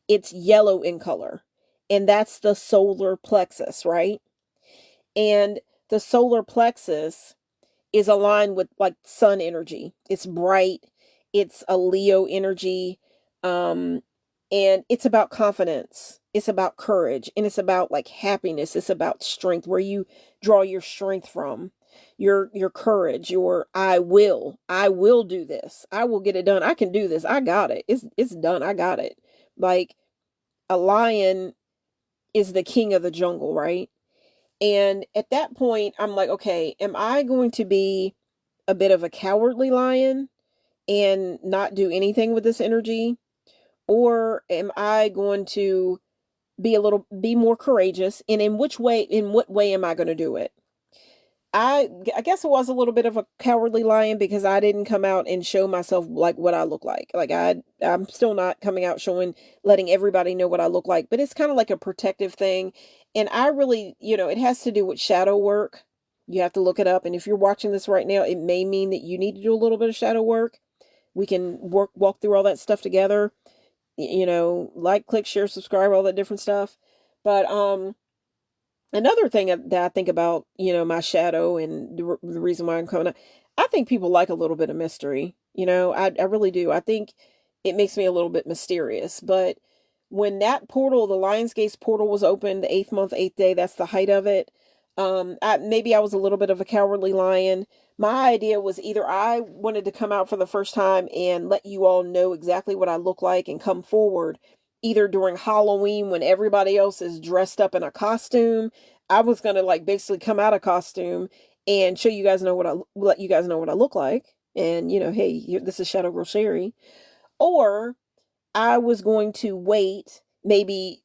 it's yellow in color. And that's the solar plexus, right? And the solar plexus is aligned with like sun energy. It's bright. It's a Leo energy. And it's about confidence. It's about courage. And it's about like happiness. It's about strength, where you draw your strength from. Your courage, your I will do this. I will get it done. I can do this. I got it. It's done. I got it. Like a lion is the king of the jungle, right? And at that point, I'm like, okay, am I going to be a bit of a cowardly lion and not do anything with this energy? Or am I going to be more courageous? And in what way am I going to do it? I guess I was a little bit of a cowardly lion, because I didn't come out and show myself like what I look like. Like I'm still not coming out letting everybody know what I look like, but it's kind of like a protective thing. And I really, it has to do with shadow work. You have to look it up. And if you're watching this right now, it may mean that you need to do a little bit of shadow work. We can walk through all that stuff together. Like, click, share, subscribe, all that different stuff. But, another thing that I think about, my shadow and the reason why I'm coming up, I think people like a little bit of mystery. I really do. I think it makes me a little bit mysterious. But when that portal, the Lionsgate's portal, was open, the 8th month, 8th day, that's the height of it. Maybe I was a little bit of a cowardly lion. My idea was either I wanted to come out for the first time and let you all know exactly what I look like and come forward, either during Halloween when everybody else is dressed up in a costume. I was going to like basically come out of costume and let you guys know what I look like. And, hey, this is Shadow Girl Sherry. Or I was going to wait, maybe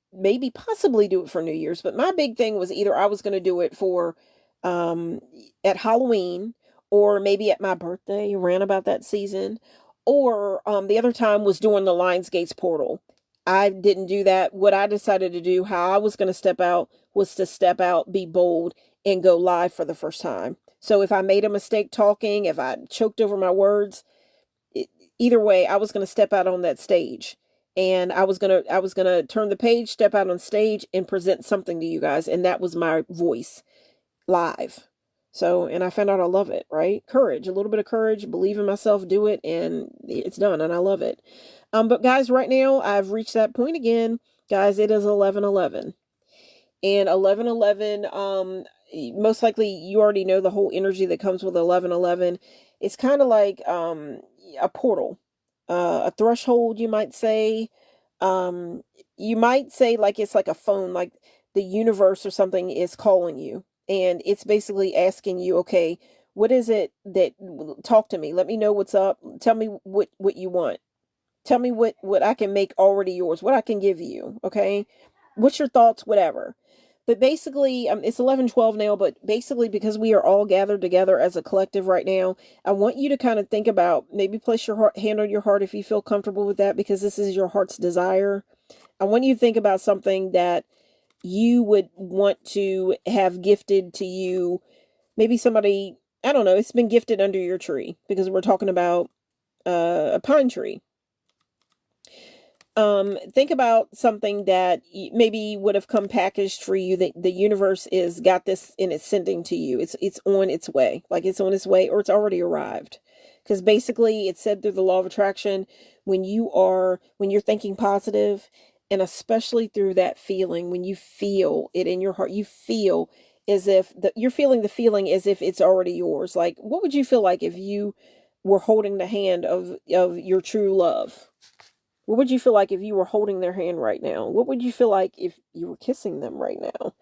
possibly do it for New Year's. But my big thing was either I was going to do it for at Halloween, or maybe at my birthday, around about that season. Or the other time was during the Lionsgate's portal. I didn't do that. What I decided to do, how I was going to step out, was to step out, be bold, and go live for the first time. So if I made a mistake talking, if I choked over my words, either way, I was going to step out on that stage. And I was going to turn the page, step out on stage, and present something to you guys. And that was my voice live. So, and I found out I love it, right? Courage, a little bit of courage, believe in myself, do it, and it's done, and I love it. But guys, right now, I've reached that point again. Guys, it is 11:11. And 11:11, most likely you already know the whole energy that comes with 11:11. It's kind of like a portal, a threshold, you might say. You might say like it's like a phone, like the universe or something is calling you. And it's basically asking you, okay, what is it that, talk to me. Let me know what's up. Tell me what you want. Tell me what I can make already yours, what I can give you. Okay. What's your thoughts, whatever. But basically, it's 11:12 now, but basically because we are all gathered together as a collective right now, I want you to kind of think about, maybe place your hand on your heart if you feel comfortable with that, because this is your heart's desire. I want you to think about something that you would want to have gifted to you. Maybe somebody, I don't know, it's been gifted under your tree, because we're talking about a pine tree. think about something that maybe would have come packaged for you, that the universe is got this and it's sending to you. It's on its way, like it's on its way, or it's already arrived. Because basically it's said through the law of attraction, when you're thinking positive, and especially through that feeling, when you feel it in your heart, you feel as if you're feeling the feeling as if it's already yours. Like, what would you feel like if you were holding the hand of your true love? What would you feel like if you were holding their hand right now? What would you feel like if you were kissing them right now?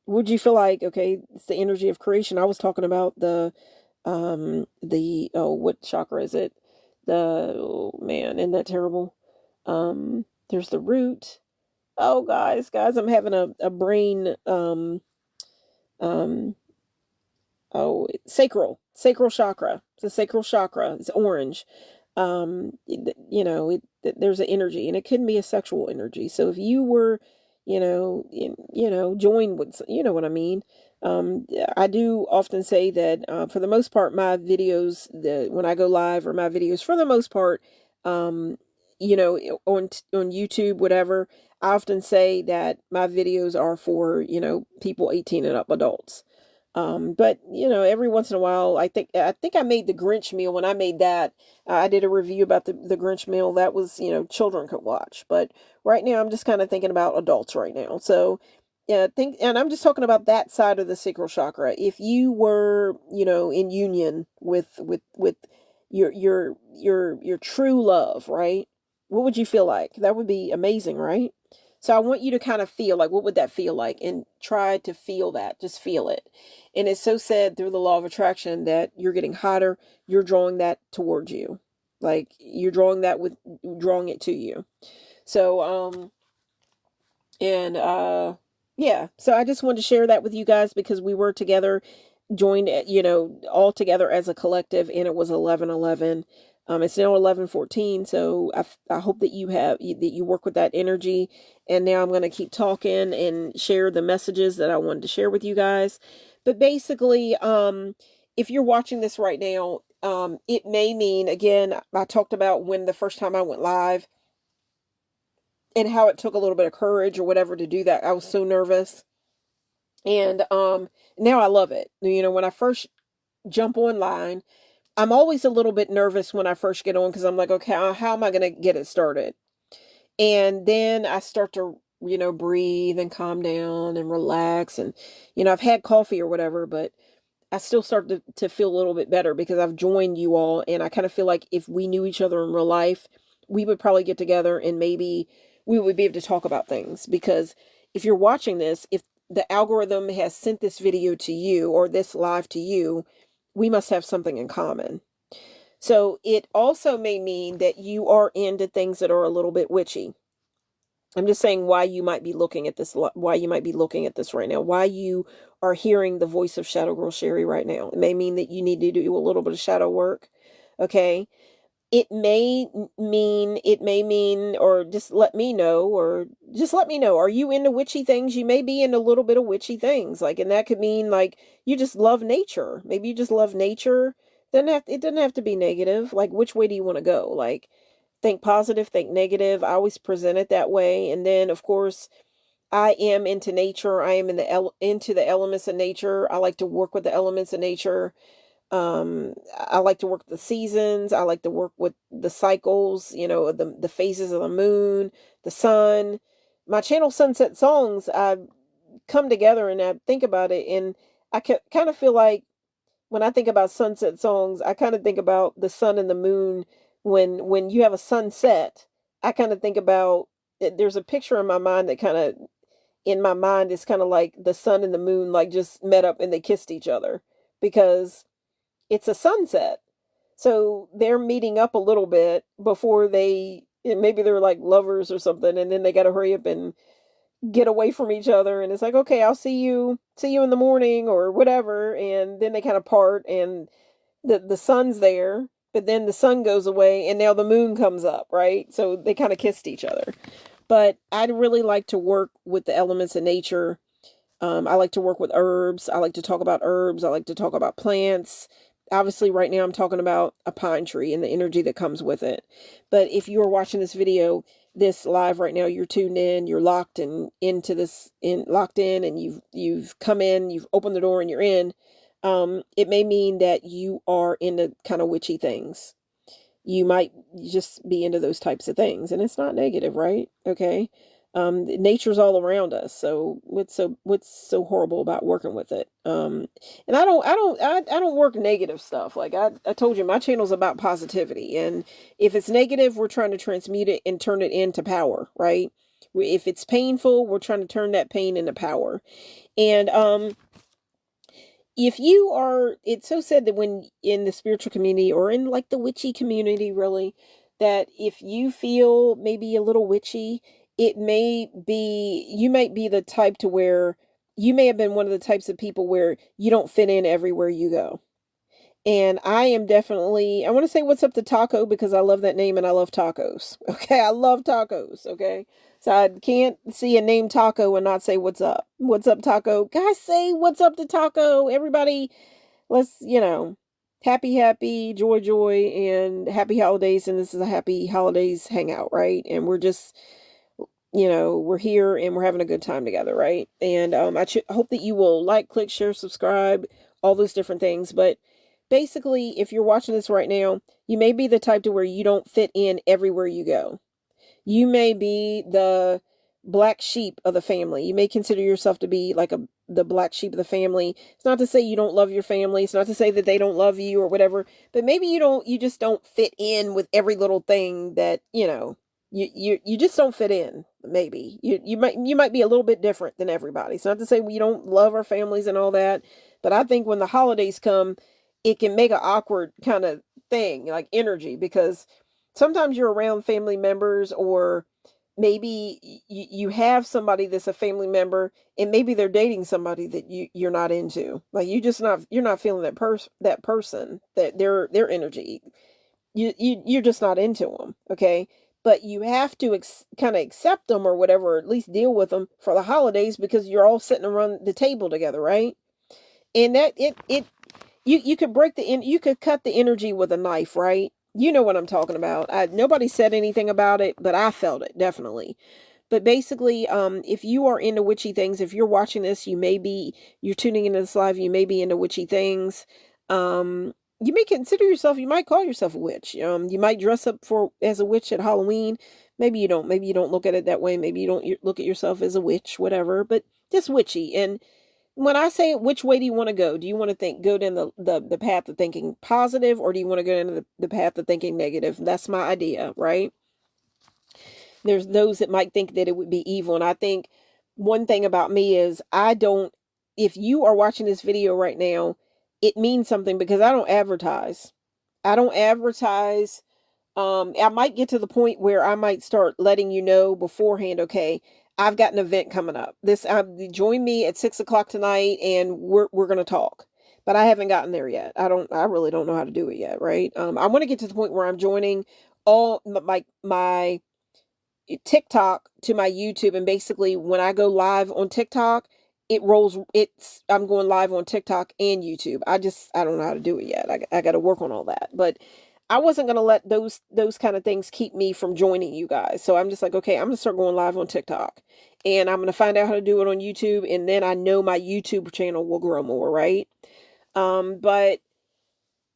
Would you feel like, okay, it's the energy of creation. I was talking about oh, what chakra is it? Oh man, isn't that terrible? There's the root. Oh, guys, I'm having a brain, um, oh, sacral chakra. It's a sacral chakra. It's orange. There's an energy, and it can be a sexual energy. So if you were, join with, you know what I mean. I do often say that, for the most part, my videos, when I go live, or my videos, for the most part, um, on YouTube, whatever, I often say that my videos are for, people 18 and up, adults. But every once in a while, I think I made the Grinch meal. When I made that, I did a review about the Grinch meal. That was, children could watch. But right now, I'm just kind of thinking about adults right now. So, yeah, and I'm just talking about that side of the sacral chakra. If you were, in union with your true love, right? What would you feel like? That would be amazing, right? So I want you to kind of feel like, what would that feel like? And try to feel that. Just feel it. And it's so said through the law of attraction that you're getting hotter, you're drawing that towards you. Like you're drawing it to you. So, and yeah, so I just wanted to share that with you guys, because we were together, joined, all together as a collective, and it was 11:11. It's now 11:14, so I hope that you work with that energy. And now I'm going to keep talking and share the messages that I wanted to share with you guys. But basically, if you're watching this right now, it may mean, again, I talked about when the first time I went live, and how it took a little bit of courage or whatever to do that. I was so nervous. And now I love it. When I first jump online, I'm always a little bit nervous when I first get on, because I'm like, okay, how am I going to get it started? And then I start to, breathe and calm down and relax. And, I've had coffee or whatever, but I still start to feel a little bit better, because I've joined you all. And I kind of feel like if we knew each other in real life, we would probably get together and maybe we would be able to talk about things. Because if you're watching this, if the algorithm has sent this video to you, or this live to you, we must have something in common. So it also may mean that you are into things that are a little bit witchy. I'm just saying why you might be looking at this, right now, why you are hearing the voice of Shadow Girl Sherry right now. It may mean that you need to do a little bit of shadow work. Okay. It may mean, or just let me know, are you into witchy things? You may be in a little bit of witchy things. Like, and that could mean like you just love nature. Maybe you just love nature. It doesn't have to be negative. Like, which way do you want to go? Like, think positive, think negative. I always present it that way. And then, of course, I am into nature. I am into the elements of nature. I like to work with the elements of nature. I like to work the seasons. I like to work with the cycles, the phases of the moon, the sun. My channel Sunset Songs, I come together and I think about it, and I kind of feel like when I think about sunset songs, I kind of think about the sun and the moon. When you have a sunset, I kind of think about there's a picture in my mind that kind of, in my mind, is kind of like the sun and the moon like just met up and they kissed each other, because it's a sunset. So they're meeting up a little bit before maybe they're like lovers or something, and then they got to hurry up and get away from each other. And it's like, okay, I'll see you in the morning or whatever. And then they kind of part, and the sun's there, but then the sun goes away and now the moon comes up, right? So they kind of kissed each other. But I'd really like to work with the elements of nature. I like to work with herbs. I like to talk about herbs. I like to talk about plants. obviously right now I'm talking about a pine tree and the energy that comes with it. But if you are watching this video, this live right now, you're tuned in, you're locked and into this, locked in, and you've come in, you've opened the door and you're in. It may mean that you are into kind of witchy things. You might just be into those types of things, and it's not negative, right? Okay. Nature's all around us, so what's so horrible about working with it? And I don't work negative stuff. Like I told you, my channel's about positivity, and if it's negative, we're trying to transmute it and turn it into power, right? If it's painful, we're trying to turn that pain into power. And if you are, it's so said that when in the spiritual community or in like the witchy community, really, that if you feel maybe a little witchy, it may be, you might be the type to where you may have been one of the types of people where you don't fit in everywhere you go. And I am definitely, I want to say what's up to Taco because I love that name and I love tacos. Okay. I love tacos. Okay. So I can't see a name Taco and not say what's up. What's up, Taco? Guys, say what's up to Taco. Everybody, let's, happy, joy, and happy holidays. And this is a happy holidays hangout, right? And we're just, we're here and we're having a good time together, right? And I hope that you will like, click, share, subscribe, all those different things. But basically, if you're watching this right now, you may be the type to where you don't fit in everywhere you go. You may be the black sheep of the family. You may consider yourself to be like the black sheep of the family. It's not to say you don't love your family. It's not to say that they don't love you or whatever, but maybe you just don't fit in with every little thing that, you just don't fit in. Maybe you might be a little bit different than everybody. It's not to say we don't love our families and all that, but I think when the holidays come, it can make an awkward kind of thing, like energy, because sometimes you're around family members, or maybe you have somebody that's a family member and maybe they're dating somebody that you're not into. Like you're not feeling that person, that their energy. You're just not into them, okay? But you have to kind of accept them or whatever, or at least deal with them for the holidays because you're all sitting around the table together, right? And that you could you could cut the energy with a knife, right? You know what I'm talking about. Nobody said anything about it, but I felt it definitely. But basically, if you are into witchy things, if you're watching this, you're tuning into this live, you may be into witchy things. You may consider yourself, you might call yourself a witch. You might dress up as a witch at Halloween. Maybe you don't. Maybe you don't look at it that way. Maybe you don't look at yourself as a witch, whatever. But just witchy. And when I say which way do you want to go? Do you want to go down the path of thinking positive, or do you want to go down the path of thinking negative? That's my idea, right? There's those that might think that it would be evil. And I think one thing about me is if you are watching this video right now, it means something because I don't advertise. I don't advertise. I might get to the point where I might start letting you know beforehand, okay, I've got an event coming up. Join me at 6 o'clock tonight and we're going to talk. But I haven't gotten there yet. I really don't know how to do it yet. Right. I want to get to the point where I'm joining all my TikTok to my YouTube. And basically when I go live on TikTok, I'm going live on TikTok and YouTube. I don't know how to do it yet. I got to work on all that, but I wasn't going to let those kind of things keep me from joining you guys. So I'm just like, okay, I'm going to start going live on TikTok and I'm going to find out how to do it on YouTube. And then I know my YouTube channel will grow more. Right. But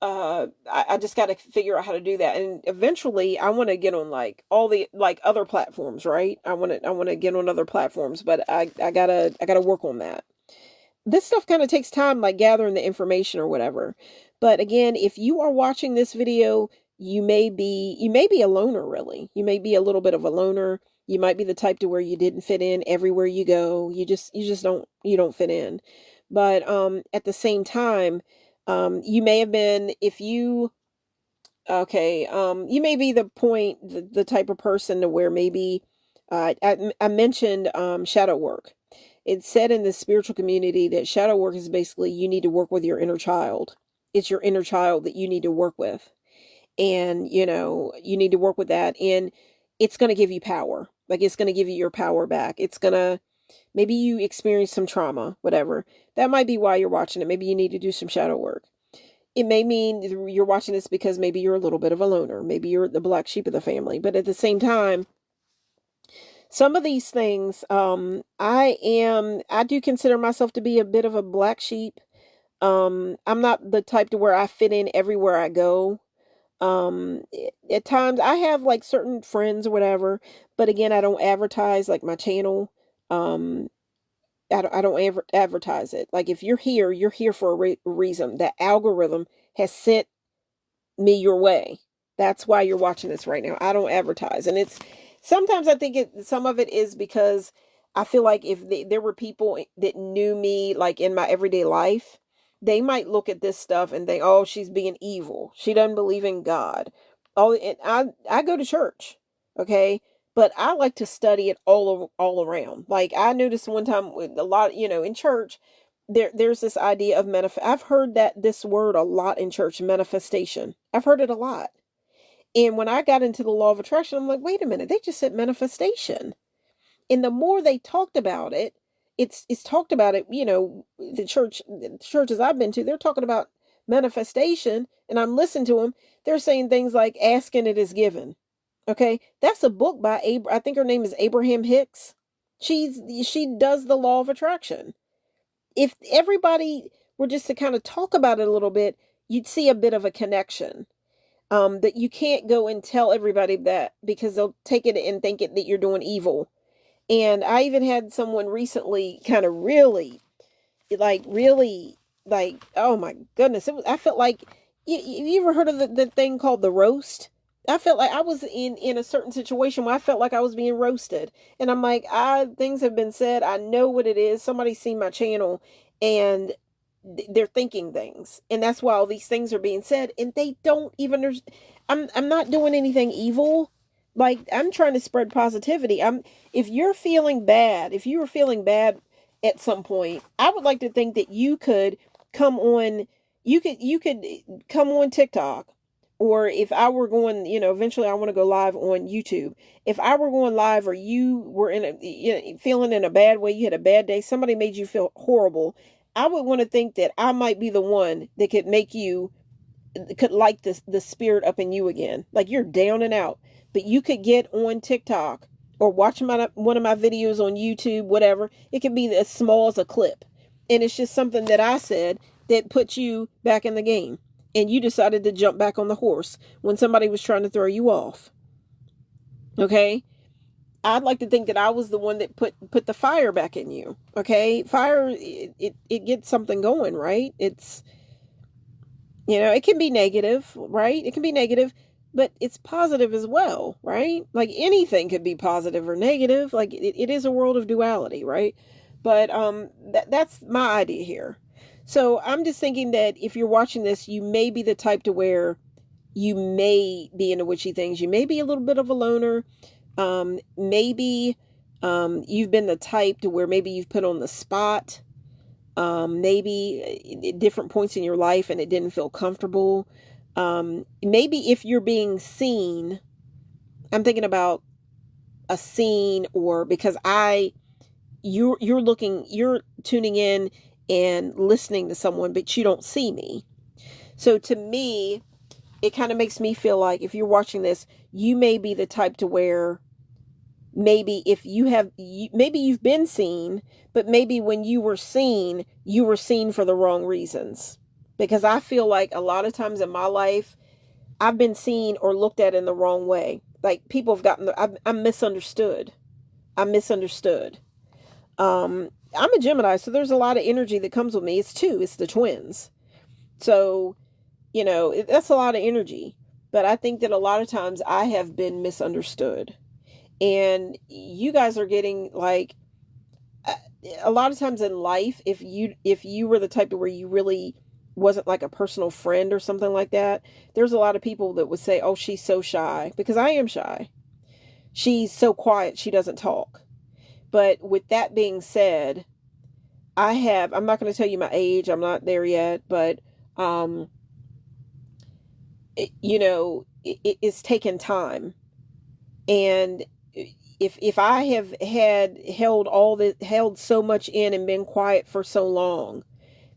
I just got to figure out how to do that. And eventually I want to get on like all the like other platforms, right? I want to get on other platforms, but I gotta work on that. This stuff kind of takes time, like gathering the information or whatever. But again, if you are watching this video, you may be a loner, really. You may be a little bit of a loner. You might be the type to where you didn't fit in everywhere you go. You just don't fit in. But at the same time, you may have been, you may be the type of person to where maybe, I mentioned, shadow work. It's said in the spiritual community that shadow work is basically, you need to work with your inner child. It's your inner child that you need to work with. And, you need to work with that, and it's going to give you power. Like, it's going to give you your power back. Maybe you experience some trauma, whatever. That might be why you're watching it. Maybe you need to do some shadow work. It may mean you're watching this because maybe you're a little bit of a loner. Maybe you're the black sheep of the family. But at the same time, some of these things, I do consider myself to be a bit of a black sheep. I'm not the type to where I fit in everywhere I go. At times I have like certain friends or whatever, but again, I don't advertise like my channel. Um, I don't ever advertise it. Like if you're here for a reason. The algorithm has sent me your way. That's why you're watching this right now. I don't advertise. And it's sometimes I think some of it is because I feel like if there were people that knew me like in my everyday life, they might look at this stuff and think, "Oh, she's being evil. She doesn't believe in God." Oh, and I go to church, okay? But I like to study it all around. Like I noticed one time with a lot, in church, there's this idea of I've heard that this word a lot in church, manifestation. I've heard it a lot. And when I got into the law of attraction, I'm like, wait a minute, they just said manifestation. And the more they talked about it, it's talked about it, the churches I've been to, they're talking about manifestation, and I'm listening to them. They're saying things like asking it is given. Okay? That's a book by I think her name is Abraham Hicks. She does the law of attraction. If everybody were just to kind of talk about it a little bit, you'd see a bit of a connection. That you can't go and tell everybody that because they'll take it and think that you're doing evil. And I even had someone recently kind of really, oh my goodness. I felt like, you ever heard of the thing called the roast? I felt like I was in a certain situation where I felt like I was being roasted. And I'm like, things have been said. I know what it is. Somebody's seen my channel and they're thinking things. And that's why all these things are being said. And they don't even, I'm not doing anything evil. Like I'm trying to spread positivity. If you're feeling bad, if you were feeling bad at some point, I would like to think that you could come on, you could come on TikTok, or if I were going, eventually I want to go live on YouTube. If I were going live, or you were feeling in a bad way, you had a bad day, somebody made you feel horrible, I would want to think that I might be the one that could light the spirit up in you again. Like you're down and out, but you could get on TikTok or watch one of my videos on YouTube, whatever. It could be as small as a clip. And it's just something that I said that puts you back in the game. And you decided to jump back on the horse when somebody was trying to throw you off. Okay? I'd like to think that I was the one that put the fire back in you. Okay? Fire, it gets something going, right? It's, it can be negative, right? It can be negative, but it's positive as well, right? Like anything could be positive or negative. Like it is a world of duality, right? But that's my idea here. So I'm just thinking that if you're watching this, you may be the type to where you may be into witchy things. You may be a little bit of a loner. Maybe you've been the type to where maybe you've put on the spot. Maybe at different points in your life and it didn't feel comfortable. Maybe if you're being seen, I'm thinking about a scene, or because you're tuning in and listening to someone, but you don't see me. So to me, it kind of makes me feel like if you're watching this, you may be the type to where maybe maybe you've been seen, but maybe when you were seen for the wrong reasons. Because I feel like a lot of times in my life, I've been seen or looked at in the wrong way. Like people have I'm misunderstood. I'm misunderstood. I'm a Gemini, so there's a lot of energy that comes with me. It's the twins. So, that's a lot of energy. But I think that a lot of times I have been misunderstood. And you guys are getting like, a lot of times in life, if you were the type to where you really wasn't like a personal friend or something like that, there's a lot of people that would say, oh, she's so shy, because I am shy. She's so quiet. She doesn't talk. But with that being said, I'm not going to tell you my age. I'm not there yet, but, it's taken time. And if I have held so much in and been quiet for so long,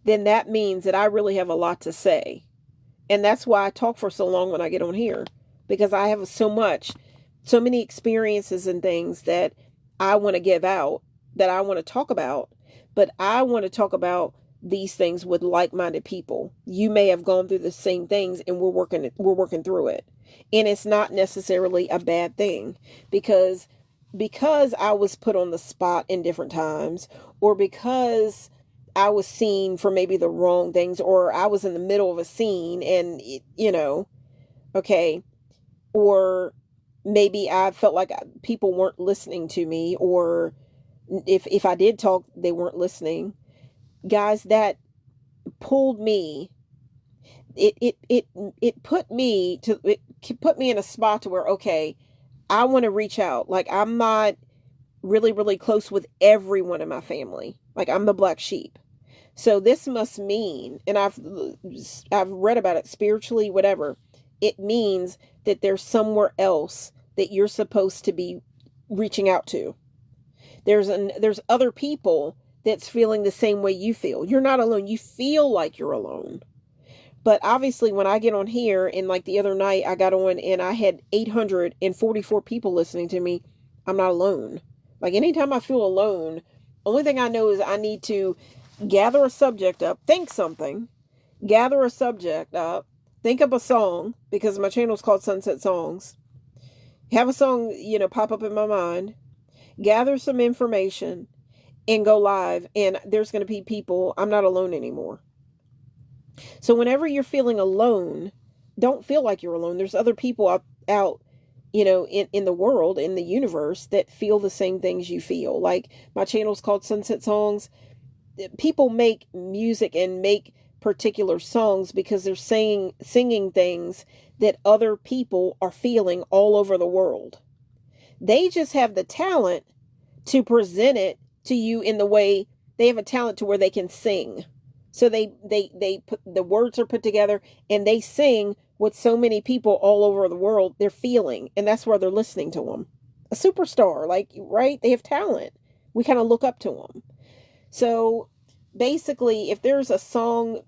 then that means that I really have a lot to say. And that's why I talk for so long when I get on here, because I have so many experiences and things that I want to give out, that I want to talk about, but I want to talk about these things with like-minded people. You may have gone through the same things, and we're working through it. And it's not necessarily a bad thing, because I was put on the spot in different times, or because I was seen for maybe the wrong things, or I was in the middle of a scene and okay, or maybe I felt like people weren't listening to me, or if I did talk, they weren't listening. Guys, that pulled me. It put me in a spot to where, okay, I want to reach out. Like, I'm not really, really close with everyone in my family. Like, I'm the black sheep. So this must mean, and I've read about it spiritually, whatever. It means that there's somewhere else that you're supposed to be reaching out to. There's other people that's feeling the same way you feel. You're not alone. You feel like you're alone. But obviously, when I get on here, and like the other night I got on and I had 844 people listening to me, I'm not alone. Like, anytime I feel alone, only thing I know is I need to gather a subject up, think something, gather a subject up, think up a song, because my channel is called Sunset Songs. Have a song, pop up in my mind, gather some information, and go live. And there's going to be people. I'm not alone anymore. So whenever you're feeling alone, don't feel like you're alone. There's other people out in the world, in the universe, that feel the same things you feel. Like, my channel is called Sunset Songs. People make music and make particular songs because they're singing things that other people are feeling all over the world. They just have the talent to present it to you in the way. They have a talent to where they can sing. So they put the words are put together, and they sing what so many people all over the world they're feeling, and that's where they're listening to them. A superstar, like, right? They have talent. We kind of look up to them. So basically, if there's a song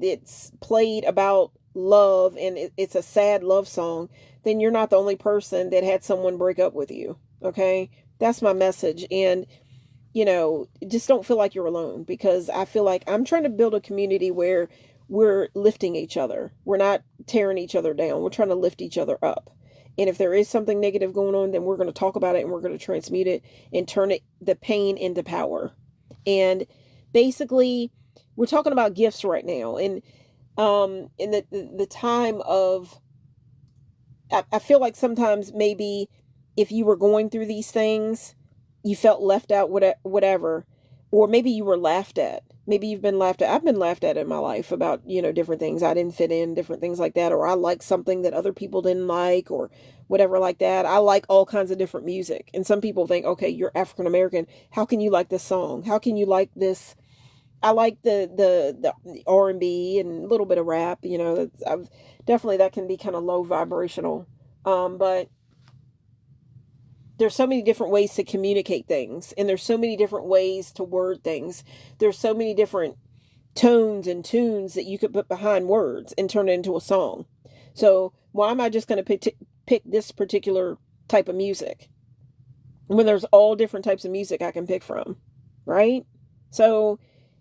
that's played about love, and it's a sad love song, then you're not the only person that had someone break up with you. Okay? That's my message. And just don't feel like you're alone, because I feel like I'm trying to build a community where we're lifting each other. We're not tearing each other down. We're trying to lift each other up. And if there is something negative going on, then we're going to talk about it, and we're going to transmute it and turn the pain into power. And basically, we're talking about gifts right now. And in the time of, I feel like sometimes maybe if you were going through these things, you felt left out, whatever, or maybe you were laughed at. Maybe you've been laughed at. I've been laughed at in my life about, different things. I didn't fit in, different things like that, or I liked something that other people didn't like, or whatever like that. I like all kinds of different music. And some people think, okay, you're African American. How can you like this song? How can you like this? I like the R&B and a little bit of rap, definitely that can be kind of low vibrational. But there's so many different ways to communicate things, and there's so many different ways to word things. There's so many different tones and tunes that you could put behind words and turn it into a song. So why am I just going to pick this particular type of music when there's all different types of music I can pick from, right? So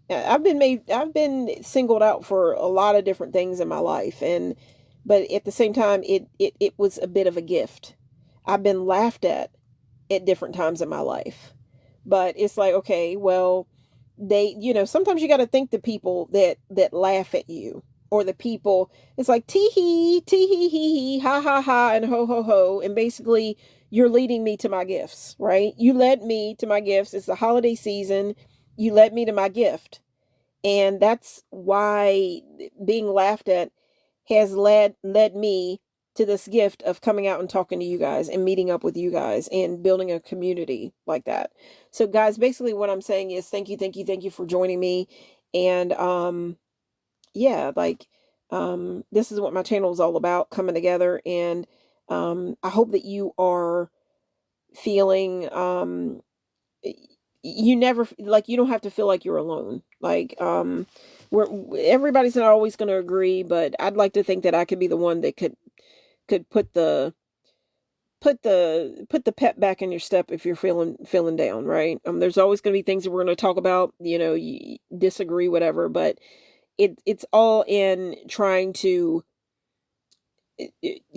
I've been singled out for a lot of different things in my life, but at the same time, it was a bit of a gift. I've been laughed at different times in my life. But it's like, okay, well, they, sometimes you got to think the people that laugh at you, or the people, it's like tee hee, ha ha ha, and ho ho ho. And basically, you're leading me to my gifts, right? You led me to my gifts. It's the holiday season. You led me to my gift. And that's why being laughed at has led me to this gift of coming out and talking to you guys and meeting up with you guys and building a community like that. So guys, basically what I'm saying is thank you for joining me. And yeah, like this is what my channel is all about, coming together. And I hope that you are feeling you never, like, you don't have to feel like you're alone. Like, we're everybody's not always going to agree, but I'd like to think that I could be the one that could put the pep back in your step if you're feeling down, right? There's always going to be things that we're going to talk about, you disagree, whatever, but it's all in trying to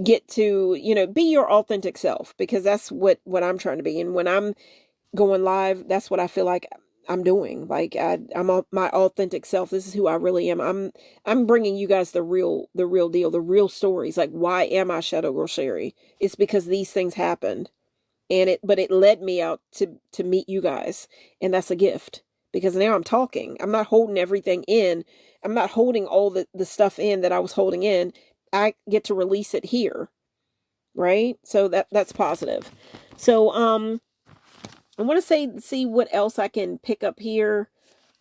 get to, be your authentic self, because that's what I'm trying to be. And when I'm going live, that's what I feel like I'm doing. Like, I'm my authentic self. This is who I really am. I'm bringing you guys the real deal, the real stories. Like, why am I Shadow Girl Sherry? It's because these things happened, but it led me out to meet you guys, and that's a gift, because now I'm talking. I'm not holding everything in. I'm not holding all the stuff in that I was holding in. I get to release it here, right? So that's positive. So I want to see what else I can pick up here.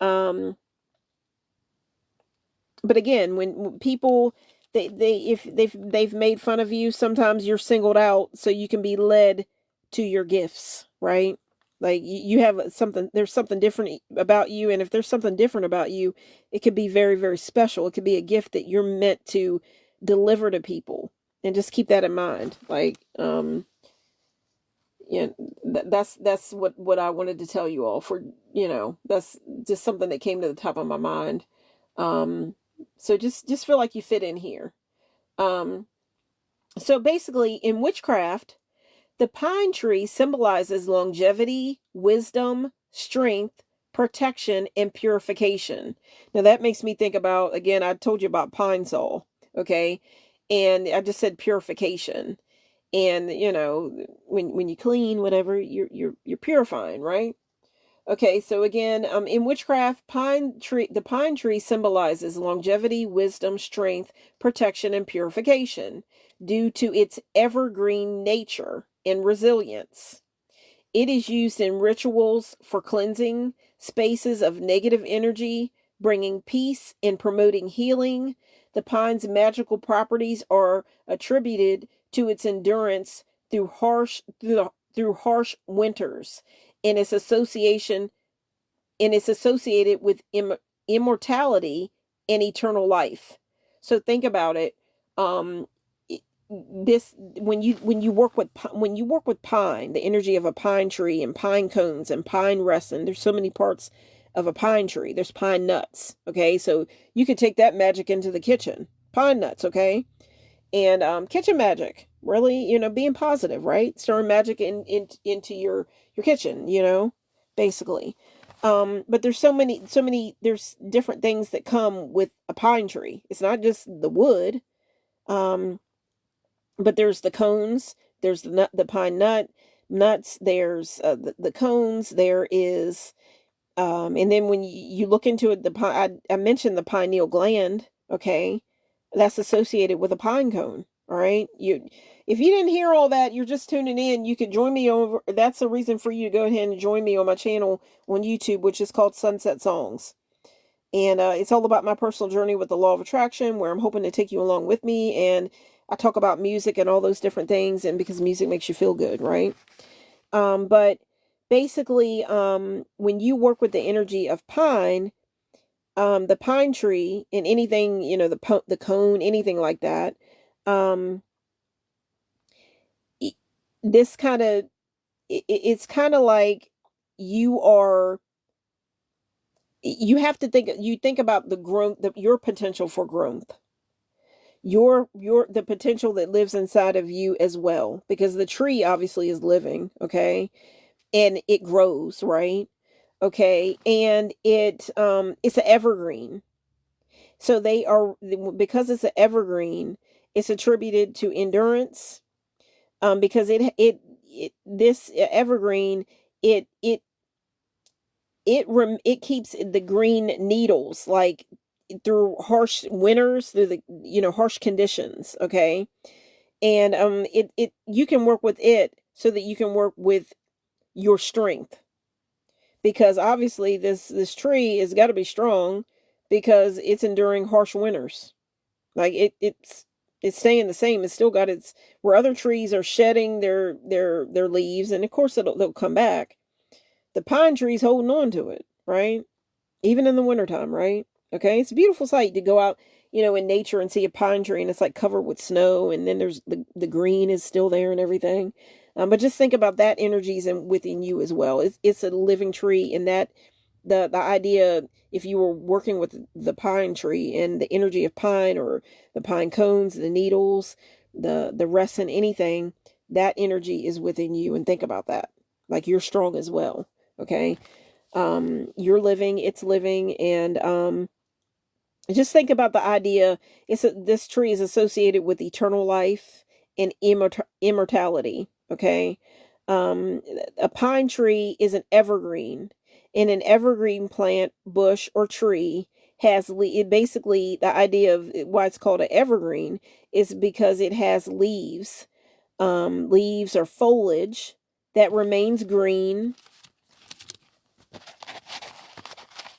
But again, when people if they've made fun of you, sometimes you're singled out so you can be led to your gifts, right? Like, you have something, there's something different about you, and if there's something different about you, it could be very, very special. It could be a gift that you're meant to deliver to people, and just keep that in mind. Like, yeah, that's what I wanted to tell you all. For, that's just something that came to the top of my mind. So just feel like you fit in here. So basically, in witchcraft, the pine tree symbolizes longevity, wisdom, strength, protection, and purification. Now that makes me think about, again, I told you about Pine-Sol, okay? And I just said purification. And, when you clean, whatever, you're purifying, right? Okay, so again, in witchcraft, the pine tree symbolizes longevity, wisdom, strength, protection, and purification due to its evergreen nature and resilience. It is used in rituals for cleansing spaces of negative energy, bringing peace, and promoting healing. The pine's magical properties are attributed to its endurance through harsh winters, and its associated with immortality and eternal life. So think about it. Um, this when you work with pine, the energy of a pine tree and pine cones and pine resin. There's so many parts of a pine tree. There's pine nuts. Okay, so you could take that magic into the kitchen. Pine nuts. Okay, and kitchen magic. Really, being positive, right? Stirring magic into your kitchen. Basically. But there's so many. There's different things that come with a pine tree. It's not just the wood. But there's the cones, there's the pine nuts, there's the cones, there is, and then when you look into it, I mentioned the pineal gland, okay, that's associated with a pine cone. All right, if you didn't hear all that, you're just tuning in. You could join me over. That's a reason for you to go ahead and join me on my channel on YouTube, which is called Sunset Songs. And it's all about my personal journey with the law of attraction, where I'm hoping to take you along with me. And I talk about music and all those different things, and because music makes you feel good, right? But basically, when you work with the energy of pine, the pine tree, and anything, the cone, anything like that, this kind of, it's kind of like you have to think about the growth, your potential for growth, the potential that lives inside of you as well, because the tree obviously is living, okay, and it grows, right? Okay, and it's an evergreen. So because it's an evergreen, it's attributed to endurance, because this evergreen, it keeps the green needles, like, through harsh winters, through the harsh conditions, okay? And it you can work with it so that you can work with your strength, because obviously this tree has got to be strong, because it's enduring harsh winters. Like, it's staying the same. It's still got its, where other trees are shedding their leaves, and of course they'll come back. the pine tree's holding on to it, right? Even in the wintertime, right? Okay, it's a beautiful sight to go out, in nature and see a pine tree and it's like covered with snow, and then there's the green is still there and everything. But just think about that energies and within you as well. It's a living tree, and that the idea, if you were working with the pine tree and the energy of pine, or the pine cones, the needles, the resin, anything, that energy is within you, and think about that. Like, you're strong as well. Okay. You're living, it's living, and just think about the idea. This tree is associated with eternal life and immortality. Okay. A pine tree is an evergreen, and an evergreen plant, bush, or tree has basically, the idea of why it's called an evergreen is because it has leaves, leaves or foliage that remains green.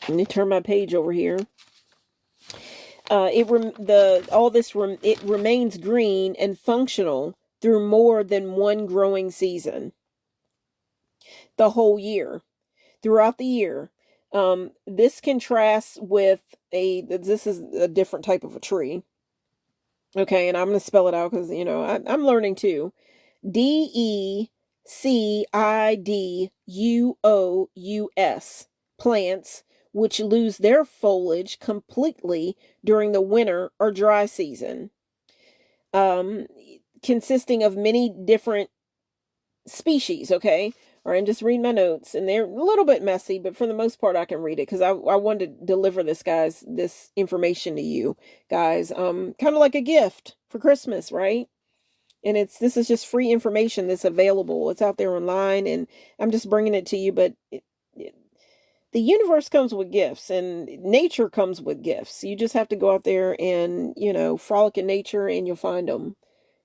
Let me turn my page over here. It remains green and functional through more than one growing season. The whole year, throughout the year. This contrasts with this is a different type of a tree. Okay, and I'm going to spell it out because, I'm learning too. Decidus, plants, which lose their foliage completely during the winter or dry season, consisting of many different species. Okay, all right, I'm just reading my notes, and they're a little bit messy, but for the most part I can read it because I wanted to deliver this information to you guys, kind of like a gift for Christmas, right? And this is just free information that's available. It's out there online, and I'm just bringing it to you. But the universe comes with gifts, and nature comes with gifts. You just have to go out there and, frolic in nature, and you'll find them.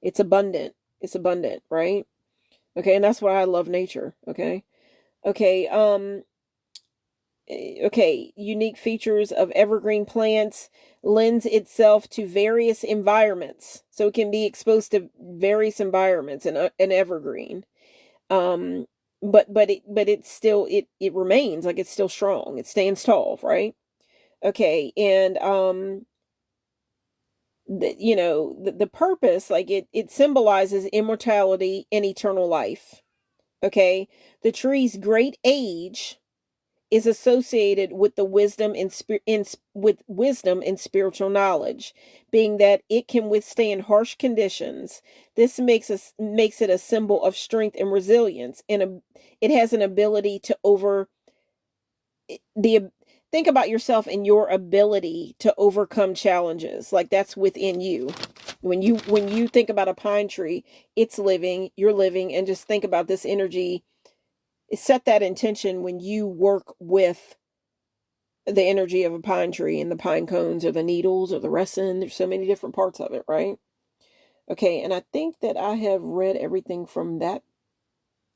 It's abundant. It's abundant, right? Okay, and that's why I love nature. Okay. Okay, unique features of evergreen plants: lends itself to various environments, so it can be exposed to various environments in an evergreen. But it's still, it remains, like, it's still strong, it stands tall, right? Okay, and the purpose, like, it symbolizes immortality and eternal life. Okay, the tree's great age is associated with the wisdom and spiritual knowledge, being that it can withstand harsh conditions. This makes it a symbol of strength and resilience, and it has an ability to think about yourself and your ability to overcome challenges. Like, that's within you. When you think about a pine tree, it's living, you're living, and just think about this energy. Set that intention when you work with the energy of a pine tree and the pine cones or the needles or the resin. There's so many different parts of it, right? Okay, and I think that I have read everything from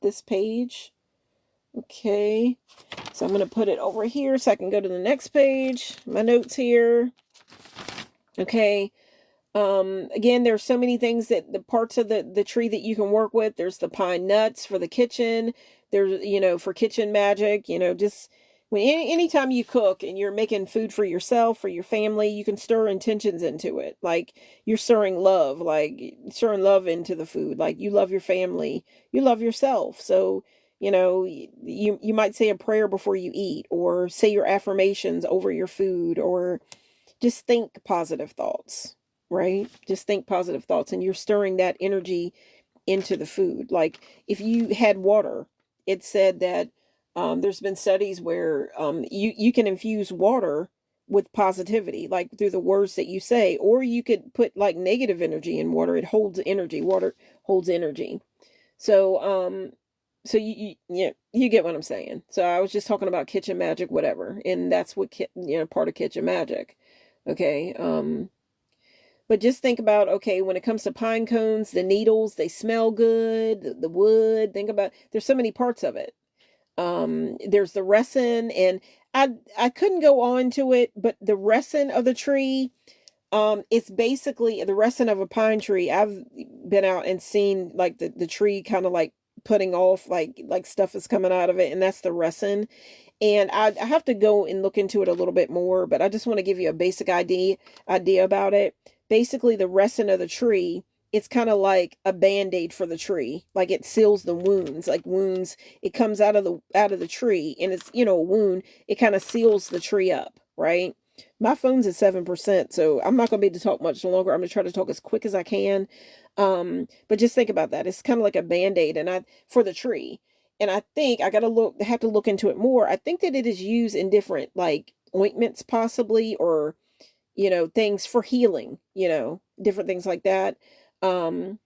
this page. Okay, so I'm going to put it over here so I can go to the next page. My notes here. Okay. Again, there's so many things, that the parts of the tree that you can work with. There's the pine nuts for the kitchen. There's, for kitchen magic, just anytime you cook and you're making food for yourself, for your family, you can stir intentions into it. Like, you're stirring love into the food. Like, you love your family, you love yourself. So, you might say a prayer before you eat, or say your affirmations over your food, or just think positive thoughts. Right? Just think positive thoughts, and you're stirring that energy into the food. Like, if you had water, it said that there's been studies where you can infuse water with positivity, like through the words that you say, or you could put like negative energy in water. It holds energy. Water holds energy. So you get what I'm saying. So I was just talking about kitchen magic, whatever, and that's what part of kitchen magic. Okay. But just think about, okay, when it comes to pine cones, the needles, they smell good. The wood, think about, there's so many parts of it. There's the resin, and I couldn't go on to it, but the resin of the tree, it's basically the resin of a pine tree. I've been out and seen, like, the tree kind of like putting off, like stuff is coming out of it, and that's the resin. And I have to go and look into it a little bit more, but I just want to give you a basic idea about it. Basically, the resin of the tree, it's kind of like a band-aid for the tree. Like it seals the wounds, like wounds, it comes out of the tree, and it's, a wound, it kind of seals the tree up, right? My phone's at 7%, so I'm not gonna be able to talk much longer. I'm gonna try to talk as quick as I can. But just think about that. It's kind of like a band-aid and I for the tree. And I think I have to look into it more. I think that it is used in different like ointments possibly, or things for healing, different things like that. Um,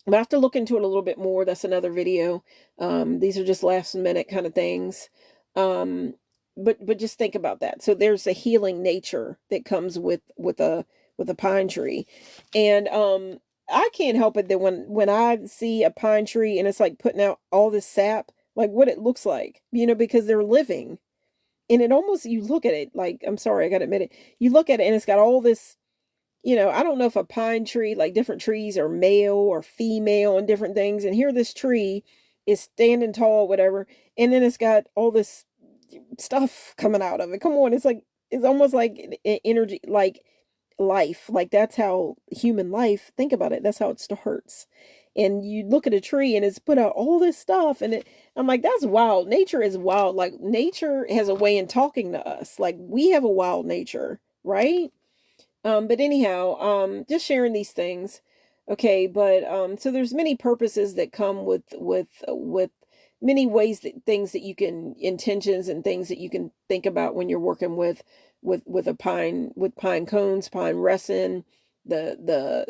but I have to look into it a little bit more. That's another video. These are just last minute kind of things. Um, but just think about that. So there's a healing nature that comes with a pine tree. And I can't help it that when I see a pine tree and it's like putting out all this sap, like what it looks like, because they're living. And it almost, you look at it, like, I'm sorry, I gotta admit it. You look at it and it's got all this, I don't know if a pine tree, like different trees are male or female and different things. And here this tree is standing tall, whatever. And then it's got all this stuff coming out of it. Come on. It's almost like energy, like life. Like that's how human life, think about it. That's how it starts. And you look at a tree and it's put out all this stuff. And I'm like, that's wild. Nature is wild. Like nature has a way in talking to us. Like we have a wild nature, right? But anyhow, just sharing these things. Okay, but so there's many purposes that come with many ways that things that you can intentions and things that you can think about when you're working with a pine, with pine cones, pine resin, the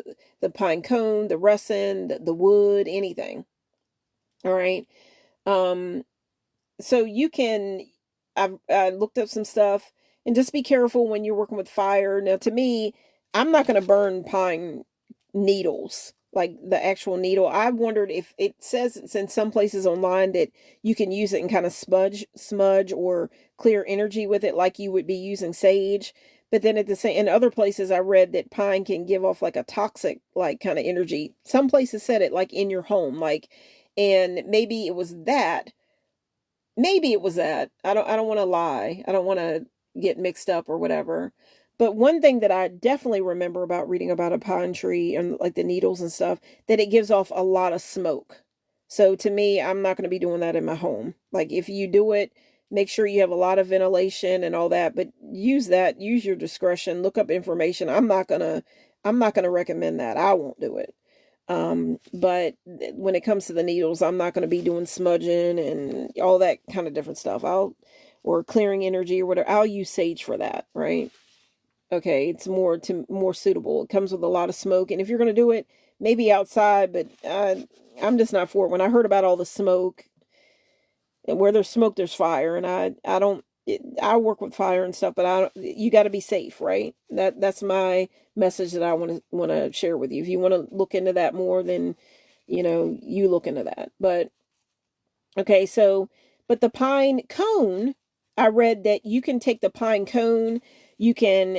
pine cone, the resin, the wood, anything. All right. Um, so you can, I looked up some stuff, and just be careful when you're working with fire. Now, to me, I'm not going to burn pine needles, like the actual needle. I wondered if it says it's in some places online that you can use it and kind of smudge or clear energy with it, like you would be using sage. But then at the same, in other places, I read that pine can give off like a toxic, like kind of energy. Some places said it like in your home, like, and maybe it was that. Maybe it was that. I don't want to lie. I don't want to get mixed up or whatever. But one thing that I definitely remember about reading about a pine tree and like the needles and stuff, that it gives off a lot of smoke. So to me, I'm not going to be doing that in my home. Like if you do it, make sure you have a lot of ventilation and all that, but use your discretion, look up information. I'm not going to recommend that. I won't do it. But when it comes to the needles, I'm not going to be doing smudging and all that kind of different stuff. Or clearing energy or whatever. I'll use sage for that, right? Okay, it's more suitable. It comes with a lot of smoke, and if you're going to do it, maybe outside, but I'm just not for it. When I heard about all the smoke, and where there's smoke, there's fire, and I don't. I work with fire and stuff, but you got to be safe, right? That's my message that I want to share with you. If you want to look into that more, then you look into that. But okay, so but the pine cone, I read that you can take the pine cone, you can,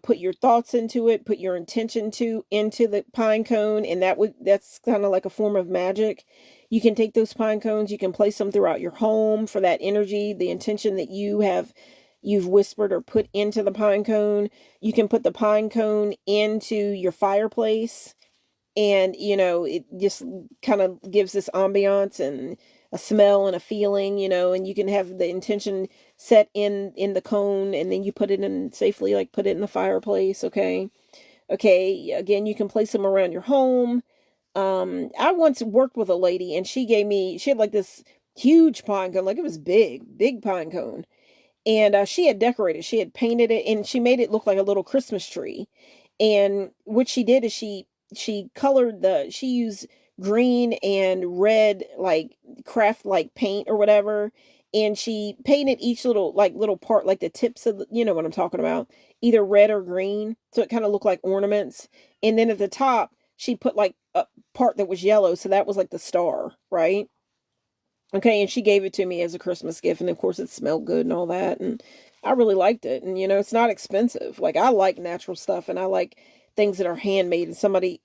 put your thoughts into it, put your intention into the pine cone, and that's kind of like a form of magic. You can take those pine cones, you can place them throughout your home for that energy, the intention that you've whispered or put into the pine cone. You can put the pine cone into your fireplace, and it just kind of gives this ambiance and a smell and a feeling, and you can have the intention set in the cone, and then you put it in safely, like put it in the fireplace. Okay, again, you can place them around your home. I once worked with a lady, and she had like this huge pine cone, like it was big pine cone, and she had decorated, she had painted it, and she made it look like a little Christmas tree. And what she did is she used green and red, like craft like paint or whatever, and she painted each little part, like the tips of you know what I'm talking about, either red or green, so it kind of looked like ornaments. And then at the top she put like a part that was yellow, so that was like the star, right? Okay, and she gave it to me as a Christmas gift, and of course it smelled good and all that, and I really liked it. And it's not expensive. Like I like natural stuff, and I like things that are handmade, and somebody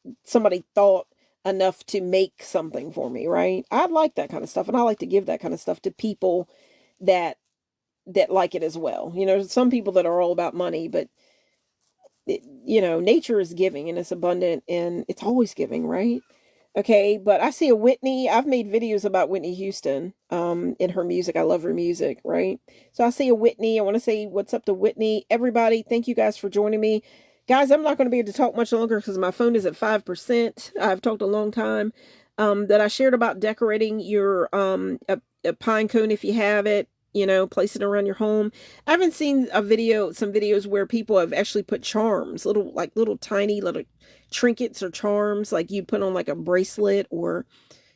thought enough to make something for me, right? I like that kind of stuff, and I like to give that kind of stuff to people that like it as well. Some people that are all about money, but nature is giving and it's abundant and it's always giving, right? Okay, but I see a Whitney. I've made videos about Whitney Houston, in her music. I love her music, right? So I see a Whitney. I want to say what's up to Whitney. Everybody, thank you guys for joining me. Guys, I'm not going to be able to talk much longer because my phone is at 5%. I've talked a long time. That I shared about decorating your a pine cone if you have it. Place it around your home. I haven't seen some videos where people have actually put charms, little tiny little trinkets or charms, like you put on like a bracelet, or,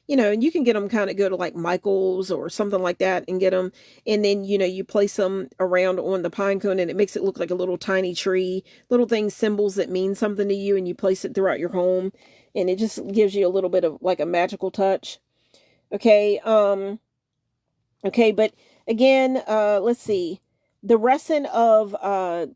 and you can get them kind of go to like Michael's or something like that and get them. And then, you place them around on the pine cone and it makes it look like a little tiny tree, little things, symbols that mean something to you, and you place it throughout your home. And it just gives you a little bit of like a magical touch. Okay. Okay. But again, let's see, the resin of a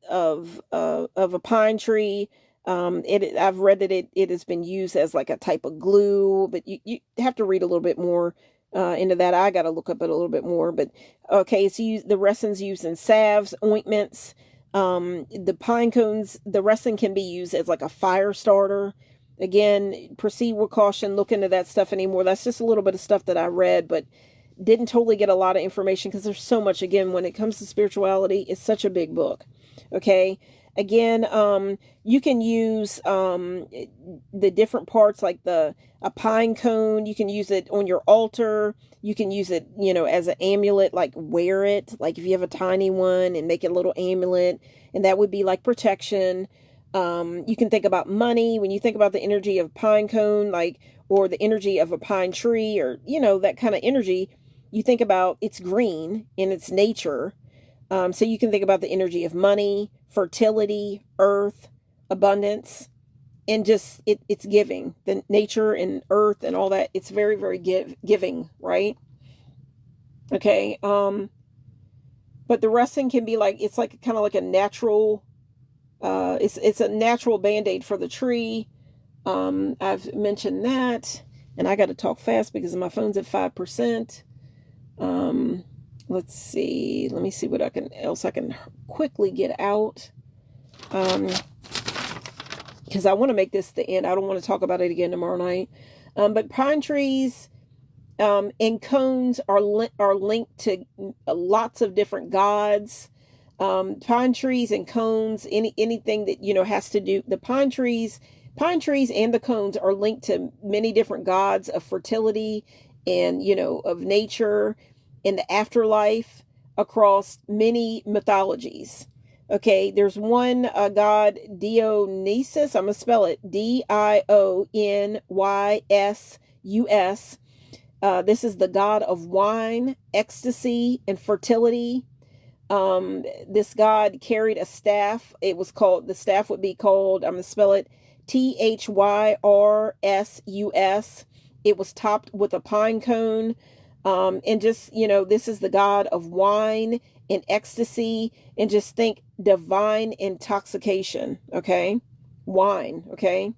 pine tree. I've read that it has been used as like a type of glue, but you have to read a little bit more into that. I got to look up it a little bit more, but okay, it's used, the resin's used in salves, ointments. The pine cones, the resin can be used as like a fire starter. Again, proceed with caution. Look into that stuff anymore. That's just a little bit of stuff that I read, but didn't totally get a lot of information because there's so much. Again, when it comes to spirituality, it's such a big book. Okay. Again, you can use the different parts, like a pine cone. You can use it on your altar. You can use it, as an amulet, like wear it. Like if you have a tiny one, and make it a little amulet, and that would be like protection. You can think about money when you think about the energy of pine cone, or the energy of a pine tree, or, that kind of energy. You think about it's green in its nature. So you can think about the energy of money, fertility, earth, abundance, and just it's giving. The nature and earth and all that, it's very, very giving, right? Okay. But the resin can be like, it's like kind of like a natural, it's a natural band-aid for the tree. I've mentioned that, and I got to talk fast because my phone's at 5%. Let's see. Let me see what else I can quickly get out. Because I want to make this the end. I don't want to talk about it again tomorrow night. But pine trees, and cones are linked to lots of different gods. Pine trees and cones, anything that, has to do, the pine trees and the cones are linked to many different gods of fertility and, of nature and the afterlife across many mythologies. Okay, there's one god, Dionysus. I'm going to spell it Dionysus. This is the god of wine, ecstasy, and fertility. This god carried a staff. The staff would be called, I'm going to spell it Tyrsus. It was topped with a pine cone. And just, this is the god of wine and ecstasy, and just think divine intoxication. Okay. Wine. Okay.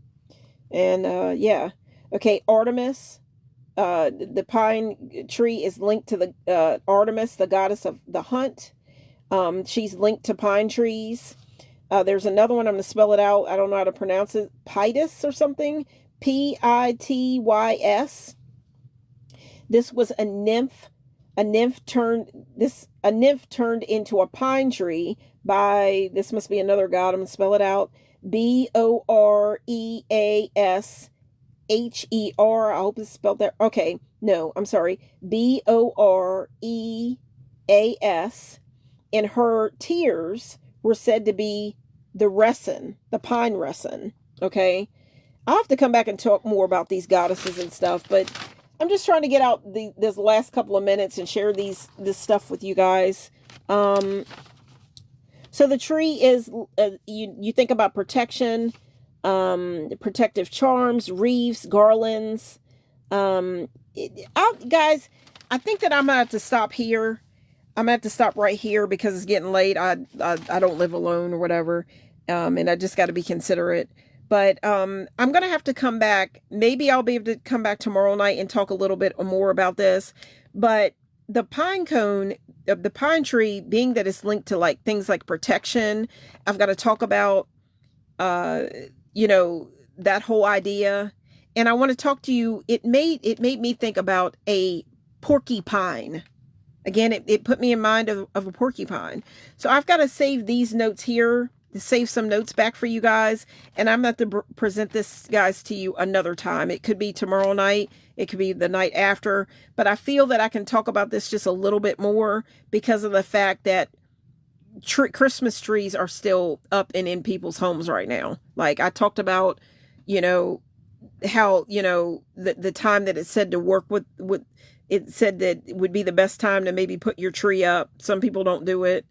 And, yeah. Okay. Artemis, the pine tree is linked to the, Artemis, the goddess of the hunt. She's linked to pine trees. There's another one. I'm going to spell it out. I don't know how to pronounce it. Pitys or something. Pitys. This was a nymph. A nymph turned into a pine tree by, this must be another god. I'm going to spell it out. Boreasher. I hope it's spelled there. Okay. No, I'm sorry. Boreas. And her tears were said to be the resin, the pine resin. Okay. I'll have to come back and talk more about these goddesses and stuff, but I'm just trying to get out this last couple of minutes and share this stuff with you guys. So the tree is, you think about protection, protective charms, wreaths, garlands. Guys, I think that I'm going to have to stop here. I'm going to have to stop right here because it's getting late. I don't live alone or whatever. And I just got to be considerate. But I'm going to have to come back. Maybe I'll be able to come back tomorrow night and talk a little bit more about this. But the pine cone, the pine tree, being that it's linked to like things like protection, I've got to talk about, you know, that whole idea. And I want to talk to you. It made me think about a porcupine. Again, it put me in mind of a porcupine. So I've got to save these notes here, to save some notes back for you guys. And I'm going to have to present this, guys, to you another time. It could be tomorrow night. It could be the night after. But I feel that I can talk about this just a little bit more because of the fact that Christmas trees are still up and in people's homes right now. Like I talked about, you know, how, you know, the time that it said to work with it said that it would be the best time to maybe put your tree up. Some people don't do it,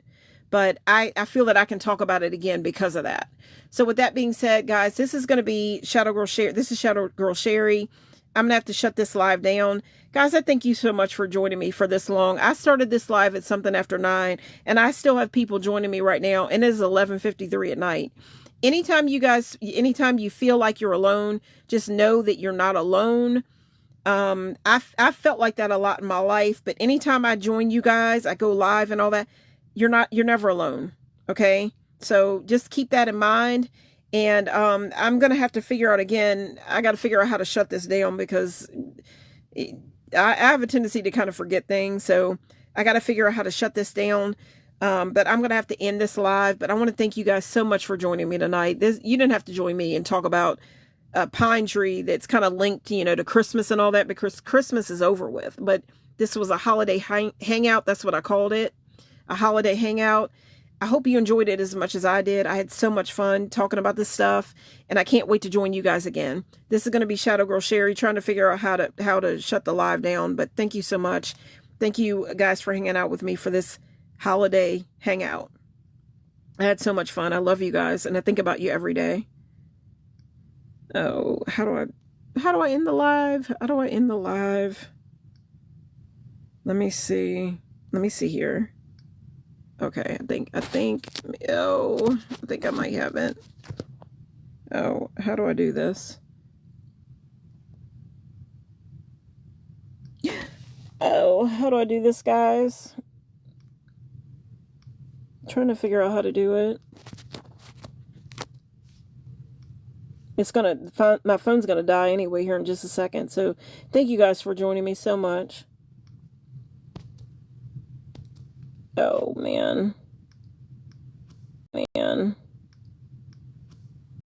but I feel that I can talk about it again because of that. So with that being said, guys, this is going to be Shadow Girl Sherry. This is Shadow Girl Sherry. I'm going to have to shut this live down. Guys, I thank you so much for joining me for this long. I started this live at something after 9, and I still have people joining me right now, and it is 11:53 at night. Anytime you feel like you're alone, just know that you're not alone. I felt like that a lot in my life, but anytime I join you guys, I go live and all that, you're never alone. Okay. So just keep that in mind. And, I'm going to have to figure out again, I got to figure out how to shut this down because I have a tendency to kind of forget things. So I got to figure out how to shut this down. But I'm going to have to end this live, but I want to thank you guys so much for joining me tonight. You didn't have to join me and talk about a pine tree that's kind of linked, you know, to Christmas and all that because Christmas is over with. But this was a holiday hangout. That's what I called it. A holiday hangout. I hope you enjoyed it as much as I did. I had so much fun talking about this stuff, and I can't wait to join you guys again. This is going to be Shadow Girl Sherry trying to figure out how to shut the live down. But thank you so much. Thank you guys for hanging out with me for this holiday hangout. I had so much fun. I love you guys, and I think about you every day. Oh, how do I end the live? How do I end the live? Let me see here. Okay, I think I might have it. Oh, how do I do this? Oh, how do I do this, guys? I'm trying to figure out how to do it. My phone's gonna die anyway here in just a second. So thank you guys for joining me so much. Oh man.